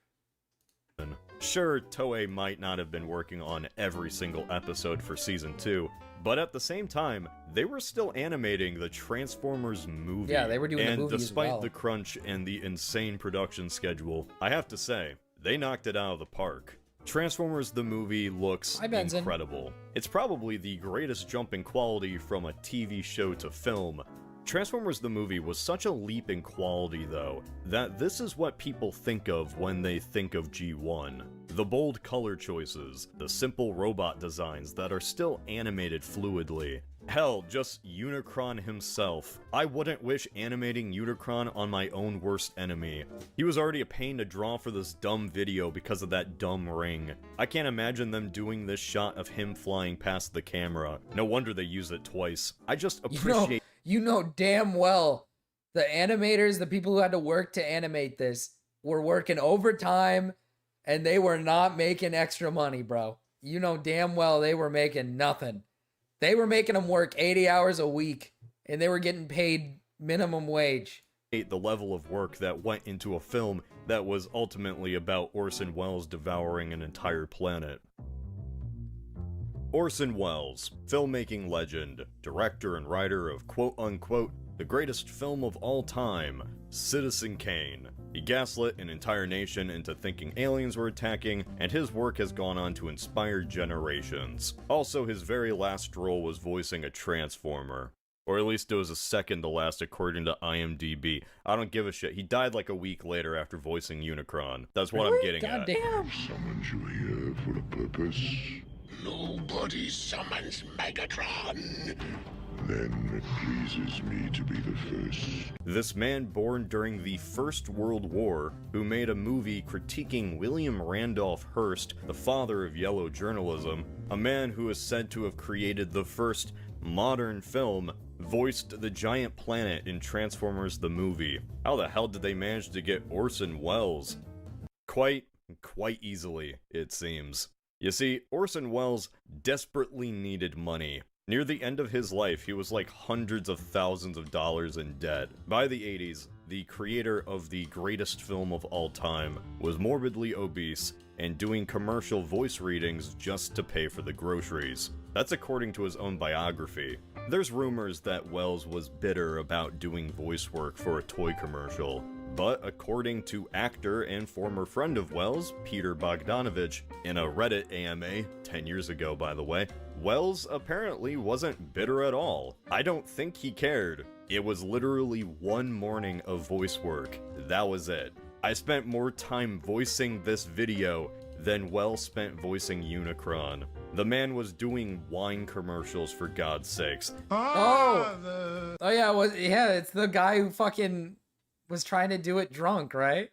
Sure, Toei might not have been working on every single episode for Season 2, but at the same time, they were still animating the Transformers movie. Yeah, they were doing the movie as despite well. the crunch and the insane production schedule, I have to say, they knocked it out of the park. Transformers the movie looks incredible. It's probably the greatest jump in quality from a TV show to film, Transformers the movie was such a leap in quality, though, that this is what people think of when they think of G1. The bold color choices, the simple robot designs that are still animated fluidly. Hell, just Unicron himself. I wouldn't wish animating Unicron on my own worst enemy. He was already a pain to draw for this dumb video because of that dumb ring. I can't imagine them doing this shot of him flying past the camera. No wonder they use it twice. I just appreciate... You know damn well the animators, the people who had to work to animate this, were working overtime and they were not making extra money, bro. You know damn well they were making nothing. They were making them work 80 hours a week and they were getting paid minimum wage. The level of work that went into a film that was ultimately about Orson Welles devouring an entire planet. Orson Welles, filmmaking legend, director and writer of quote-unquote the greatest film of all time, Citizen Kane. He gaslit an entire nation into thinking aliens were attacking, and his work has gone on to inspire generations. Also, his very last role was voicing a Transformer. Or at least it was a second to last according to IMDb. I don't give a shit. He died like a week later after voicing Unicron. That's what I'm getting at. Goddamn. Summoned you here for a purpose. Nobody summons Megatron. Then it pleases me to be the first. This man born during the First World War, who made a movie critiquing William Randolph Hearst, the father of yellow journalism, a man who is said to have created the first modern film, voiced the giant planet in Transformers the movie. How the hell did they manage to get Orson Welles? Quite easily, it seems. You see, Orson Welles desperately needed money. Near the end of his life, he was like hundreds of thousands of dollars in debt. By the 80s, the creator of the greatest film of all time was morbidly obese and doing commercial voice readings just to pay for the groceries. That's according to his own biography. There's rumors that Welles was bitter about doing voice work for a toy commercial. But according to actor and former friend of Welles, Peter Bogdanovich, in a Reddit AMA, 10 years ago by the way, Welles apparently wasn't bitter at all. I don't think he cared. It was literally one morning of voice work. That was it. I spent more time voicing this video than Welles spent voicing Unicron. The man was doing wine commercials, for God's sakes. Oh yeah, it's the guy who fucking was trying to do it drunk, right?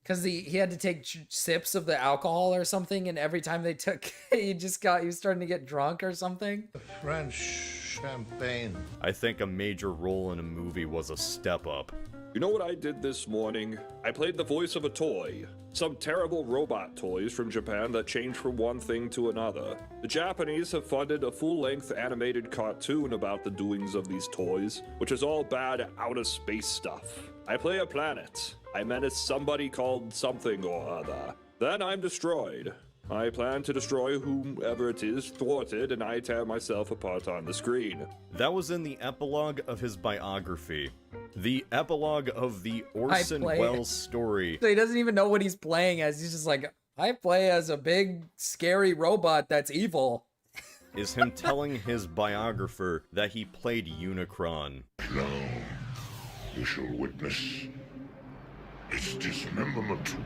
Because he had to take sips of the alcohol or something, and every time they took, he was starting to get drunk or something. French champagne. I think a major role in a movie was a step up. You know what I did this morning? I played the voice of a toy. Some terrible robot toys from Japan that change from one thing to another. The Japanese have funded a full-length animated cartoon about the doings of these toys, which is all bad outer space stuff. I play a planet. I menace somebody called something or other. Then I'm destroyed. I plan to destroy whomever it is thwarted, and I tear myself apart on the screen. That was in the epilogue of his biography. The epilogue of the Orson Welles story. So he doesn't even know what he's playing as. He's just like, I play as a big, scary robot that's evil. Is him telling his biographer that he played Unicron. Now, you shall witness its dismemberment.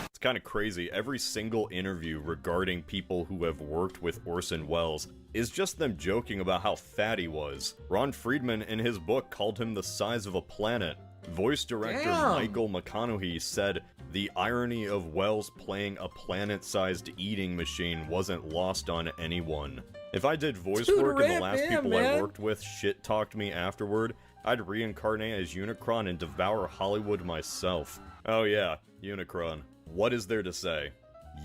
It's kind of crazy. Every single interview regarding people who have worked with Orson Welles is just them joking about how fat he was. Ron Friedman in his book called him the size of a planet. Voice director Michael McConaughey said the irony of Welles playing a planet-sized eating machine wasn't lost on anyone. If I did voice work and the last people I worked with shit-talked me afterward, I'd reincarnate as Unicron and devour Hollywood myself. Oh yeah, Unicron. What is there to say?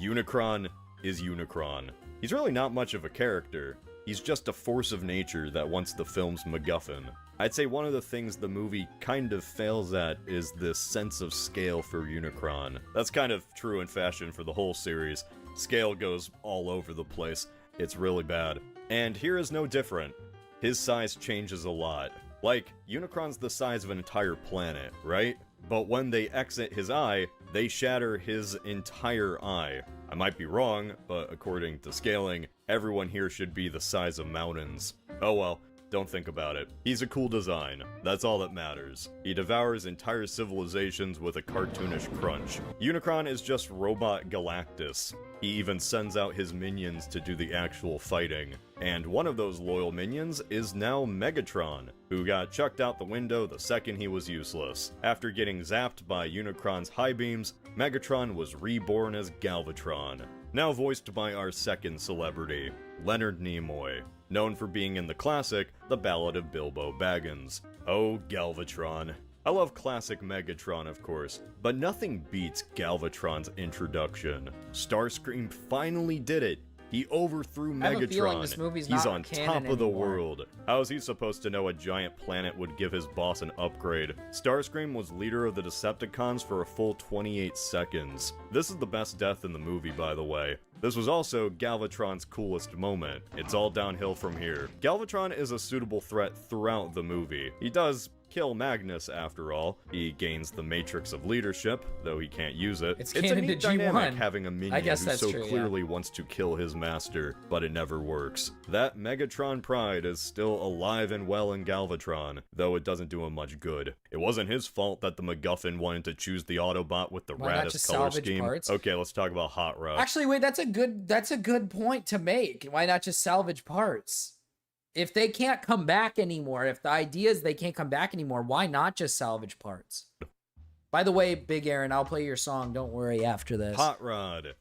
Unicron is Unicron. He's really not much of a character. He's just a force of nature that wants the film's MacGuffin. I'd say one of the things the movie kind of fails at is this sense of scale for Unicron. That's kind of true in fashion for the whole series. Scale goes all over the place. It's really bad. And here is no different. His size changes a lot. Like, Unicron's the size of an entire planet, right? But when they exit his eye, they shatter his entire eye. I might be wrong, but according to scaling, everyone here should be the size of mountains. Oh well, Don't think about it. He's a cool design. That's all that matters. He devours entire civilizations with a cartoonish crunch. Unicron is just Robot Galactus. He even sends out his minions to do the actual fighting. And one of those loyal minions is now Megatron, who got chucked out the window the second he was useless. After getting zapped by Unicron's high beams, Megatron was reborn as Galvatron, now voiced by our second celebrity, Leonard Nimoy, known for being in the classic The Ballad of Bilbo Baggins. Oh, Galvatron. I love classic Megatron, of course, but nothing beats Galvatron's introduction. Starscream finally did it. He overthrew I have a feeling Megatron. this movie's He's not on canon top of the anymore. world. How is he supposed to know a giant planet would give his boss an upgrade? Starscream was leader of the Decepticons for a full 28 seconds. This is the best death in the movie, by the way. This was also Galvatron's coolest moment. It's all downhill from here. Galvatron is a suitable threat throughout the movie. He does kill Magnus, after all. He gains the Matrix of Leadership, though he can't use it. It's a canon neat to dynamic G1. having a minion I guess who that's so true, yeah. clearly wants to kill his master, but it never works. That Megatron pride is still alive and well in Galvatron, though it doesn't do him much good. It wasn't his fault that the MacGuffin wanted to choose the Autobot with the Why not raddest just color salvage scheme. parts? Okay, let's talk about Hot Rod. Actually, wait, that's a good point to make. Why not just salvage parts? If they can't come back anymore, if the idea is they can't come back anymore, why not just salvage parts? By the way, Big Aaron, I'll play your song. Don't worry after this. Hot Rod.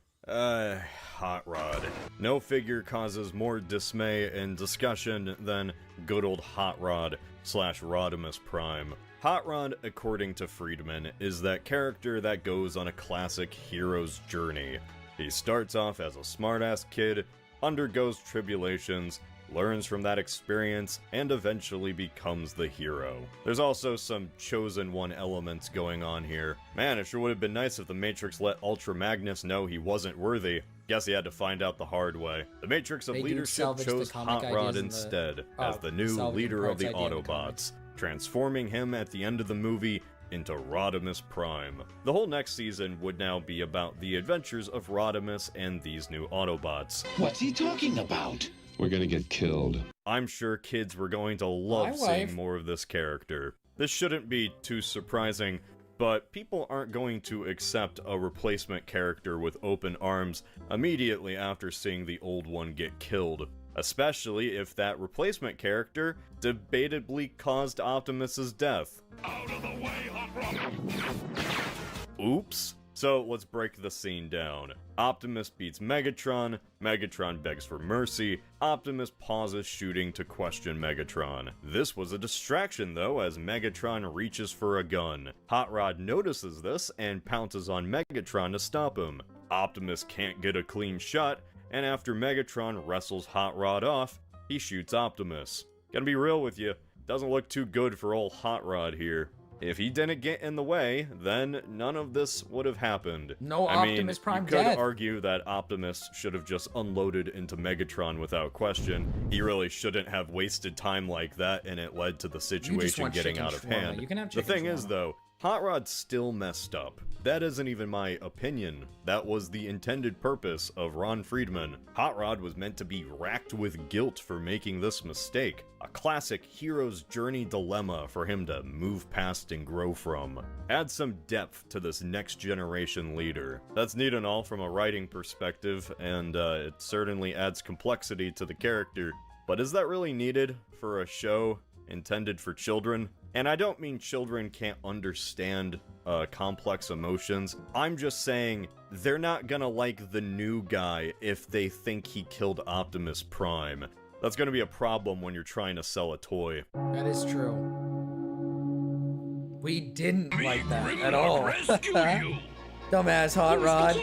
Hot Rod. No figure causes more dismay and discussion than good old Hot Rod / Rodimus Prime. Hot Rod, according to Friedman, is that character that goes on a classic hero's journey. He starts off as a smartass kid, undergoes tribulations, learns from that experience, and eventually becomes the hero. There's also some chosen one elements going on here. Man, it sure would have been nice if the Matrix let Ultra Magnus know he wasn't worthy. Guess he had to find out the hard way. The Matrix of They do Leadership salvage the chose comic Hot ideas Rod in the- instead, as the new salvaging leader of parts the idea in the Autobots, transforming him at the end of the movie into Rodimus Prime. The whole next season would now be about the adventures of Rodimus and these new Autobots. What's he talking about? We're gonna get killed. I'm sure kids were going to love My seeing wife. more of this character. This shouldn't be too surprising, but people aren't going to accept a replacement character with open arms immediately after seeing the old one get killed, especially if that replacement character debatably caused Optimus's death. Out of the way, Hot Rod! Oops. So let's break the scene down. Optimus beats Megatron, Megatron begs for mercy, Optimus pauses shooting to question Megatron. This was a distraction though, as Megatron reaches for a gun. Hot Rod notices this and pounces on Megatron to stop him. Optimus can't get a clean shot, and after Megatron wrestles Hot Rod off, he shoots Optimus. Gonna be real with you, doesn't look too good for old Hot Rod here. If he didn't get in the way, then none of this would have happened. No I mean, Optimus Prime you could death. argue that Optimus should have just unloaded into Megatron without question. He really shouldn't have wasted time like that, and it led to the situation want getting chicken out of shawarma. hand. You can have The chicken thing is, shawarma. though, Hot Rod still messed up. That isn't even my opinion. That was the intended purpose of Ron Friedman. Hot Rod was meant to be racked with guilt for making this mistake. A classic hero's journey dilemma for him to move past and grow from. Add some depth to this next generation leader. That's neat and all from a writing perspective, and it certainly adds complexity to the character. But is that really needed for a show intended for children? And I don't mean children can't understand complex emotions. I'm just saying they're not gonna like the new guy if they think he killed Optimus Prime. That's gonna be a problem when you're trying to sell a toy. That is true. We didn't like that at all. Dumbass Hot Rod.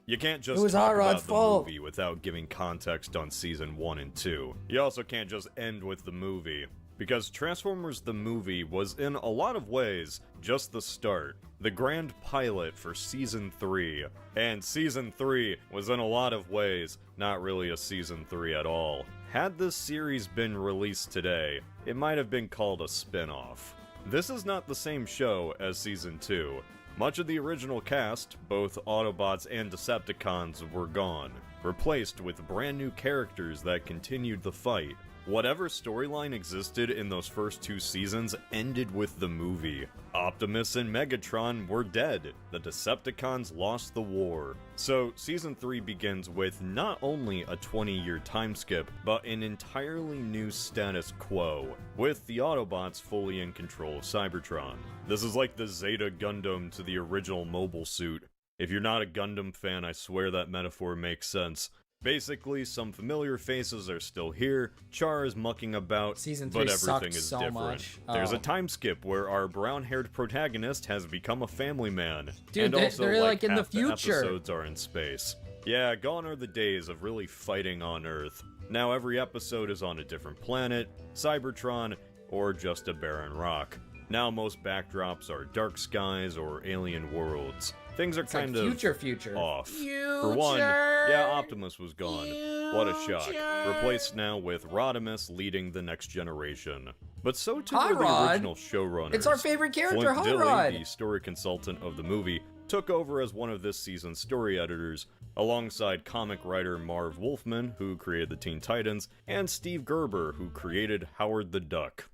You can't just It was talk Hot Rod's about the fault. movie without giving context on season 1 and 2. You also can't just end with the movie, because Transformers the movie was in a lot of ways just the start, the grand pilot for season 3, and season 3 was in a lot of ways not really a season 3 at all. Had this series been released today, it might have been called a spin-off. This is not the same show as season 2. Much of the original cast, both Autobots and Decepticons, were gone, replaced with brand new characters that continued the fight. Whatever storyline existed in those first 2 seasons ended with the movie. Optimus and Megatron were dead. The Decepticons lost the war. So, Season 3 begins with not only a 20-year time skip, but an entirely new status quo, with the Autobots fully in control of Cybertron. This is like the Zeta Gundam to the original Mobile Suit. If you're not a Gundam fan, I swear that metaphor makes sense. Basically, some familiar faces are still here, Char is mucking about, Season 3 but everything sucks is so different. much. There's Oh. a time skip where our brown-haired protagonist has become a family man. Dude, and also, they're like in the half future. episodes are in space. Yeah, gone are the days of really fighting on Earth. Now every episode is on a different planet, Cybertron, or just a barren rock. Now most backdrops are dark skies or alien worlds. Things are kind of future off. For one, yeah, Optimus was gone. What a shock. Replaced now with Rodimus leading the next generation. But so too Hot were the Rod. original showrunners. It's our favorite character, Flint Hot Dilley, Rod. the story consultant of the movie, took over as one of this season's story editors, alongside comic writer Marv Wolfman, who created the Teen Titans, and Steve Gerber, who created Howard the Duck.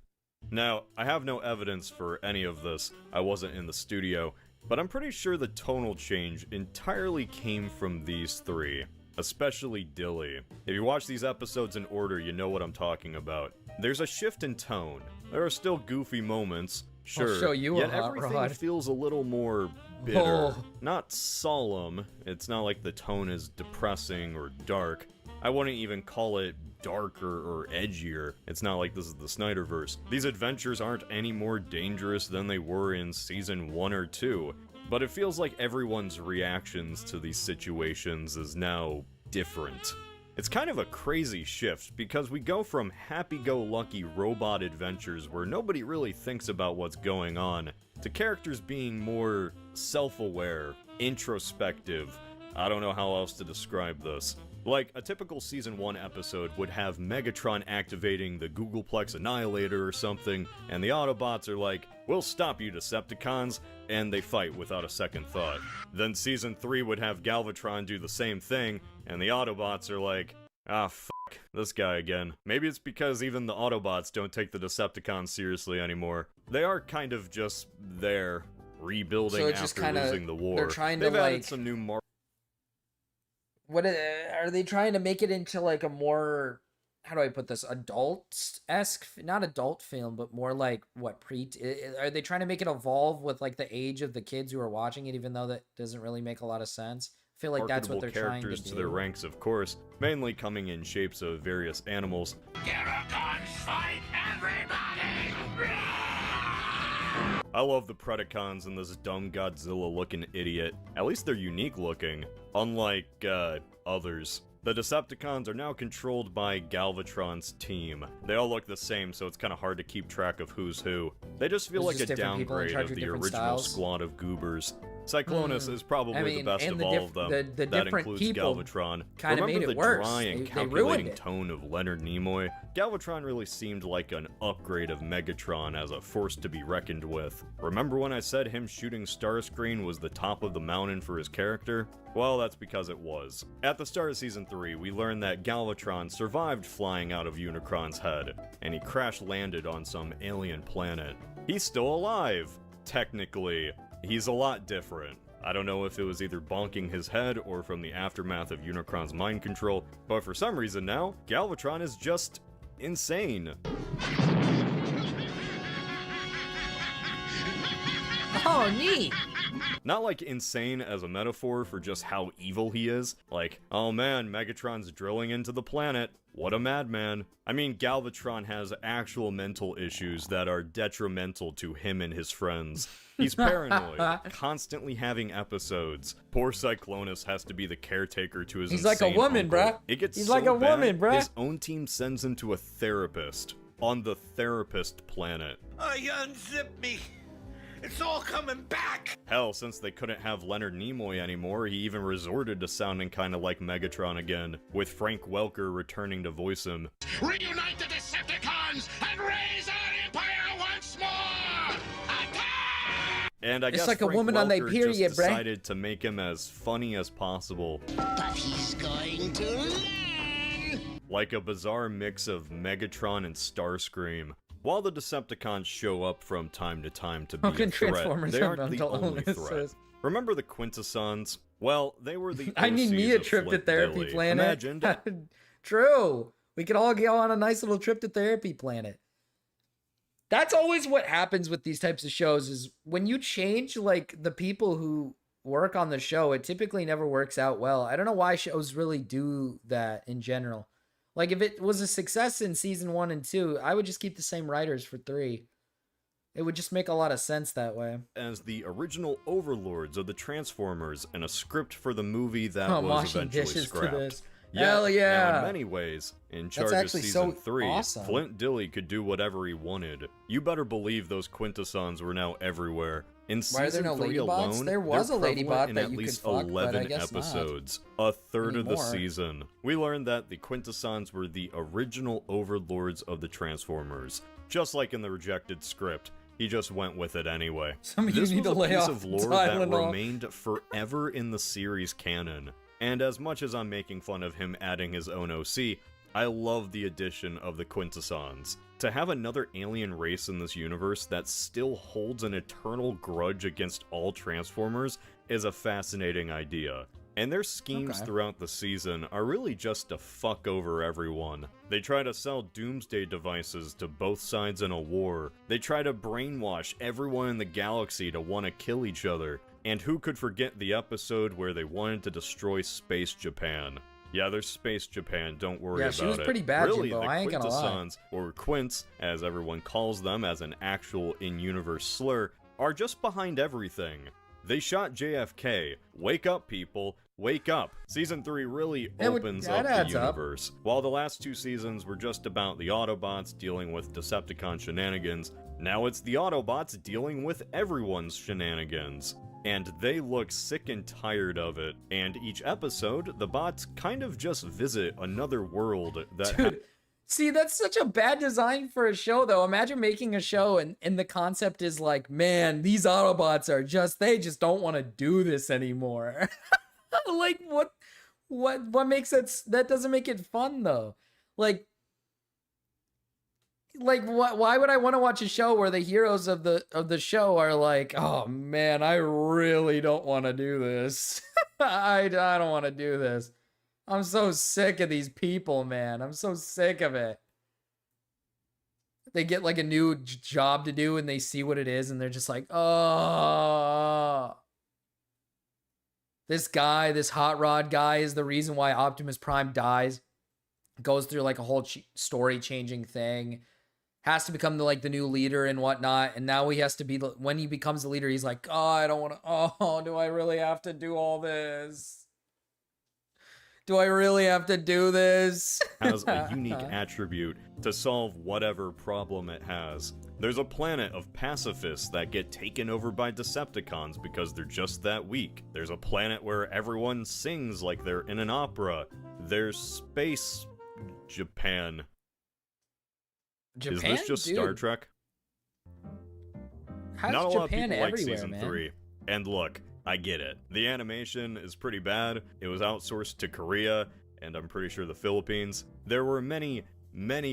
Now, I have no evidence for any of this, I wasn't in the studio, but I'm pretty sure the tonal change entirely came from these three, especially Dilley. If you watch these episodes in order, you know what I'm talking about. There's a shift in tone. There are still goofy moments, sure, I'll show you yet a hot everything rod. feels a little more bitter. Oh. Not solemn, it's not like the tone is depressing or dark. I wouldn't even call it darker or edgier. It's not like this is the Snyderverse. These adventures aren't any more dangerous than they were in season 1 or 2, but it feels like everyone's reactions to these situations is now different. It's kind of a crazy shift, because we go from happy-go-lucky robot adventures where nobody really thinks about what's going on, to characters being more self-aware, introspective. I don't know how else to describe this. Like, a typical Season 1 episode would have Megatron activating the Googleplex Annihilator or something, and the Autobots are like, "We'll stop you, Decepticons," and they fight without a second thought. Then Season 3 would have Galvatron do the same thing, and the Autobots are like, "Ah, fuck, this guy again." Maybe it's because even the Autobots don't take the Decepticons seriously anymore. They are kind of just there, rebuilding So it's just after kinda- losing the war. they're trying to, They've added like- some new What are they trying to make it into, like, a more, how do I put this, adult-esque, not adult film, but more like what, are they trying to make it evolve with, like, the age of the kids who are watching it, even though that doesn't really make a lot of sense? I feel like that's what they're trying to characters do. to their ranks, of course, mainly coming in shapes of various animals. Garagons fight everybody! I love the Predacons and this dumb Godzilla-looking idiot. At least they're unique-looking, unlike, others. The Decepticons are now controlled by Galvatron's team. They all look the same, so it's kind of hard to keep track of who's who. They just feel There's like just a different people in downgrade charge of of the different original styles. squad of goobers. Cyclonus is probably I mean, the best and of the all of them. the that different includes people Galvatron. kinda Remember made it the worse. dry and They ruined calculating it. tone of Leonard Nimoy? Galvatron really seemed like an upgrade of Megatron as a force to be reckoned with. Remember when I said him shooting Starscream was the top of the mountain for his character? Well, that's because it was. At the start of Season 3, we learned that Galvatron survived flying out of Unicron's head, and he crash-landed on some alien planet. He's still alive! Technically. He's a lot different. I don't know if it was either bonking his head or from the aftermath of Unicron's mind control, but for some reason now, Galvatron is just insane. Oh, neat! Not like insane as a metaphor for just how evil he is. Like, oh man, Megatron's drilling into the planet. What a madman. I mean, Galvatron has actual mental issues that are detrimental to him and his friends. He's paranoid, constantly having episodes. Poor Cyclonus has to be the caretaker to his He's like a insane woman, uncle. bruh. It gets He's so like a bad, woman, bruh. His own team sends him to a therapist on the therapist planet. Unzip me! It's all coming back! Hell, since they couldn't have Leonard Nimoy anymore, he even resorted to sounding kinda like Megatron again, with Frank Welker returning to voice him. Reunite the Decepticons and raise our empire once more! Attack! And I It's guess like a Frank woman on their Welker period, just bruh. decided to make him as funny as possible. But he's going to learn. like a bizarre mix of Megatron and Starscream. While the Decepticons show up from time to time to be a threat, Transformers they have aren't the mental only threat. illnesses. Remember the Quintessons? Well, they were the I need me OCs a of trip to Flint therapy Dille. planet. Imagine True. We could all go on a nice little trip to therapy planet. That's always what happens with these types of shows is when you change like the people who work on the show, it typically never works out well. I don't know why shows really do that in general. Like if it was a success in season 1 and 2, I would just keep the same writers for 3. It would just make a lot of sense that way. as the original overlords of the Transformers and a script for the movie that I'm was washing eventually dishes to scrapped. this. Yet, Hell yeah. Now in many ways, in charge of actually season so 3, awesome. Flint Dille could do whatever he wanted. You better believe those Quintessons were now everywhere. In Why are there season no 3 ladybots? alone, There was they're a ladybot prevalent in that at you could least fuck, but I 11 guess not episodes, a third of the anymore. season. We learned that the Quintessons were the original overlords of the Transformers, just like in the rejected script. He just went with it anyway. Some of you This need was to a lay piece off of lore that Tylenol. remained forever in the series canon. And as much as I'm making fun of him adding his own OC, I love the addition of the Quintessons. To have another alien race in this universe that still holds an eternal grudge against all Transformers is a fascinating idea. And their schemes throughout the season are really just to fuck over everyone. They try to sell doomsday devices to both sides in a war. They try to brainwash everyone in the galaxy to want to kill each other. And who could forget the episode where they wanted to destroy Space Japan? Yeah, there's Space Japan, don't worry about it. Yeah, she was pretty bad, Really, Jimbo, the I ain't gonna lie. Quintessons, or Quints, as everyone calls them as an actual in-universe slur, are just behind everything. They shot JFK. Wake up, people. Wake up. Season 3 really opens up the universe. While the last 2 seasons were just about the Autobots dealing with Decepticon shenanigans, now it's the Autobots dealing with everyone's shenanigans. And they look sick and tired of it. And each episode, the bots kind of just visit another world that... Dude, see, that's such a bad design for a show, though. Imagine making a show and the concept is like, man, these Autobots are they just don't want to do this anymore. Like, what makes it, that doesn't make it fun, though. Like, why would I want to watch a show where the heroes of the show are like, oh man, I really don't want to do this. I don't want to do this. I'm so sick of these people, man. I'm so sick of it. They get like a new job to do and they see what it is and they're just like, oh. This guy, this hot rod guy is the reason why Optimus Prime dies. Goes through like a whole story changing thing. Has to become the new leader and whatnot. And now he has to be, when he becomes the leader, he's like, oh, I don't want to, oh, do I really have to do all this? Do I really have to do this? Has a unique attribute to solve whatever problem it has. There's a planet of pacifists that get taken over by Decepticons because they're just that weak. There's a planet where everyone sings like they're in an opera. There's Space Japan. Is this just Star Trek? How's Not a lot of Japan people like everywhere, season man? 3. And look, I get it. The animation is pretty bad. It was outsourced to Korea, and I'm pretty sure the Philippines. There were many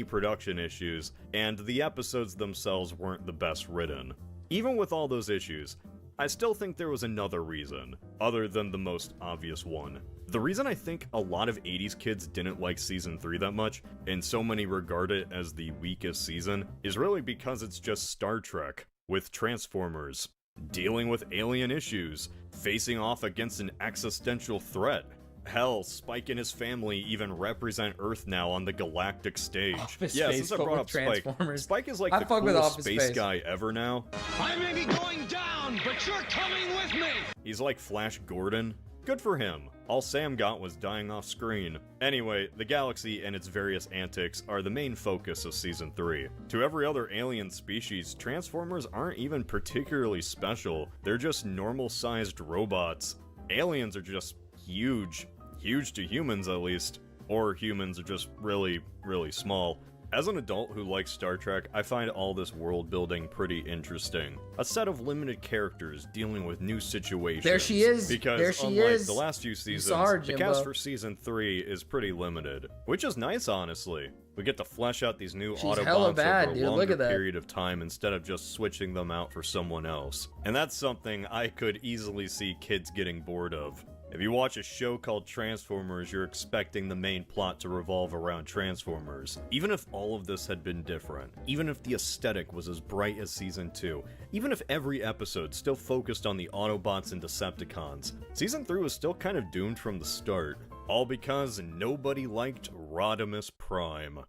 production issues, and the episodes themselves weren't the best written. Even with all those issues, I still think there was another reason, other than the most obvious one. The reason I think a lot of 80s kids didn't like Season 3 that much, and so many regard it as the weakest season, is really because it's just Star Trek, with Transformers, dealing with alien issues, facing off against an existential threat. Hell, Spike and his family even represent Earth now on the galactic stage. Office yeah, Space, since I but brought with up Spike, Transformers. Spike is like I the fuck with coolest Office space Space. guy ever now. I may be going down, but you're coming with me! He's like Flash Gordon. Good for him. All Sam got was dying off screen. Anyway, the galaxy and its various antics are the main focus of Season 3. To every other alien species, Transformers aren't even particularly special. They're just normal-sized robots. Aliens are just huge. Huge to humans, at least. Or humans are just really, really small. As an adult who likes Star Trek, I find all this world building pretty interesting. A set of limited characters dealing with new situations. There she is. Because there she unlike is. the last few seasons, her, the cast for season 3 is pretty limited, which is nice, honestly. We get to flesh out these new She's hella Autobots bad, over a dude. Look longer at that. period of time instead of just switching them out for someone else. And that's something I could easily see kids getting bored of. If you watch a show called Transformers, you're expecting the main plot to revolve around Transformers. Even if all of this had been different, even if the aesthetic was as bright as Season 2, even if every episode still focused on the Autobots and Decepticons, Season 3 was still kind of doomed from the start. All because nobody liked Rodimus Prime.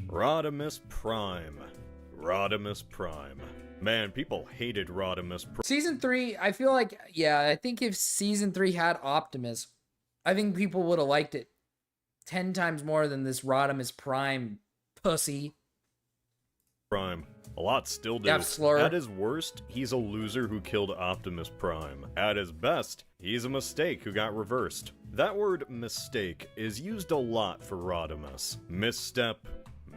Rodimus Prime. Rodimus Prime. Man, people hated Rodimus Prime. Season 3, I feel like, yeah, I think if Season 3 had Optimus, I think people would have liked it 10 times more than this Rodimus Prime pussy. Prime. A lot still do. F slur. At his worst, he's a loser who killed Optimus Prime. At his best, he's a mistake who got reversed. That word mistake is used a lot for Rodimus. Misstep,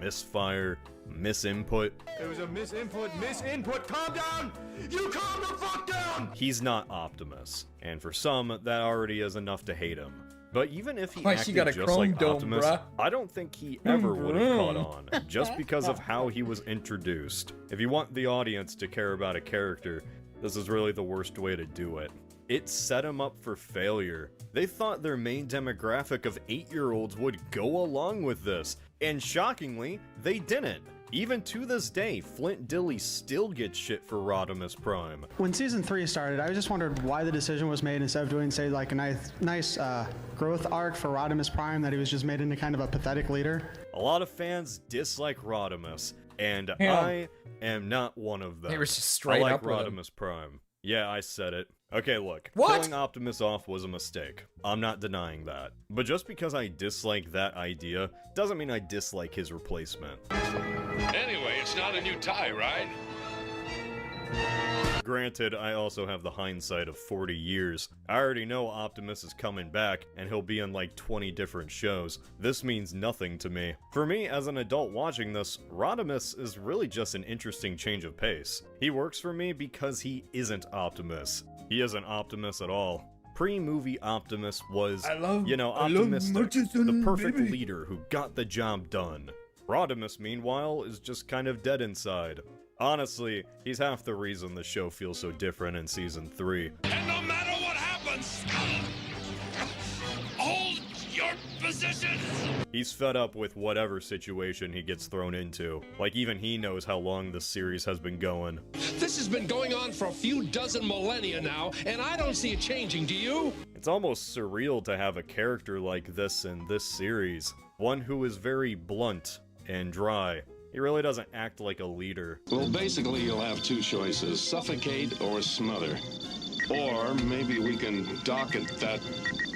misfire, misinput. It was a misinput, calm down! You calm the fuck down! He's not Optimus, and for some, that already is enough to hate him. But even if he Why, she acted got a just chrome like dome, Optimus, bruh. I don't think he ever would have caught on, just because of how he was introduced. If you want the audience to care about a character, this is really the worst way to do it. It set him up for failure. They thought their main demographic of 8-year-olds would go along with this, and shockingly, they didn't. Even to this day, Flint Dille still gets shit for Rodimus Prime. When season 3 started, I just wondered why the decision was made instead of doing, say, like a nice growth arc for Rodimus Prime, that he was just made into kind of a pathetic leader. A lot of fans dislike Rodimus, and Yeah. I am not one of them. They were just straight I like up with him. Rodimus Prime. Yeah, I said it. Okay, look. What? Killing Optimus off was a mistake. I'm not denying that. But just because I dislike that idea, doesn't mean I dislike his replacement. Anyway, it's not a new tie, right? Granted, I also have the hindsight of 40 years. I already know Optimus is coming back, and he'll be in like 20 different shows. This means nothing to me. For me, as an adult watching this, Rodimus is really just an interesting change of pace. He works for me because he isn't Optimus. He isn't Optimus at all. Pre-movie Optimus was, optimistic, the perfect leader who got the job done. Rodimus, meanwhile, is just kind of dead inside. Honestly, he's half the reason the show feels so different in Season 3. And no matter what happens, hold your position! He's fed up with whatever situation he gets thrown into. Like, even he knows how long this series has been going. This has been going on for a few dozen millennia now, and I don't see it changing, do you? It's almost surreal to have a character like this in this series. One who is very blunt and dry. He really doesn't act like a leader. Well, basically, you'll have two choices, suffocate or smother. Or maybe we can dock at that,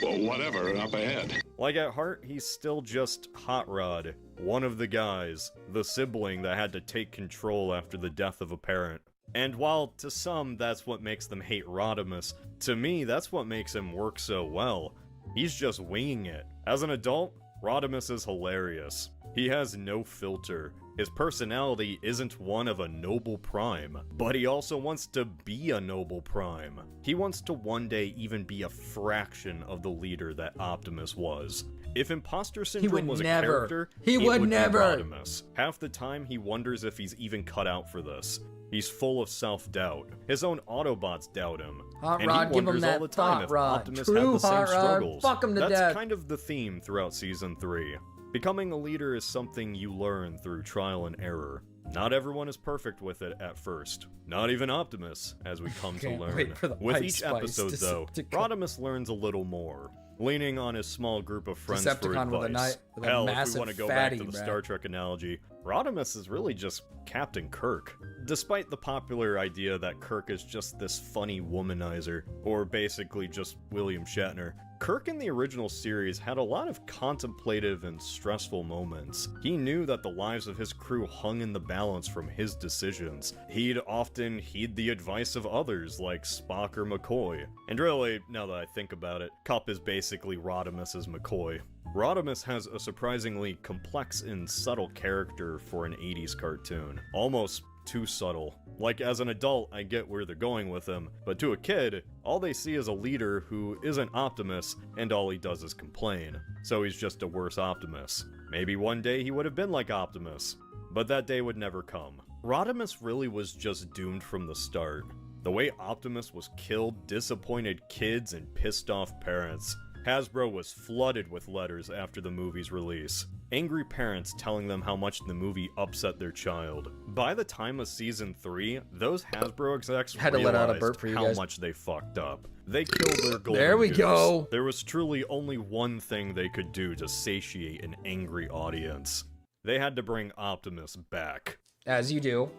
well, whatever, up ahead. Like, at heart, he's still just Hot Rod, one of the guys, the sibling that had to take control after the death of a parent. And while to some that's what makes them hate Rodimus, to me that's what makes him work so well. He's just winging it. As an adult, Rodimus is hilarious. He has no filter. His personality isn't one of a noble prime, but he also wants to be a noble prime. He wants to one day even be a fraction of the leader that Optimus was. If imposter syndrome was a character, it would be Rodimus. Half the time he wonders if he's even cut out for this. He's full of self-doubt. His own Autobots doubt him. Hot and Rod, he give him wonders that all the time thought if rod. Optimus True had the same Hot Rod, struggles. fuck him to That's death. kind of the theme throughout Season 3. Becoming a leader is something you learn through trial and error. Not everyone is perfect with it at first. Not even Optimus, as we come to Can't learn. wait for the With Ice each Spice episode, though, Rodimus learns a little more. Leaning on his small group of friends for Decepticon with a advice. with a Hell, if we massive want to go fatty, back to the bruh. Star Trek analogy, Rodimus is really just Captain Kirk. Despite the popular idea that Kirk is just this funny womanizer, or basically just William Shatner, Kirk in the original series had a lot of contemplative and stressful moments. He knew that the lives of his crew hung in the balance from his decisions. He'd often heed the advice of others like Spock or McCoy. And really, now that I think about it, Cup is basically Rodimus's McCoy. Rodimus has a surprisingly complex and subtle character for an 80s cartoon. Almost too subtle. Like, as an adult, I get where they're going with him, but to a kid, all they see is a leader who isn't Optimus, and all he does is complain. So he's just a worse Optimus. Maybe one day he would have been like Optimus, but that day would never come. Rodimus really was just doomed from the start. The way Optimus was killed disappointed kids and pissed off parents. Hasbro was flooded with letters after the movie's release. Angry parents telling them how much the movie upset their child. By the time of season 3, those Hasbro execs Had to let out a burp realized for you how guys. much they fucked up. They killed their golden There we goose. go. There was truly only one thing they could do to satiate an angry audience. They had to bring Optimus back. As you do.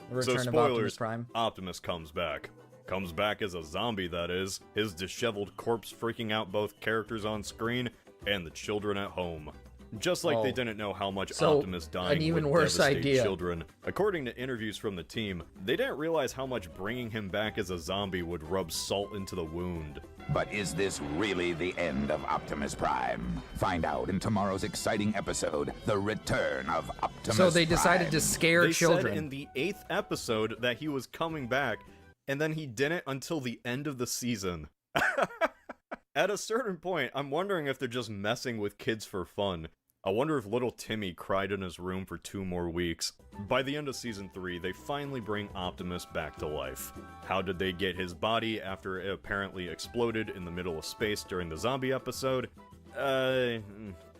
The return So of Optimus spoilers, Prime. Optimus comes back. Comes back as a zombie, that is. His disheveled corpse freaking out both characters on screen and the children at home. Just like they Oh. didn't know how much So, Optimus dying an even would worse devastate idea. children. According to interviews from the team, they didn't realize how much bringing him back as a zombie would rub salt into the wound. But is this really the end of Optimus Prime? Find out in tomorrow's exciting episode, The Return of Optimus So they decided Prime. to scare They children. said in the 8th episode that he was coming back, and then he didn't until the end of the season. At a certain point, I'm wondering if they're just messing with kids for fun. I wonder if little Timmy cried in his room for 2 more weeks. By the end of season 3, they finally bring Optimus back to life. How did they get his body after it apparently exploded in the middle of space during the zombie episode?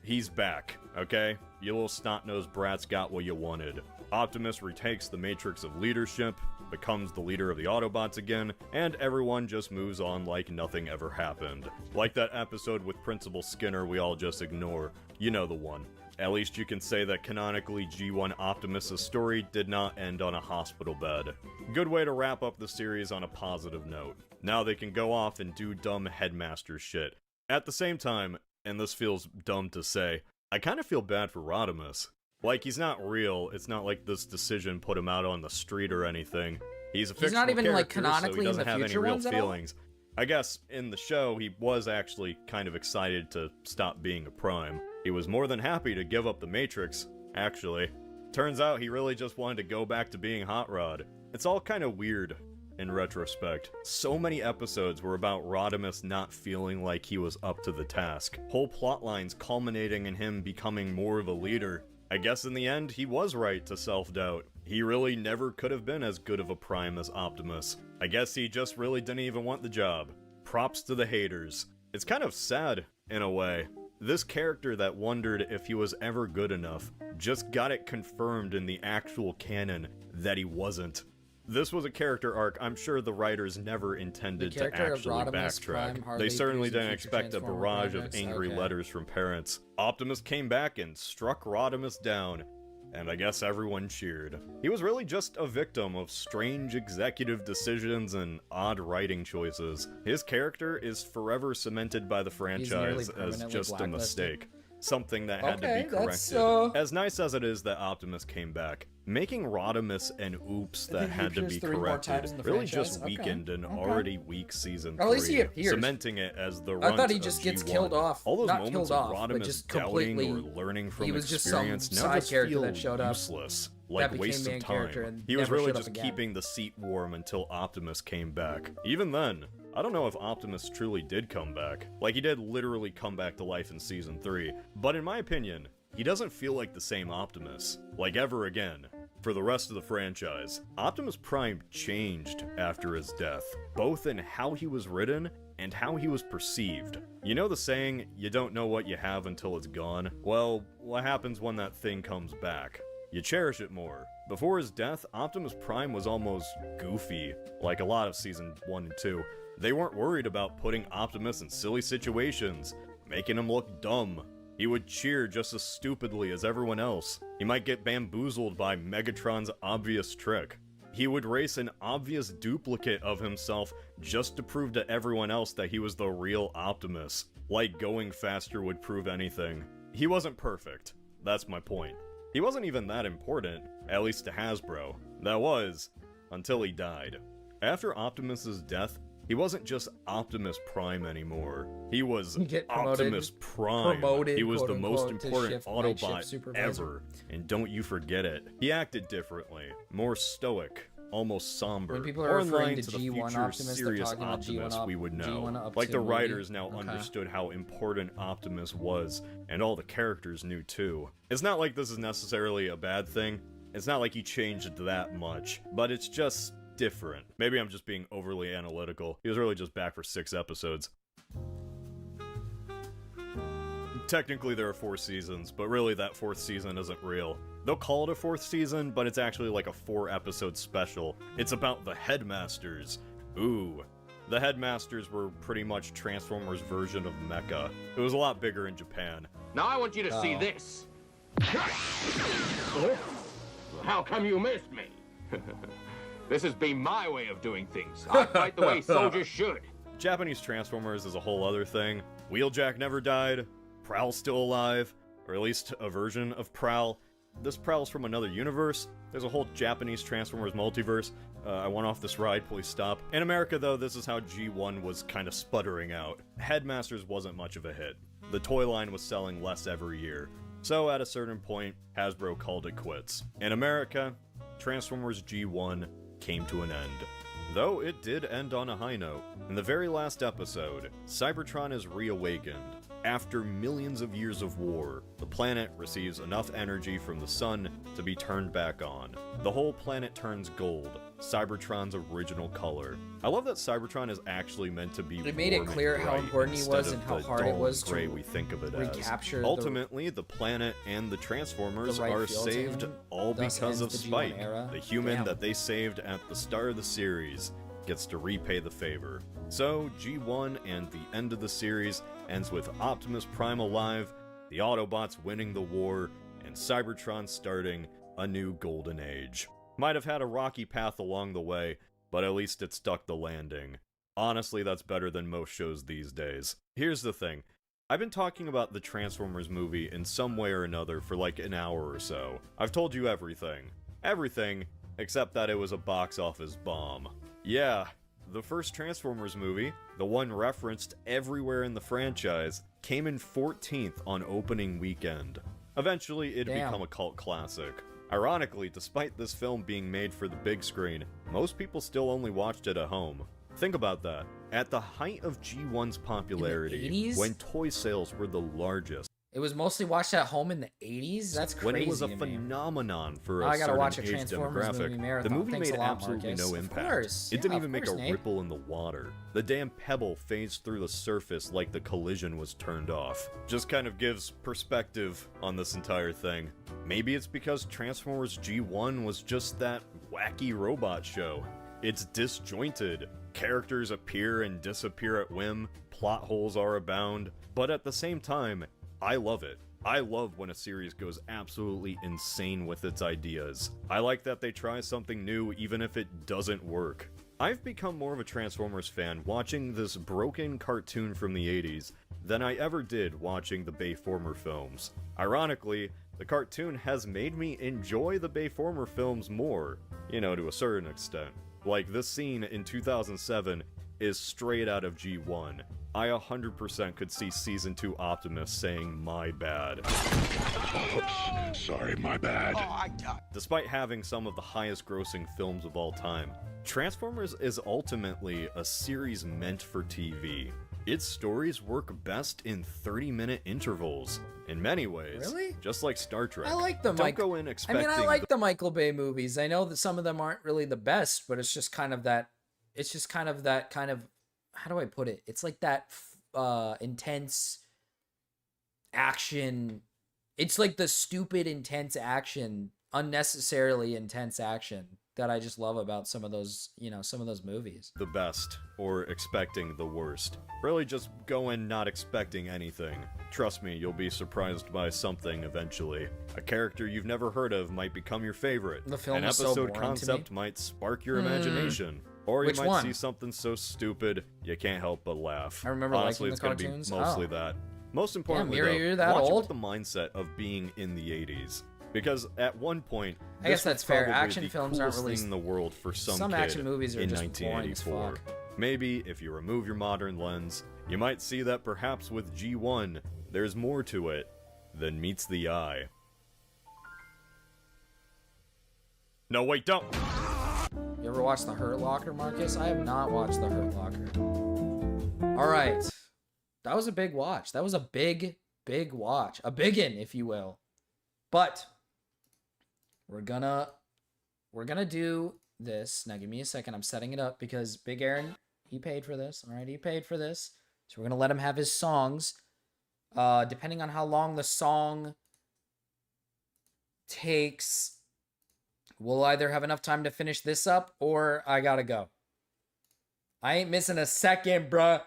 He's back, okay? You little snot-nosed brats got what you wanted. Optimus retakes the matrix of leadership, becomes the leader of the Autobots again, and everyone just moves on like nothing ever happened. Like that episode with Principal Skinner we all just ignore. You know the one. At least you can say that canonically G1 Optimus' story did not end on a hospital bed. Good way to wrap up the series on a positive note. Now they can go off and do dumb headmaster shit. At the same time, and this feels dumb to say, I kind of feel bad for Rodimus. Like, he's not real. It's not like this decision put him out on the street or anything. He's a fictional not even, like, character, canonically so he in doesn't the have any future real ones at all? feelings. I guess in the show, he was actually kind of excited to stop being a Prime. He was more than happy to give up the Matrix, actually. Turns out he really just wanted to go back to being Hot Rod. It's all kind of weird in retrospect. So many episodes were about Rodimus not feeling like he was up to the task. Whole plot lines culminating in him becoming more of a leader. I guess in the end, he was right to self-doubt. He really never could have been as good of a Prime as Optimus. I guess he just really didn't even want the job. Props to the haters. It's kind of sad, in a way. This character that wondered if he was ever good enough just got it confirmed in the actual canon that he wasn't. This was a character arc I'm sure the writers never intended to character of actually Rodimus Prime backtrack. hardly They certainly appears in didn't future expect a Transformer barrage of projects. angry Okay. letters from parents. Optimus came back and struck Rodimus down, and I guess everyone cheered. He was really just a victim of strange executive decisions and odd writing choices. His character is forever cemented by the nearly franchise as permanently just a blacklisted. mistake. Something that had to Okay, be that's, corrected. As nice as it is that Optimus came back, making Rodimus an oops I that think he had to appears be 3 more corrected times in the really franchise. just Okay, weakened an okay. already weak season Or at least he 3, appears. cementing it as the I runt thought he of just gets G1. killed off. All those Not moments killed of off, but Rodimus just doubting completely. or learning from He was just some experience now side just character feel that showed up. useless, that like became waste main of character time. and He was never really showed up just again. keeping the seat warm until Optimus came back. Even then, I don't know if Optimus truly did come back. Like, he did literally come back to life in Season 3, but in my opinion, he doesn't feel like the same Optimus, like ever again. For the rest of the franchise, Optimus Prime changed after his death, both in how he was written and how he was perceived. You know the saying, you don't know what you have until it's gone? Well, what happens when that thing comes back? You cherish it more. Before his death, Optimus Prime was almost goofy, like a lot of Season 1 and 2. They weren't worried about putting Optimus in silly situations, making him look dumb. He would cheer just as stupidly as everyone else. He might get bamboozled by Megatron's obvious trick. He would race an obvious duplicate of himself just to prove to everyone else that he was the real Optimus. Like going faster would prove anything. He wasn't perfect. That's my point. He wasn't even that important, at least to Hasbro. That was, until he died. After Optimus's death, He wasn't just Optimus Prime anymore. He was Get promoted- Optimus Prime. promoted, He was the quote, most unquote, to important shift- night shift Autobot supervisor. ever. And don't you forget it. He acted differently, more stoic, almost somber, When people are more in referring line to to the G1 future Optimus, they're serious talking about G1 Optimus up- we would know. G1 up Like to the movie. writers now Okay. understood how important Optimus was, and all the characters knew too. It's not like this is necessarily a bad thing. It's not like he changed that much, but it's just different. Maybe I'm just being overly analytical. He was really just back for 6 episodes. Technically there are 4 seasons, but really that 4th season isn't real. They'll call it a 4th season, but it's actually like a 4-episode special. It's about the Headmasters. Ooh. The Headmasters were pretty much Transformers' version of Mecha. It was a lot bigger in Japan. Now I want you to see this. How come you missed me? This has been my way of doing things. I fight the way soldiers should. Japanese Transformers is a whole other thing. Wheeljack never died. Prowl's still alive. Or at least a version of Prowl. This Prowl's from another universe. There's a whole Japanese Transformers multiverse. I went off this ride, please stop. In America, though, this is how G1 was kind of sputtering out. Headmasters wasn't much of a hit. The toy line was selling less every year. So at a certain point, Hasbro called it quits. In America, Transformers G1 came to an end. Though it did end on a high note. In the very last episode, Cybertron is reawakened. After millions of years of war, the planet receives enough energy from the sun to be turned back on. The whole planet turns gold, Cybertron's original color. I love that Cybertron is actually meant to be They made it warm and clear how bright important he instead was of and how the hard it dull was gray to we think of it recapture as. the- Ultimately, the planet and the Transformers the right are feel to saved him. all Thus because ends of the G1 Spike, era. the human Damn. that they saved at the start of the series gets to repay the favor. So, G1 and the end of the series ends with Optimus Prime alive, the Autobots winning the war, and Cybertron starting a new golden age. Might have had a rocky path along the way, but at least it stuck the landing. Honestly, that's better than most shows these days. Here's the thing. I've been talking about the Transformers movie in some way or another for like an hour or so. I've told you everything. Everything, except that it was a box office bomb. Yeah, the first Transformers movie, the one referenced everywhere in the franchise, came in 14th on opening weekend. Eventually, it'd Damn. become a cult classic. Ironically, despite this film being made for the big screen, most people still only watched it at home. Think about that. At the height of G1's popularity, 80s? when toy sales were the largest, It was mostly watched at home in the 80s? That's crazy when it was a to me. phenomenon for a I gotta certain watch a age Transformers demographic, movie marathon. the movie Thanks a made lot, absolutely Marcus. no Of impact. course. It Yeah, didn't of even make course, a Nate. ripple in the water. The damn pebble phased through the surface like the collision was turned off. Just kind of gives perspective on this entire thing. Maybe it's because Transformers G1 was just that wacky robot show. It's disjointed. Characters appear and disappear at whim, plot holes are abound, but at the same time, I love it. I love when a series goes absolutely insane with its ideas. I like that they try something new even if it doesn't work. I've become more of a Transformers fan watching this broken cartoon from the 80s than I ever did watching the Bayformer films. Ironically, the cartoon has made me enjoy the Bayformer films more, to a certain extent. Like, this scene in 2007 is straight out of G1. I 100% could see Season 2 Optimus saying, "My bad." Oops, sorry, my bad. Despite having some of the highest grossing films of all time, Transformers is ultimately a series meant for TV. Its stories work best in 30-minute intervals. In many ways, Really? just like Star Trek. I like the Don't go in expecting I like the Michael Bay movies. I know that some of them aren't really the best, but it's just kind of that how do I put it? It's like that intense action. It's like the stupid intense action, unnecessarily intense action that I just love about some of those movies. the best or expecting the worst. Really just go in not expecting anything. Trust me, you'll be surprised by something eventually. A character you've never heard of might become your favorite. The film An is so episode boring to concept me. might spark your imagination. Or you Which might one? see something so stupid you can't help but laugh. I remember Honestly, liking it's the gonna cartoons. be mostly Oh. that. Most importantly, Miri, though, you're that watch it old? with the mindset of being in the 80s. Because at one point, I guess this was that's fair. probably Action the films aren't coolest really- thing in the world for some Some kid action movies are in just boring as 1984. fuck. Maybe, if you remove your modern lens, you might see that perhaps with G1, there's more to it than meets the eye. No, wait, don't! You ever watch The Hurt Locker, Marcus? I have not watched The Hurt Locker. Alright. That was a big watch. That was a big watch. A biggin, if you will. But we're gonna do this. Now give me a second. I'm setting it up because Big Aaron, he paid for this. Alright, he paid for this. So we're gonna let him have his songs. Depending on how long the song takes, we'll either have enough time to finish this up or I gotta go. I ain't missing a second, bruh.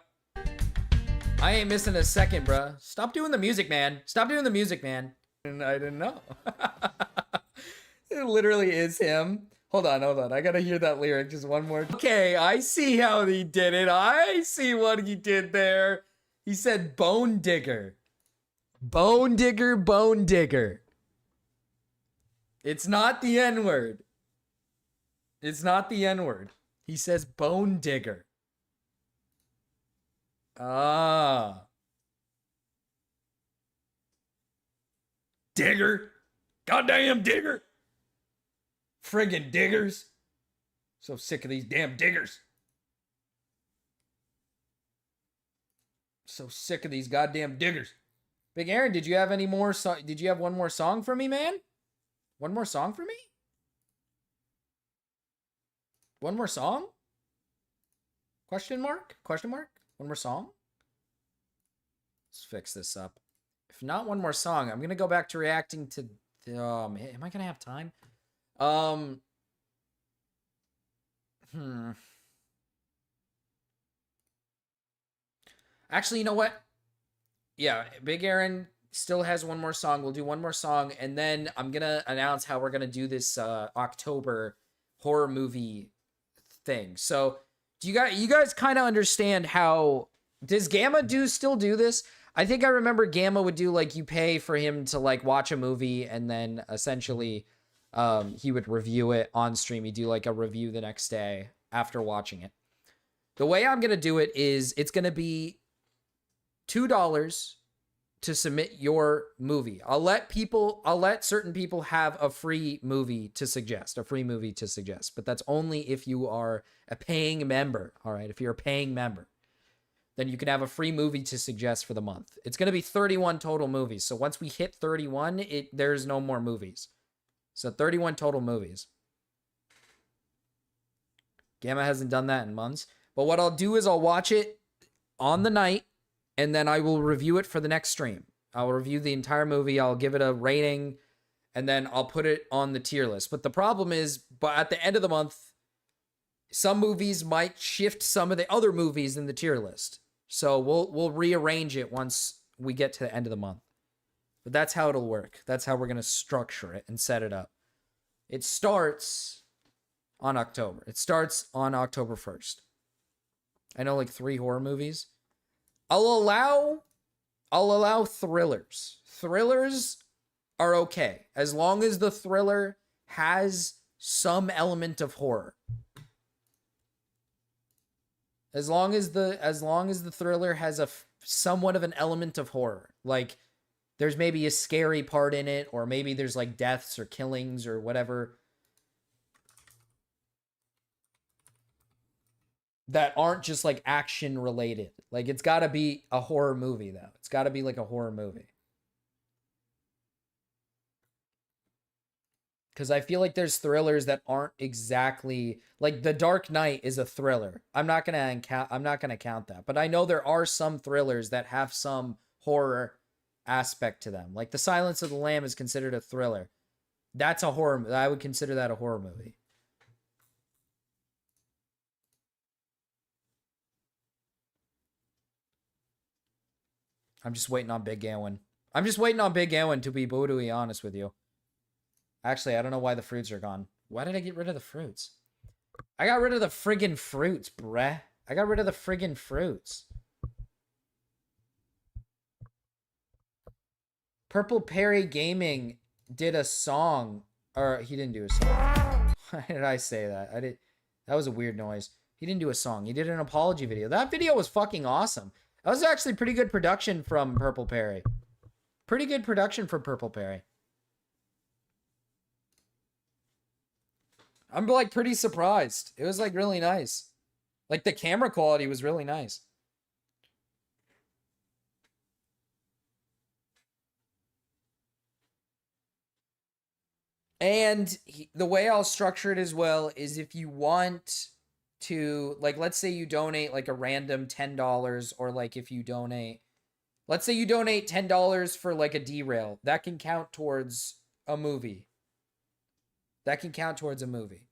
I ain't missing a second, bruh. Stop doing the music, man. Stop doing the music, man. And I didn't know. It literally is him. Hold on. I gotta hear that lyric just one more. Okay, I see how he did it. I see what he did there. He said bone digger. Bone digger, bone digger. It's not the N-word. It's not the N-word. He says bone digger. Ah. Digger. Goddamn digger. Friggin' diggers. So sick of these damn diggers. So sick of these goddamn diggers. Big Aaron, did you have any more did you have one more song for me, man? One more song for me? One more song? Question mark? Question mark? One more song? Let's fix this up. If not one more song, I'm going to go back to reacting to... am I going to have time? Actually, you know what? Yeah, Big Aaron still has one more song. We'll do one more song, and then I'm going to announce how we're going to do this October horror movie thing. So, do you guys kind of understand how... Does Gamma still do this? I think I remember Gamma would do, like, you pay for him to, like, watch a movie, and then essentially he would review it on stream. He'd do, like, a review the next day after watching it. The way I'm going to do it is it's going to be $2 to submit your movie. I'll let certain people have a free movie to suggest, but that's only if you are a paying member. All right. If you're a paying member, then you can have a free movie to suggest for the month. It's going to be 31 total movies. So once we hit 31, there's no more movies. So 31 total movies. Gamma hasn't done that in months. But what I'll do is I'll watch it on the night, and then I will review it for the next stream. I'll review the entire movie. I'll give it a rating, and then I'll put it on the tier list. But the problem is, at the end of the month, some movies might shift some of the other movies in the tier list. So we'll rearrange it once we get to the end of the month. But that's how it'll work. That's how we're going to structure it and set it up. It starts on October. It starts on October 1st. I know, like 3 horror movies. I'll allow thrillers. Thrillers are okay as long as the thriller has some element of horror. As long as the thriller has somewhat of an element of horror, like there's maybe a scary part in it, or maybe there's like deaths or killings or whatever that aren't just like action related. Like it's got to be a horror movie though. It's got to be like a horror movie. Because I feel like there's thrillers that aren't exactly like The Dark Knight is a thriller. I'm not gonna count that, but I know there are some thrillers that have some horror aspect to them. Like The Silence of the Lamb is considered a thriller. That's a horror. I would consider that a horror movie. I'm just waiting on Big Gawain. I'm just waiting on Big Gawain to be brutally honest with you. Actually, I don't know why the fruits are gone. Why did I get rid of the fruits? I got rid of the friggin' fruits, bruh. I got rid of the friggin' fruits. Purple Parry Gaming did a song. Or he didn't do a song. Why did I say that? That was a weird noise. He didn't do a song. He did an apology video. That video was fucking awesome. That was actually pretty good production from Purple Parry. Pretty good production from Purple Parry. I'm like pretty surprised. It was like really nice. Like the camera quality was really nice. And the way I'll structure it as well is if you want to, like, let's say you donate like a random $10, or like if you donate, let's say you donate $10 for like a derail, that can count towards a movie. That can count towards a movie.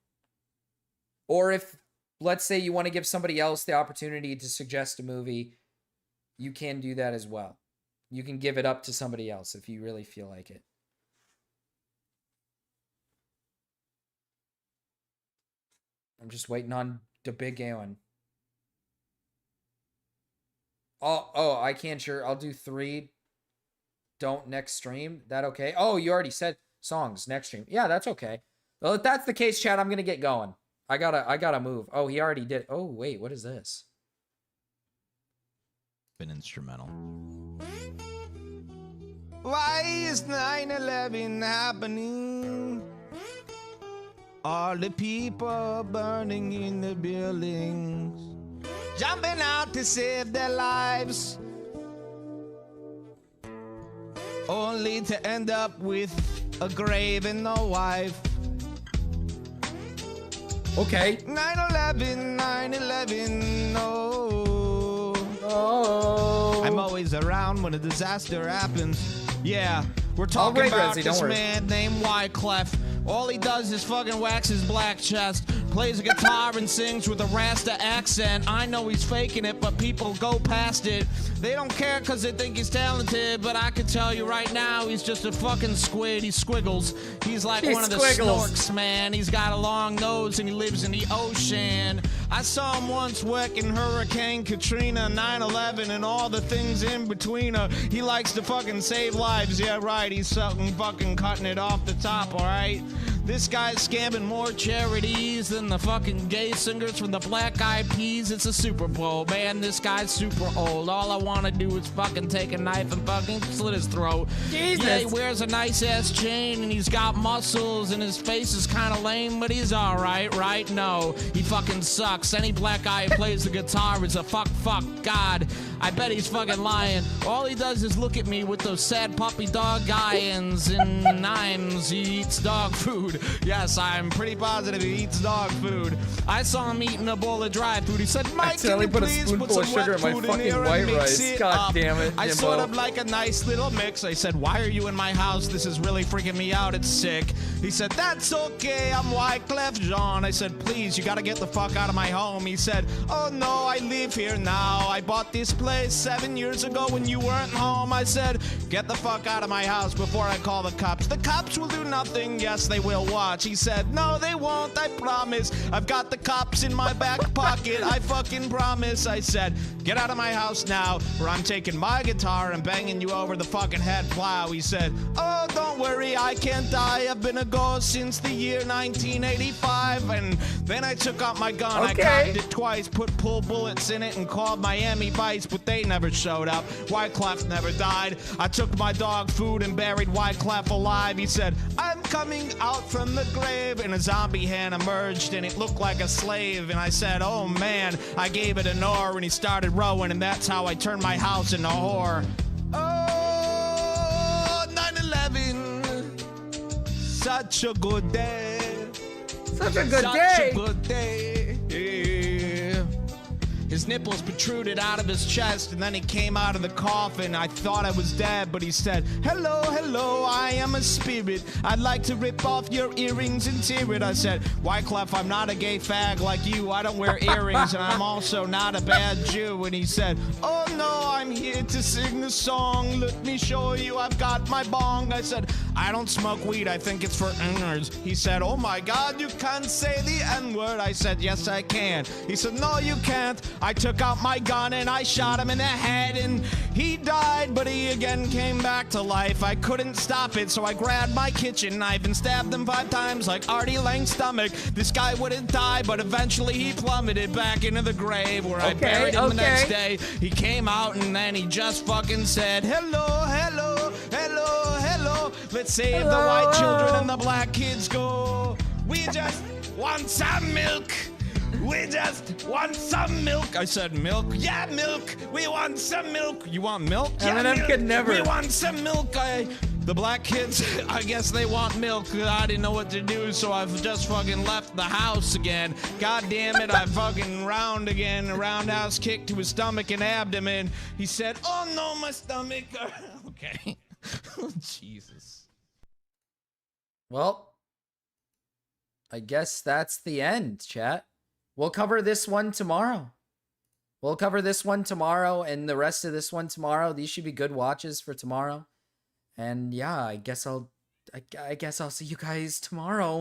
Or if, let's say you want to give somebody else the opportunity to suggest a movie, you can do that as well. You can give it up to somebody else if you really feel like it. I'm just waiting on the big one. Oh, I can't sure. I'll do 3. Don't next stream. That okay? Oh, you already said songs next stream. Yeah, that's okay. Well, if that's the case, chat, I'm gonna get going. I gotta move. Oh, he already did. Oh, wait, what is this? Been instrumental. Why is 9/11 happening? All the people burning in the buildings, jumping out to save their lives, only to end up with a grave and no wife. Okay. 9/11, 9/11, no. Oh. I'm always around when a disaster happens. Yeah, we're talking about this man named Wyclef. All he does is fucking wax his black chest, plays a guitar and sings with a Rasta accent. I know he's faking it, but people go past it. They don't care because they think he's talented, but I can tell you right now, he's just a fucking squid. He squiggles. He's like one of the snorks, man. He's got a long nose and he lives in the ocean. I saw him once working Hurricane Katrina, 9/11, and all the things in between. He likes to fucking save lives. Yeah, right. He's fucking cutting it off the top, all right? This guy's scamming more charities than the fucking gay singers from the Black Eyed Peas. It's a Super Bowl, man. This guy's super old. All I want to do is fucking take a knife and fucking slit his throat. Jesus. Yeah, he wears a nice-ass chain, and he's got muscles, and his face is kind of lame, but he's all right, right? No, he fucking sucks. Any black guy who plays the guitar is a fuck God. I bet he's fucking lying. All he does is look at me with those sad puppy dog eye-ins and nimes. He eats dog food. Yes, I'm pretty positive he eats dog food. I saw him eating a bowl of dry food. He said, Mike, can you please put some wet food in here and mix it up? Damn it, I sort of like a nice little mix. I said, why are you in my house? This is really freaking me out. It's sick. He said, that's okay. I'm Wyclef Jean. I said, please, you got to get the fuck out of my home. He said, oh no, I live here now. I bought this place 7 years ago when you weren't home. I said, get the fuck out of my house before I call the cops. The cops will do nothing. Yes, they will watch. He said, no, they won't. I promise. I've got the cops in my back pocket. I fucking promise. I said, get out of my house now, or I'm taking my guitar and banging you over the fucking head plow. He said, oh, don't worry, I can't die. I've been a ghost since the year 1985. And then I took out my gun. Okay. I cocked it twice, put pull bullets in it, and called Miami Vice, but they never showed up. Wyclef never died. I took my dog food and buried Wyclef alive. He said, I'm coming out from the grave, and a zombie hand emerged, and it looked like a slave. And I said, oh man, I gave it an oar, and he started rowing, and that's how I turned my house into a whore. Oh, 9/11, such a good day. Such a good day. Such a good day. Yeah. His nipples protruded out of his chest, and then he came out of the coffin. I thought I was dead, but he said, hello, hello, I am a spirit. I'd like to rip off your earrings and tear it. I said, Wyclef, I'm not a gay fag like you. I don't wear earrings, and I'm also not a bad Jew. And he said, oh no, I'm here to sing a song. Let me show you, I've got my bong. I said, I don't smoke weed, I think it's for N-words. He said, oh my God, you can't say the N-word. I said, yes, I can. He said, no, you can't. I took out my gun and I shot him in the head, and he died, but somebody again came back to life. I couldn't stop it, so I grabbed my kitchen knife and stabbed him 5 times like Artie Lang's stomach. This guy wouldn't die, but eventually he plummeted back into the grave where I buried him the next day. He came out and then he just fucking said, hello, hello, hello, hello. Let's save the white children and the black kids go. We just want some milk. We just want some milk. I said milk. Yeah, milk. We want some milk. You want milk? Yeah, Eminem milk. could never. We want some milk. The black kids, I guess they want milk. I didn't know what to do, so I've just fucking left the house again. God damn it, I fucking roundhouse kick to his stomach and abdomen. He said, oh no, my stomach. Okay. Jesus. Well, I guess that's the end, chat. We'll cover this one tomorrow. We'll cover this one tomorrow and the rest of this one tomorrow. These should be good watches for tomorrow. And yeah, I guess I'll see you guys tomorrow.